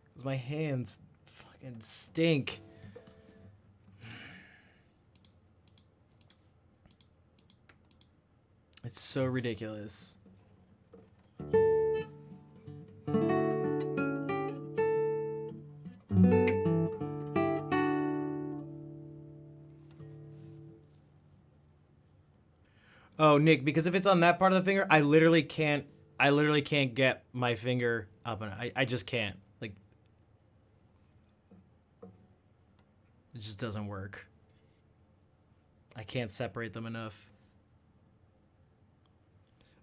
Because my hands fucking stink. It's so ridiculous. Oh, Nick, because if it's on that part of the finger, I literally can't get my finger up, and I just can't. Like, it just doesn't work. I can't separate them enough.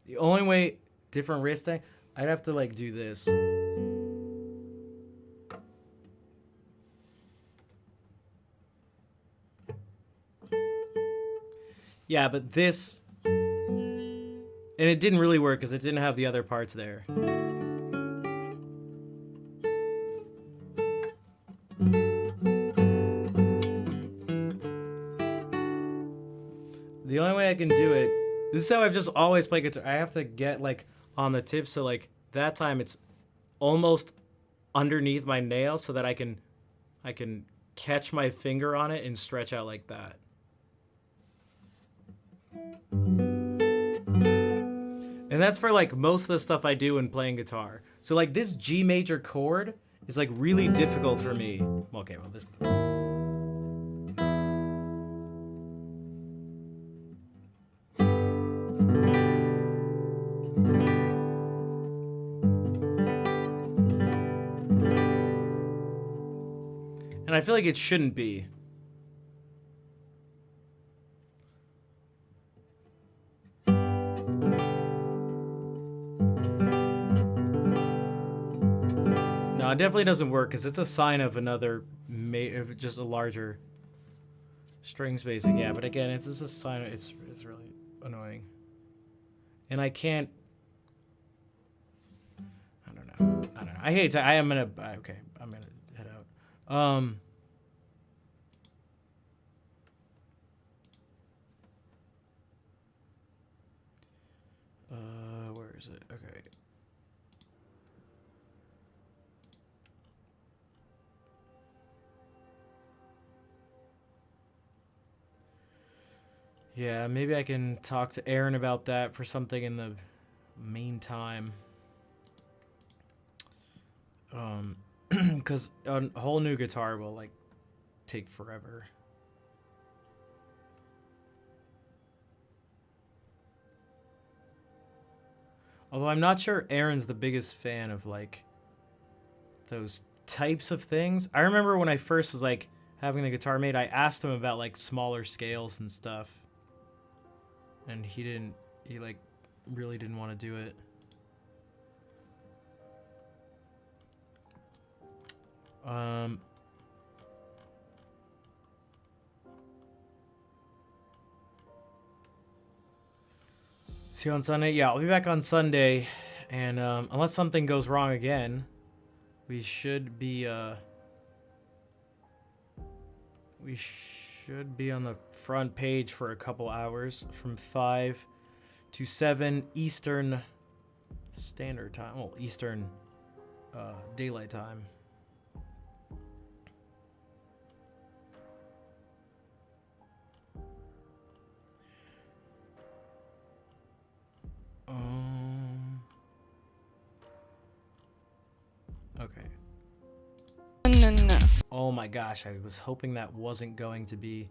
The only way, different wrist thing, I'd have to like do this. Yeah, but this, and it didn't really work because it didn't have the other parts there. The only way I can do it, this is how I've just always played guitar. I have to get like on the tip, so like that time it's almost underneath my nail so that I can catch my finger on it and stretch out like that. And that's for like most of the stuff I do when playing guitar. So like this G major chord is like really difficult for me. Okay, well this. And I feel like it shouldn't be. No, it definitely doesn't work because it's a sign of another, just a larger string spacing. Yeah, but again, it's just a sign. It's really annoying, and I can't. I don't know. I hate to. I'm gonna. Okay, I'm gonna head out. Where is it? Okay. Yeah, maybe I can talk to Aaron about that for something in the meantime. Because a whole new guitar will like take forever. Although I'm not sure Aaron's the biggest fan of like those types of things. I remember when I first was like having the guitar made, I asked him about like smaller scales and stuff. And he like really didn't want to do it. See you on Sunday? Yeah, I'll be back on Sunday. And unless something goes wrong again, we should be on the front page for a couple hours from 5 to 7 Eastern Standard Time. Well, Eastern Daylight Time. Okay. No. Oh my gosh, I was hoping that wasn't going to be...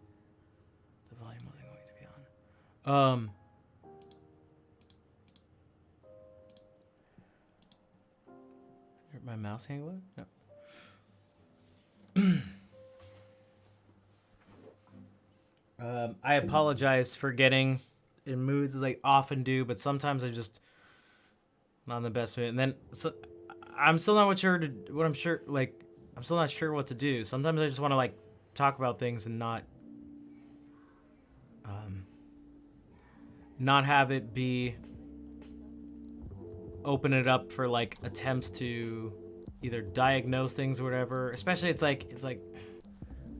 The volume wasn't going to be on. My mouse handler? No. I apologize for getting in moods as I often do, but sometimes I'm just not in the best mood. And then I'm still not I'm still not sure what to do. Sometimes I just want to like talk about things and not have it be open it up for like attempts to either diagnose things or whatever. Especially it's like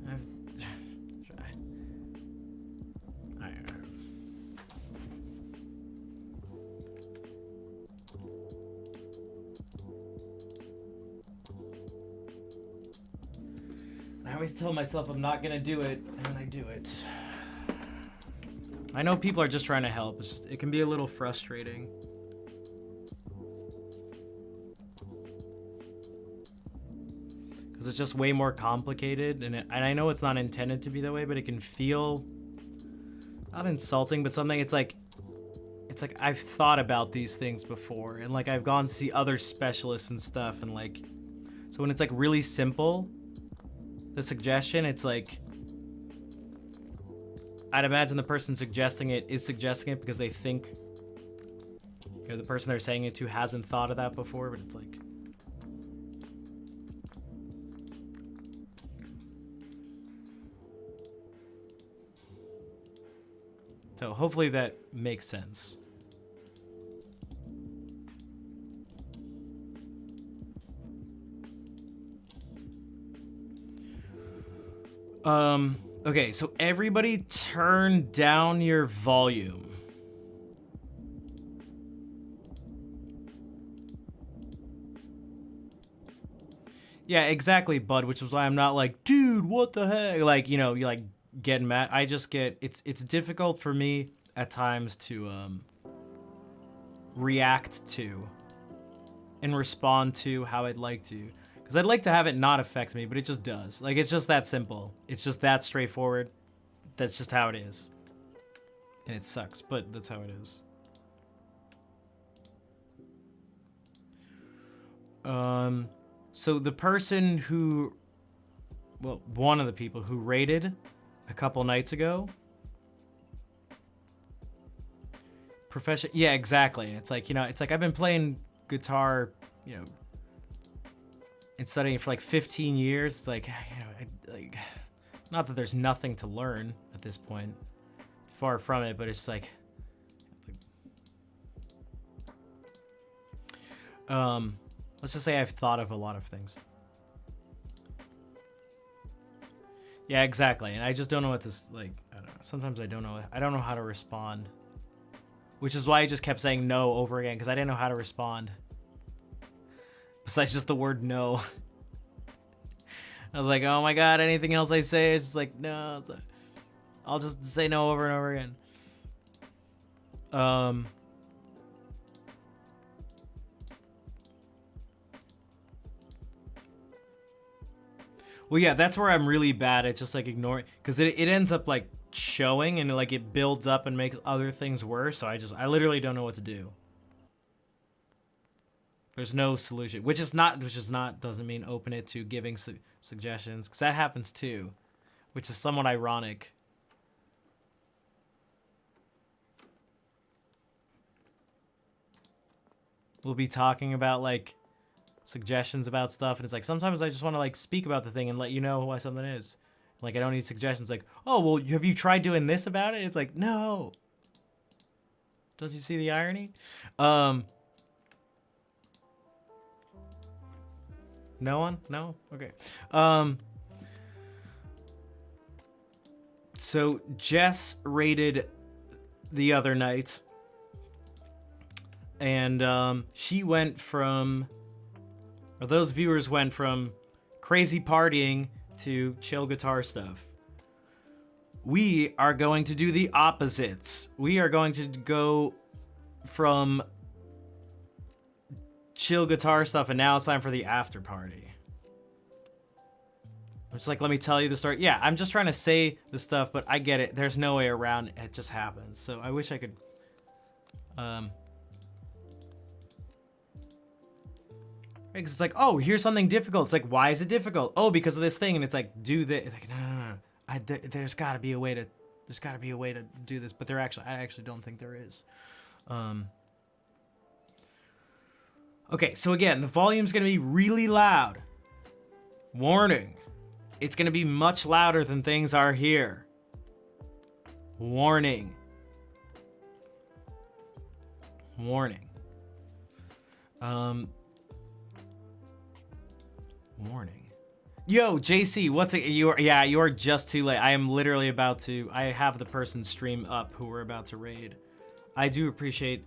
I've, I always tell myself I'm not gonna do it, and then I do it. I know people are just trying to help. It can be a little frustrating. Because it's just way more complicated, and I know it's not intended to be that way, but it can feel not insulting, but something. It's like I've thought about these things before, and like I've gone to see other specialists and stuff, and like so when it's like really simple, the suggestion, it's like I'd imagine the person suggesting it is suggesting it because they think, you know, the person they're saying it to hasn't thought of that before, but it's like so hopefully that makes sense. Okay, so everybody turn down your volume. Yeah, exactly, bud, which is why I'm not like, dude, what the heck? Like, you know, you like getting mad. I just get it's difficult for me at times to react to and respond to how I'd like to. Because I'd like to have it not affect me, but it just does. Like, it's just that simple. It's just that straightforward. That's just how it is. And it sucks, but that's how it is. So the person who... Well, one of the people who raided a couple nights ago... Yeah, exactly. It's like, you know, it's like I've been playing guitar, you know... and studying for like 15 years. It's like, you know, like, not that there's nothing to learn at this point, far from it, but it's like let's just say I've thought of a lot of things. Yeah, exactly. And I just don't know what this, like, I don't know. Sometimes I don't know how to respond, which is why I just kept saying no over again, because I didn't know how to respond. Besides just the word no. I was like, oh my god, anything else I say is just like, no. I'll just say no over and over again. Well, yeah, that's where I'm really bad at just like ignoring, because it ends up like showing and like it builds up and makes other things worse. So I literally don't know what to do. There's no solution, which is not doesn't mean open it to giving suggestions, because that happens too, which is somewhat ironic. We'll be talking about like suggestions about stuff, and it's like sometimes I just want to like speak about the thing and let you know why something is. Like I don't need suggestions. Like, oh well, have you tried doing this about it? It's like, no. Don't you see the irony? No one? No? Okay. So Jess raided the other night, and she went from, or those viewers went from crazy partying to chill guitar stuff. We are going to do the opposites. We are going to go from chill guitar stuff, and now it's time for the after party. I'm just like, let me tell you the story. Yeah, I'm just trying to say the stuff, but I get it. There's no way around it. It just happens. So I wish I could... Because it's like, oh, here's something difficult. It's like, why is it difficult? Oh, because of this thing. And it's like, do this. It's like, no. There's got to be a way to There's got to be a way to do this, but I actually don't think there is. Okay, so again, the volume's gonna be really loud. Warning, it's gonna be much louder than things are here. Warning. Warning. Warning. Yo, JC, what's it? You are just too late. I am literally about to. I have the person stream up who we're about to raid. I do appreciate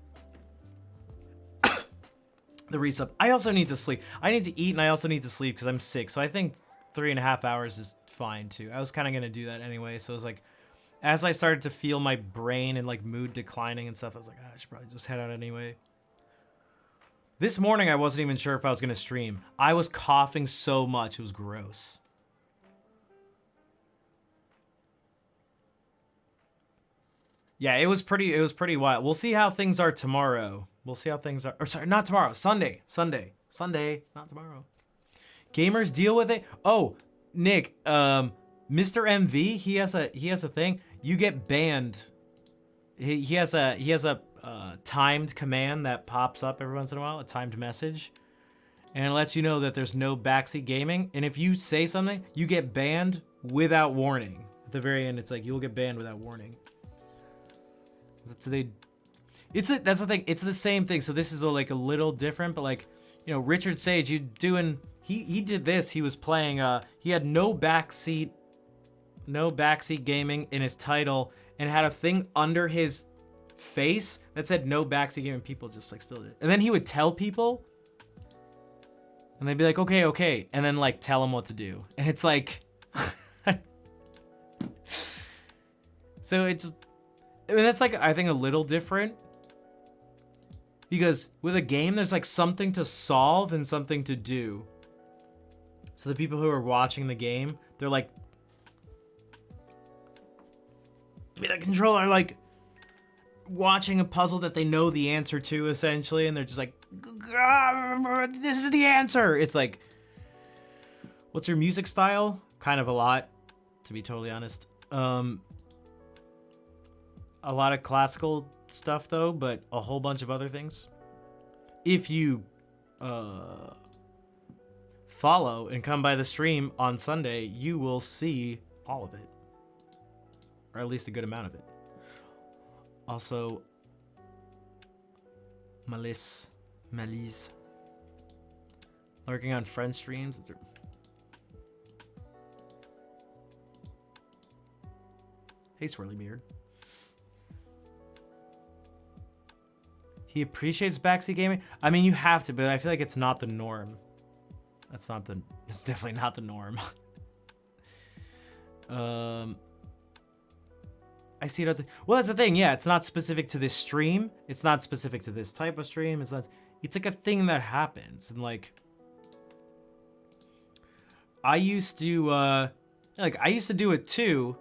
the resub. I also need to sleep. I need to eat and I also need to sleep because I'm sick. So I think 3.5 hours is fine too. I was kind of gonna do that anyway. So I was like, as I started to feel my brain and like mood declining and stuff, I was like, I should probably just head out anyway. This morning, I wasn't even sure if I was gonna stream. I was coughing so much, it was gross. Yeah, it was pretty wild. We'll see how things are tomorrow. We'll see how things are, or sorry, not tomorrow, Sunday, not tomorrow. Gamers deal with it. Oh, Nick, Mr. MV, he has a thing. You get banned. He has a timed command that pops up every once in a while, a timed message, and it lets you know that there's no backseat gaming. And if you say something, you get banned without warning. At the very end, it's like you'll get banned without warning. So that's the thing. It's the same thing. So this is like a little different, but like, you know, Richard Sage, he did this. He was playing. He had no backseat gaming in his title, and had a thing under his face that said no backseat gaming. People just like still did. And then he would tell people, and they'd be like, okay, and then like tell him what to do. And it's like, so it just. I mean, that's like, I think a little different because with a game, there's like something to solve and something to do. So the people who are watching the game, they're like, the controller, like watching a puzzle that they know the answer to essentially. And they're just like, this is the answer. It's like, what's your music style? Kind of a lot, to be totally honest. A lot of classical stuff though, but a whole bunch of other things. If you follow and come by the stream on Sunday, you will see all of it, or at least a good amount of it. Also, Malice, lurking on friend streams. Hey, Swirly Beard. He appreciates backseat gaming. I mean, you have to, but I feel like it's not the norm. It's definitely not the norm. I see it. Well, that's the thing. Yeah, it's not specific to this stream. It's not specific to this type of stream. It's like a thing that happens. And like, I used to do it too.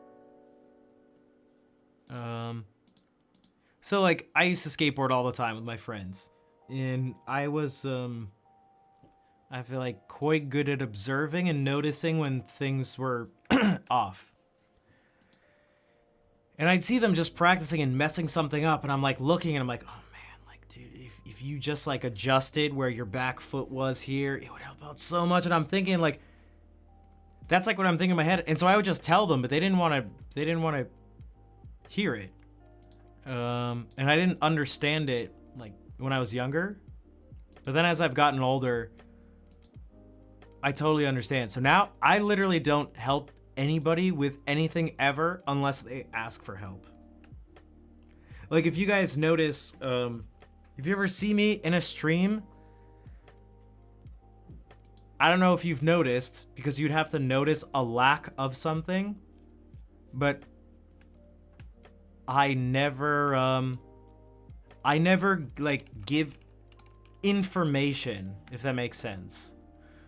So like I used to skateboard all the time with my friends, and I was I feel like quite good at observing and noticing when things were off. And I'd see them just practicing and messing something up, and I'm like looking and I'm like, oh man, like dude, if you just like adjusted where your back foot was here, it would help out so much. And I'm thinking like, that's like what I'm thinking in my head. And so I would just tell them, but they didn't want to hear it. And I didn't understand it like when I was younger, but then as I've gotten older, I totally understand. So now I literally don't help anybody with anything ever unless they ask for help. Like if you guys notice, if you ever see me in a stream, I don't know if you've noticed, because you'd have to notice a lack of something, but I never like give information, if that makes sense.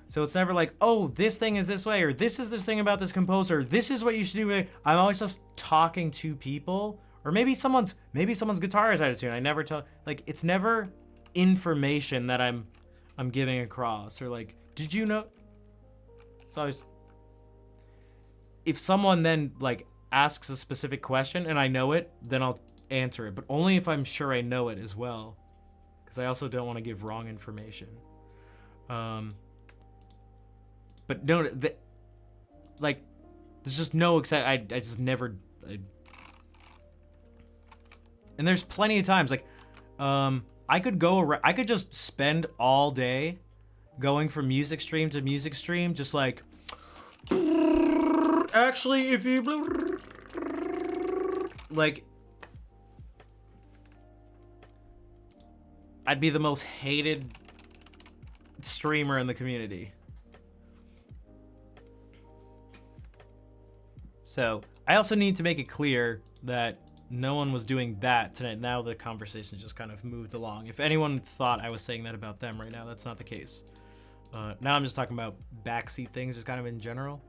So it's never like, oh, this thing is this way, or this is this thing about this composer, this is what you should do. I'm always just talking to people, or maybe someone's guitar is out of tune. I never tell, like, it's never information that I'm giving across, or like, did you know? It's always, if someone then like asks a specific question and I know it, then I'll answer it, but only if I'm sure I know it as well, because I also don't want to give wrong information. But no, like, there's just no I just never. And there's plenty of times like, I could go around, I could just spend all day going from music stream to music stream, just like, actually, if you like, I'd be the most hated streamer in the community. So I also need to make it clear that no one was doing that tonight. Now the conversation just kind of moved along. If anyone thought I was saying that about them right now, that's not the case. Now I'm just talking about backseat things, just kind of in general.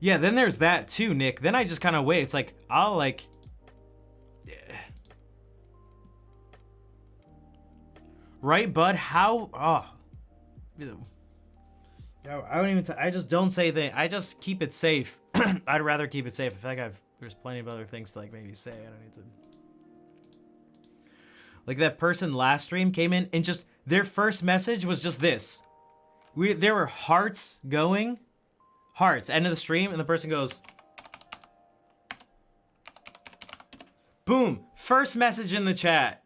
Yeah, then there's that too, Nick. Then I just kind of wait. It's like, I'll like... Right, bud? How... Oh. I don't even... I just don't say that. I just keep it safe. I'd rather keep it safe. I feel like there's plenty of other things to like maybe say. I don't need to... Like that person last stream came in and just... Their first message was just this. There were hearts going... Hearts, end of the stream, and the person goes, boom, first message in the chat.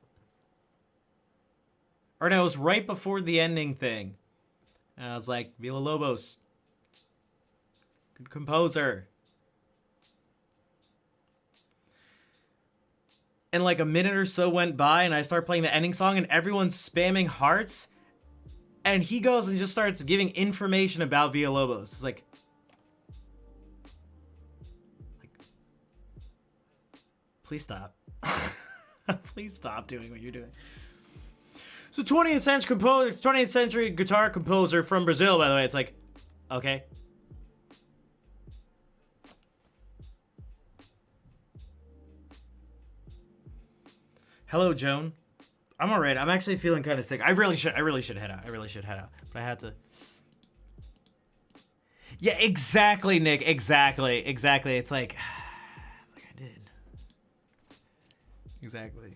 Or no, it was right before the ending thing. And I was like, Villa-Lobos, good composer. And like a minute or so went by, and I start playing the ending song, and everyone's spamming hearts. And he goes and just starts giving information about Villa-Lobos. It's like, please stop. Please stop doing what you're doing. So 20th century guitar composer from Brazil, by the way. It's like, okay. Hello, Joan. I'm alright. I'm actually feeling kind of sick. I really should head out. But I had to. Yeah, exactly, Nick. Exactly. It's like I did. Exactly.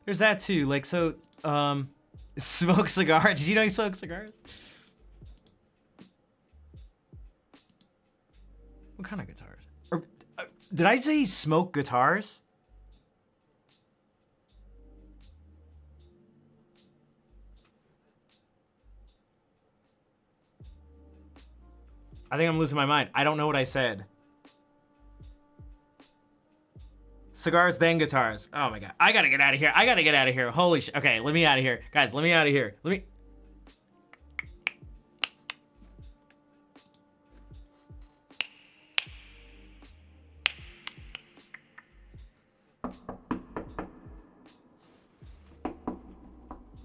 There's that too. Like, so, smoke cigars. Did you know he smoked cigars? What kind of guitars? Or, did I say he smoked guitars? I think I'm losing my mind. I don't know what I said. Cigars, then guitars. Oh my god. I gotta get out of here. Holy shit. Okay, let me out of here. Guys, let me out of here. What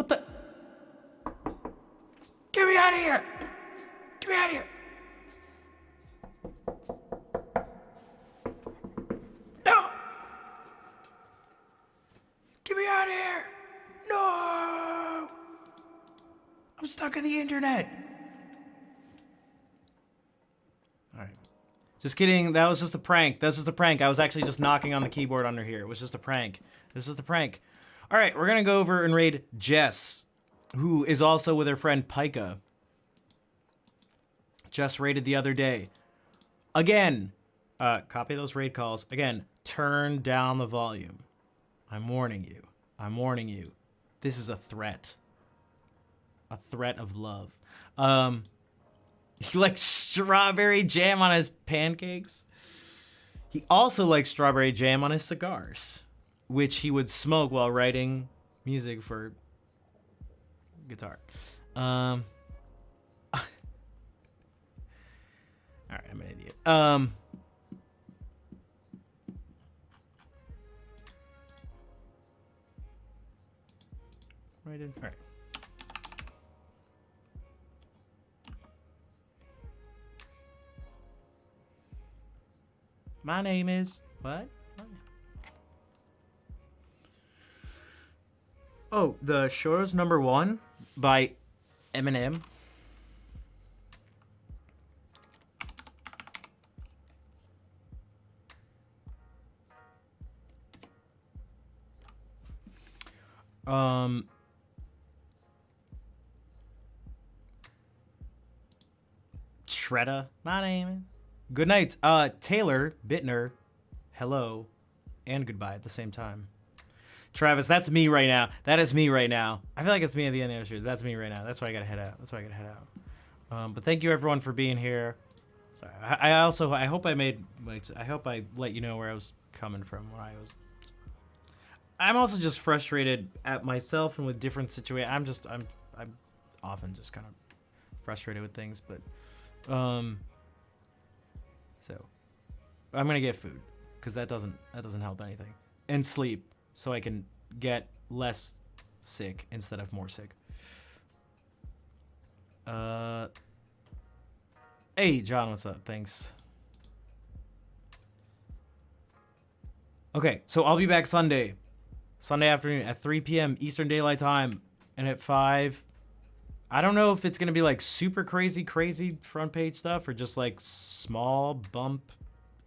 the? Get me out of here. No! Get me out of here! No! I'm stuck on the internet. Alright. Just kidding. That was just a prank. I was actually just knocking on the keyboard under here. It was just a prank. Alright, we're gonna go over and raid Jess, who is also with her friend Pika. Jess raided the other day. Again, copy those raid calls. Again, turn down the volume. I'm warning you. This is a threat. A threat of love. He likes strawberry jam on his pancakes. He also likes strawberry jam on his cigars, which he would smoke while writing music for guitar. Alright, I'm an idiot. Right in. All right. My name is. What? Oh, the show's #1 by Eminem. Shredder, my name. Good night, Taylor Bittner. Hello, and goodbye at the same time. Travis, that's me right now. That is me right now. I feel like it's me at the end of the show. That's me right now. That's why I gotta head out. But thank you everyone for being here. Sorry, I hope I let you know where I was coming from. I'm also just frustrated at myself and with different situations. I'm often just kind of frustrated with things, but so I'm gonna get food because that doesn't help anything, and sleep so I can get less sick instead of more sick. Hey John, what's up? Thanks. Okay, so I'll be back Sunday afternoon at 3 p.m. Eastern Daylight Time, and at 5. I don't know if it's gonna be like super crazy front page stuff or just like small bump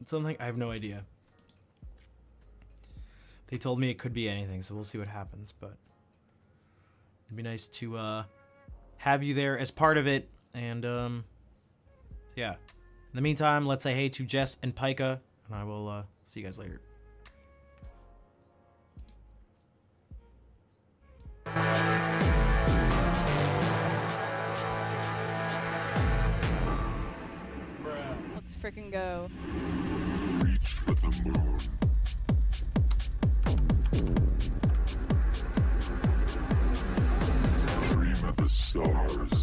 something. I have no idea. They told me it could be anything, so we'll see what happens. But it'd be nice to have you there as part of it, and yeah. In the meantime, let's say hey to Jess and Pika, and I will see you guys later. Let's freaking go. Reach for the moon. Dream of the stars.